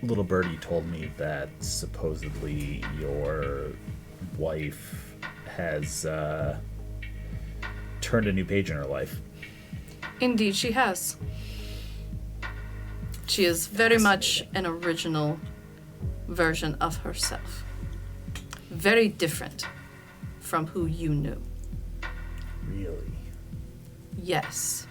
Little birdie told me that supposedly your wife has turned a new page in her life. Indeed, she has. She is very much an original version of herself. Very different from who you knew. Really? Yes.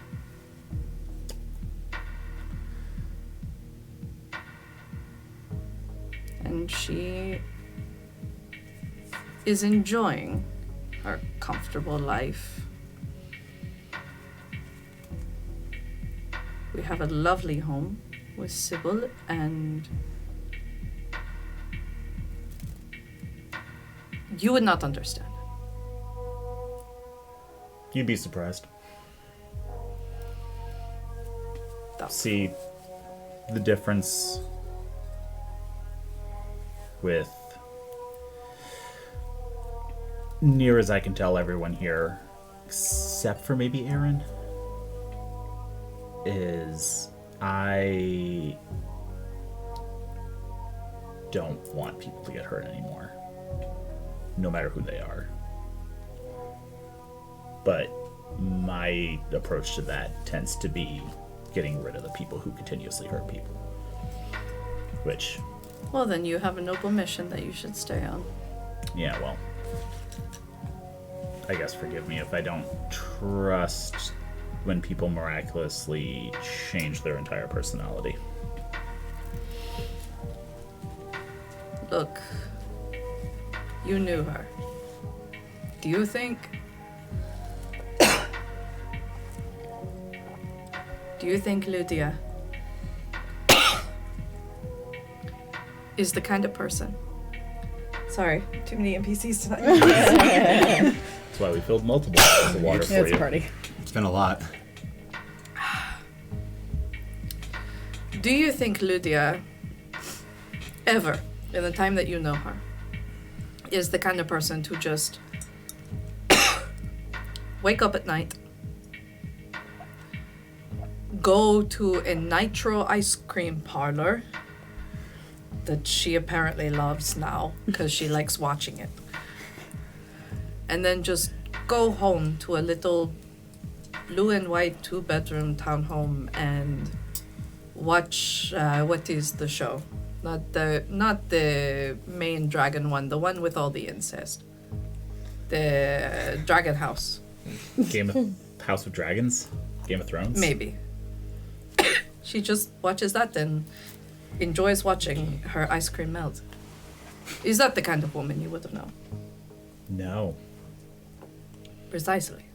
And she is enjoying her comfortable life. We have a lovely home with Sybil, and you would not understand. You'd be surprised. That's See the difference with, near as I can tell, everyone here, except for maybe Aaron, is I don't want people to get hurt anymore, no matter who they are. But my approach to that tends to be getting rid of the people who continuously hurt people. Which, well, then you have a noble mission that you should stay on. yeah, well, I guess forgive me if I don't trust when people miraculously change their entire personality. Look, you knew her. Do you think... Do you think Lydia is the kind of person... Sorry, too many NPCs tonight. That's why we filled multiple bottles of water for It's you. a party. It's been a lot. Do you think Lydia, ever, in the time that you know her, is the kind of person to just wake up at night, go to a nitro ice cream parlor that she apparently loves now because she likes watching it, and then just go home to a little blue and white 2-bedroom townhome and watch what is the show? Not the main dragon one, the one with all the incest. The Dragon House. House of Dragons? Game of Thrones? Maybe. She just watches that and enjoys watching her ice cream melt. Is that the kind of woman you would have known? No. Precisely.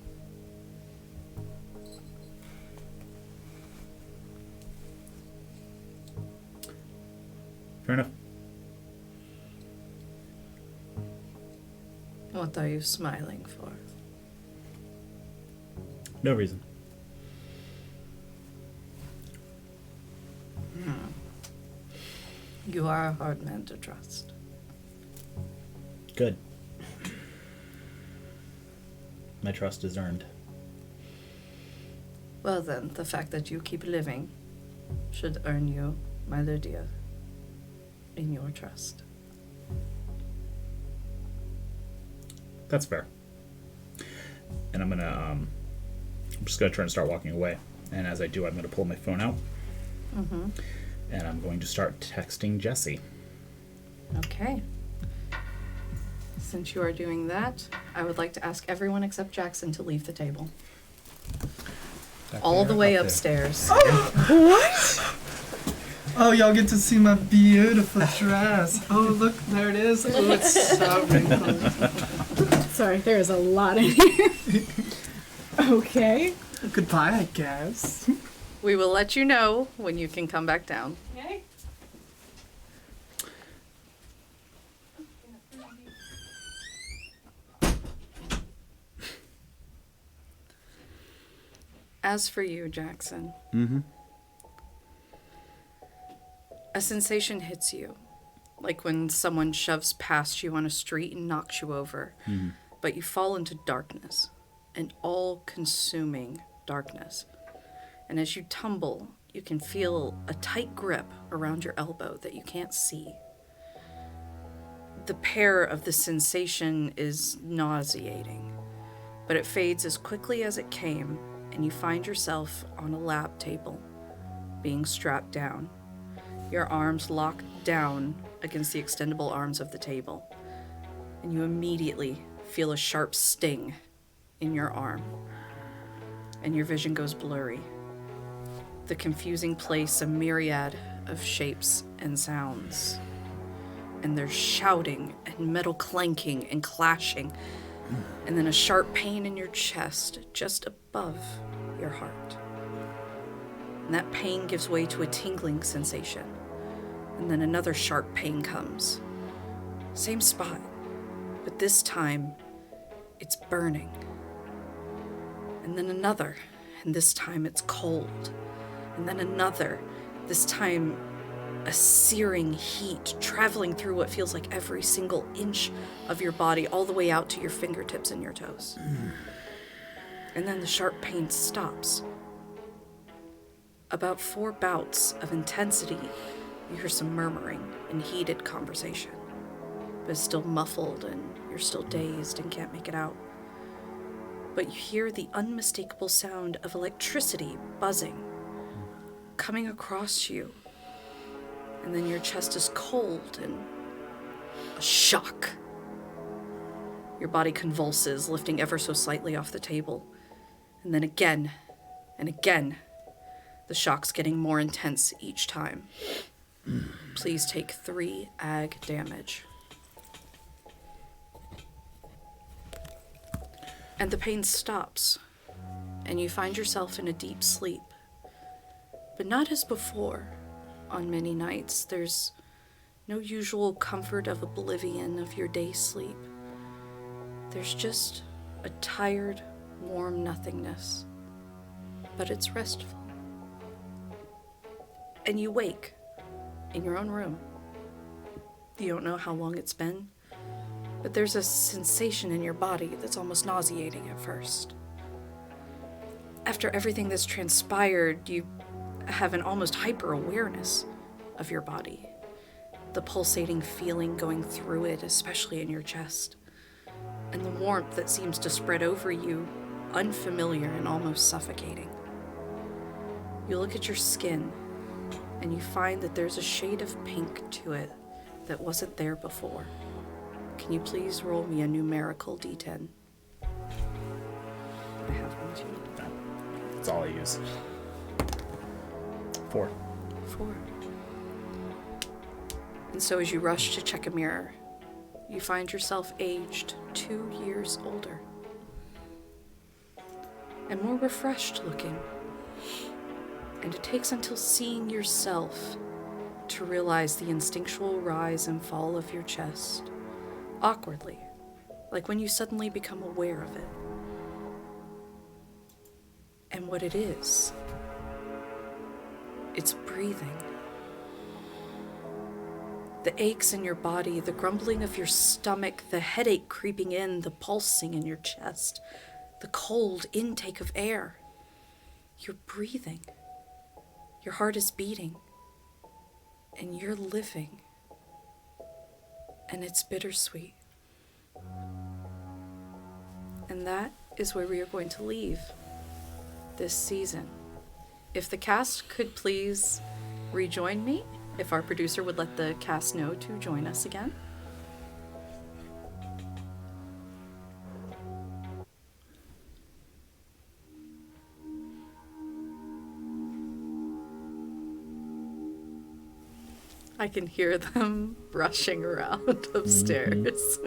Fair enough. What are you smiling for? No reason. You are a hard man to trust. Good. My trust is earned. Well then, the fact that you keep living should earn you, my Lydia, in your trust. That's fair. And I'm just gonna turn and start walking away. And as I do, I'm gonna pull my phone out. Mm-hmm. And I'm going to start texting Jesse. Okay. Since you are doing that, I would like to ask everyone except Jackson to leave the table. All the way upstairs. Oh, y'all get to see my beautiful dress. Oh, look, there it is. Oh, it's so wrinkled. Sorry, there is a lot in here. Okay. Goodbye, I guess. We will let you know when you can come back down. Okay. As for you, Jackson, A sensation hits you, like when someone shoves past you on a street and knocks you over. But you fall into darkness, an all-consuming darkness. And as you tumble, you can feel a tight grip around your elbow that you can't see. The pair of the sensation is nauseating, but it fades as quickly as it came, and you find yourself on a lab table, being strapped down. Your arms locked down against the extendable arms of the table, and you immediately feel a sharp sting in your arm, and your vision goes blurry. The confusing place a myriad of shapes and sounds, and there's shouting and metal clanking and clashing, and then a sharp pain in your chest just above your heart. And that pain gives way to a tingling sensation. And then another sharp pain comes. Same spot, but this time it's burning. And then another, and this time it's cold. And then another, this time a searing heat traveling through what feels like every single inch of your body, all the way out to your fingertips and your toes. And then the sharp pain stops. About 4 bouts of intensity, you hear some murmuring and heated conversation, but it's still muffled and you're still dazed and can't make it out. But you hear the unmistakable sound of electricity buzzing, coming across you, and then your chest is cold and a shock. Your body convulses, lifting ever so slightly off the table, and then again and again. The shock's getting more intense each time. Please take 3 ag damage. And the pain stops, and you find yourself in a deep sleep. But not as before. On many nights, there's no usual comfort of oblivion of your day sleep. There's just a tired, warm nothingness. But it's restful. And you wake in your own room. You don't know how long it's been, but there's a sensation in your body that's almost nauseating at first. After everything that's transpired, you have an almost hyper-awareness of your body. The pulsating feeling going through it, especially in your chest. And the warmth that seems to spread over you, unfamiliar and almost suffocating. You look at your skin, and you find that there's a shade of pink to it that wasn't there before. Can you please roll me a numerical D10? I have one too. That's all I use. 4. 4. And so as you rush to check a mirror, you find yourself aged 2 years older. And more refreshed looking. And it takes until seeing yourself to realize the instinctual rise and fall of your chest. Awkwardly, like when you suddenly become aware of it. And what it is, it's breathing. The aches in your body, the grumbling of your stomach, the headache creeping in, the pulsing in your chest, the cold intake of air. You're breathing. Your heart is beating. And you're living. And it's bittersweet. And that is where we are going to leave this season. If the cast could please rejoin me, if our producer would let the cast know to join us again. I can hear them rushing around upstairs.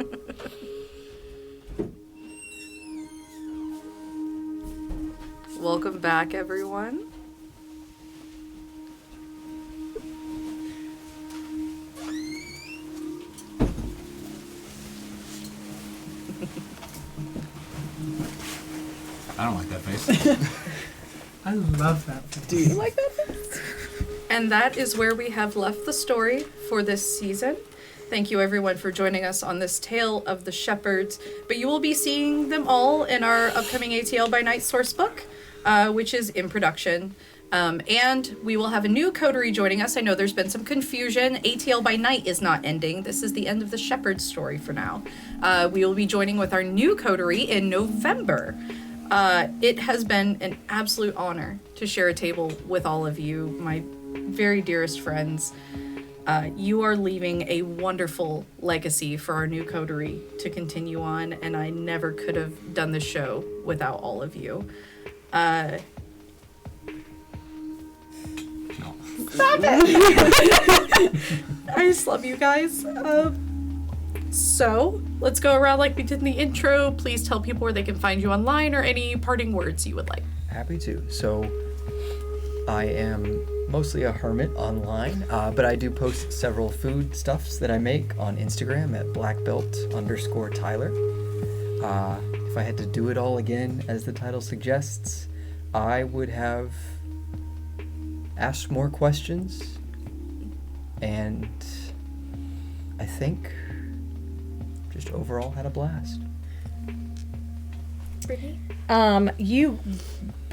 Welcome back, everyone. I don't like that face. I love that face. Do you like that face? And that is where we have left the story for this season. Thank you everyone for joining us on this Tale of the Shepherds. But you will be seeing them all in our upcoming ATL by Night sourcebook, which is in production. And we will have a new coterie joining us. I know there's been some confusion. ATL by Night is not ending. This is the end of the Shepherd story for now. We will be joining with our new coterie in November. It has been an absolute honor to share a table with all of you, my very dearest friends. You are leaving a wonderful legacy for our new coterie to continue on, and I never could have done this show without all of you. Stop it! I just love you guys. So, let's go around like we did in the intro. Please tell people where they can find you online or any parting words you would like. Happy to. So, I am mostly a hermit online, but I do post several food stuffs that I make on Instagram at blackbelt_Tyler. If I had to do it all again, as the title suggests, I would have asked more questions, and I think just overall had a blast. Brittany? You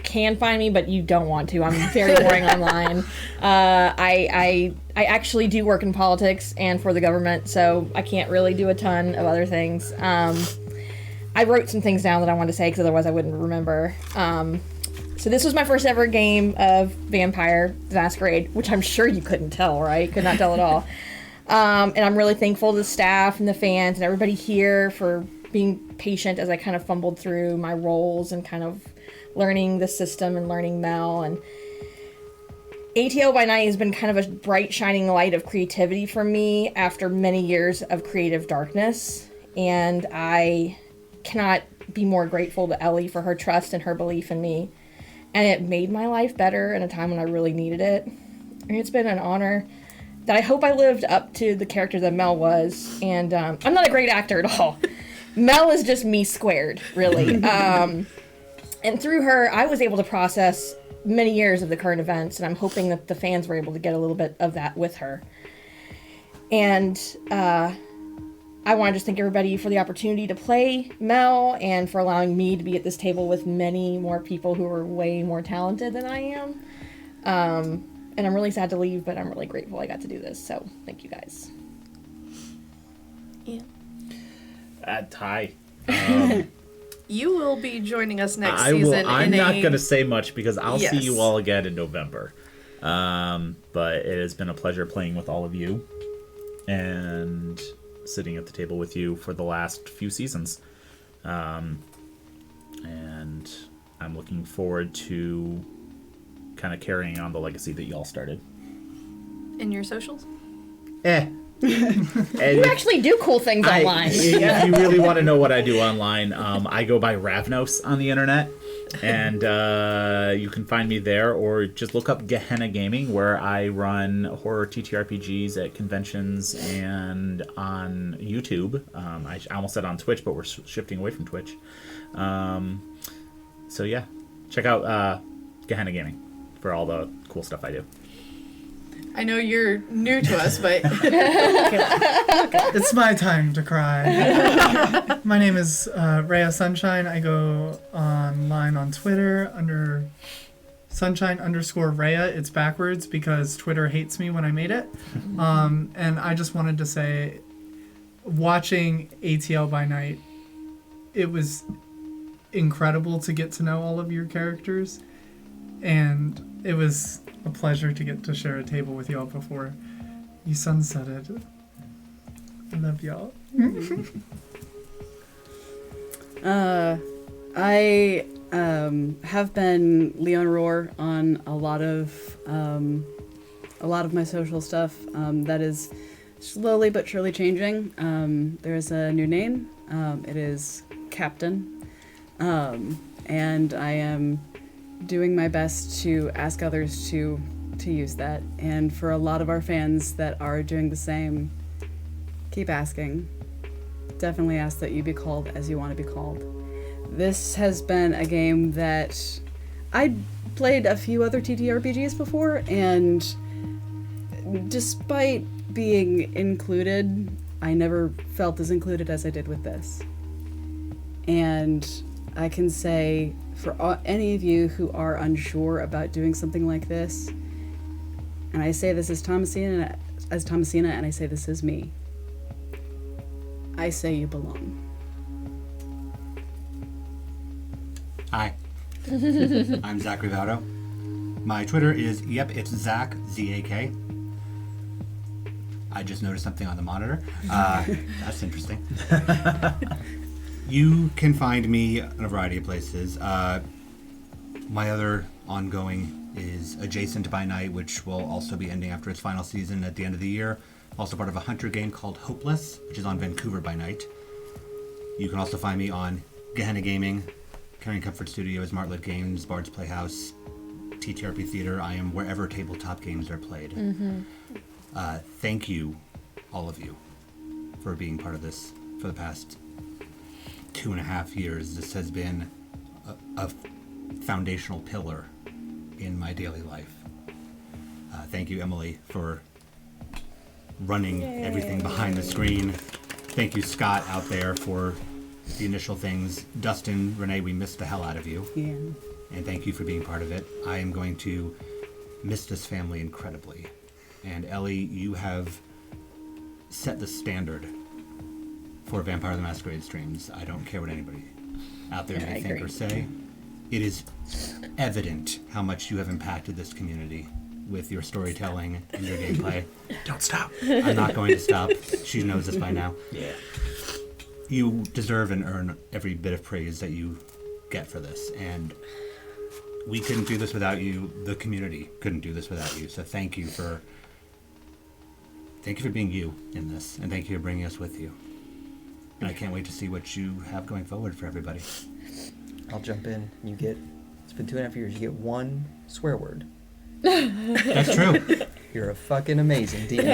can find me, but you don't want to. I'm very boring online. I actually do work in politics and for the government, so I can't really do a ton of other things. I wrote some things down that I wanted to say, because otherwise I wouldn't remember. So this was my first ever game of Vampire the Masquerade, which I'm sure you couldn't tell, right? Could not tell at all. And I'm really thankful to the staff and the fans and everybody here for being patient as I kind of fumbled through my roles and kind of learning the system and learning Mel. And ATL by Night has been kind of a bright shining light of creativity for me after many years of creative darkness. And I cannot be more grateful to Ellie for her trust and her belief in me. And it made my life better in a time when I really needed it. And it's been an honor that I hope I lived up to the character that Mel was. And I'm not a great actor at all. Mel is just me squared, really. And through her, I was able to process many years of the current events, and I'm hoping that the fans were able to get a little bit of that with her. And I want to just thank everybody for the opportunity to play Mel and for allowing me to be at this table with many more people who are way more talented than I am. And I'm really sad to leave, but I'm really grateful I got to do this. So thank you guys. Yeah. Hi. You will be joining us next I season. will. I'm not going to say much because I'll see Yes. you all again in November. But it has been a pleasure playing with all of you and sitting at the table with you for the last few seasons. And I'm looking forward to kind of carrying on the legacy that y'all started. In your socials? You actually do cool things online. If you really want to know what I do online, I go by Ravnos on the internet, and you can find me there, or just look up Gehenna Gaming, where I run horror TTRPGs at conventions and on YouTube. I almost said on Twitch, but we're shifting away from Twitch. So yeah, check out Gehenna Gaming for all the cool stuff I do. I know you're new to us, but It's my time to cry. My name is Raya Sunshine. I go online on Twitter under Sunshine_Raya. It's backwards because Twitter hates me when I made it. And I just wanted to say, watching ATL by Night, it was incredible to get to know all of your characters. And it was a pleasure to get to share a table with y'all before you sunsetted. I love y'all. I have been Leon Roar on a lot of my social stuff. That is slowly but surely changing. There's a new name. It is Captain, and I am doing my best to ask others to use that. And for a lot of our fans that are doing the same, keep asking. Definitely ask that you be called as you want to be called. This has been a game that I played a few other TTRPGs before, and despite being included, I never felt as included as I did with this. And I can say, for any of you who are unsure about doing something like this, and I say this as Thomasina, and I say this as me, I say you belong. Hi. I'm Zachary Vaudo. My Twitter is, it's Zach, Z-A-K. I just noticed something on the monitor. That's interesting. You can find me in a variety of places. My other ongoing is Adjacent by Night, which will also be ending after its final season at the end of the year. Also part of a Hunter game called Hopeless, which is on Vancouver by Night. You can also find me on Gehenna Gaming, Carrying Comfort Studios, Martlet Games, Bard's Playhouse, TTRP Theater. I am wherever tabletop games are played. Thank you, all of you, for being part of this for the past 2.5 years. This has been a foundational pillar in my daily life. Thank you, Emily, for running everything behind the screen. Thank you, Scott, out there, for the initial things. Dustin, Renee, we missed the hell out of you. Yeah. And thank you for being part of it. I am going to miss this family incredibly. And Ellie, you have set the standard for Vampire the Masquerade streams. I don't care what anybody out there may think or say. It is evident how much you have impacted this community with your storytelling and your gameplay. Don't stop. I'm not going to stop. She knows this by now. Yeah. You deserve and earn every bit of praise that you get for this. And we couldn't do this without you. The community couldn't do this without you. So thank you for being you in this. And thank you for bringing us with you. And I can't wait to see what you have going forward for everybody. I'll jump in. It's been 2.5 years. You get one swear word. That's true. You're a fucking amazing DM.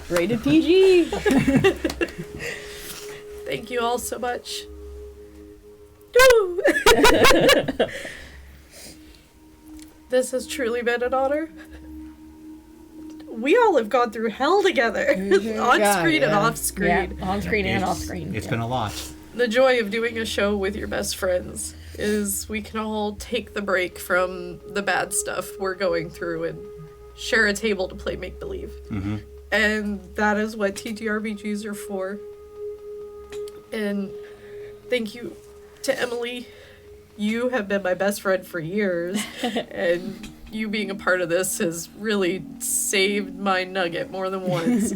Rated PG. Thank you all so much. This has truly been an honor. We all have gone through hell together, on screen and off screen. Yeah, on screen and off screen. It's been a lot. The joy of doing a show with your best friends is we can all take the break from the bad stuff we're going through and share a table to play make-believe. Mm-hmm. And that is what TTRPGs are for. And thank you to Emily. You have been my best friend for years, and you being a part of this has really saved my nugget more than once.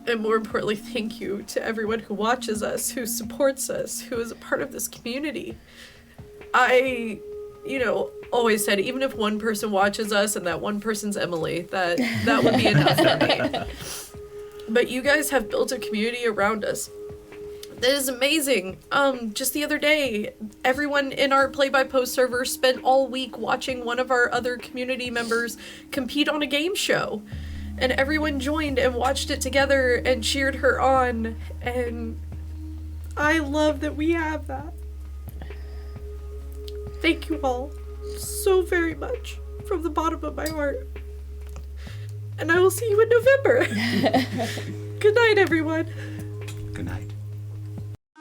And more importantly, thank you to everyone who watches us, who supports us, who is a part of this community. I, always said, even if one person watches us and that one person's Emily, that would be enough for me. But you guys have built a community around us that is amazing. Just the other day, everyone in our play-by-post server spent all week watching one of our other community members compete on a game show. And everyone joined and watched it together and cheered her on. And I love that we have that. Thank you all so very much from the bottom of my heart. And I will see you in November. Good night, everyone. Good night.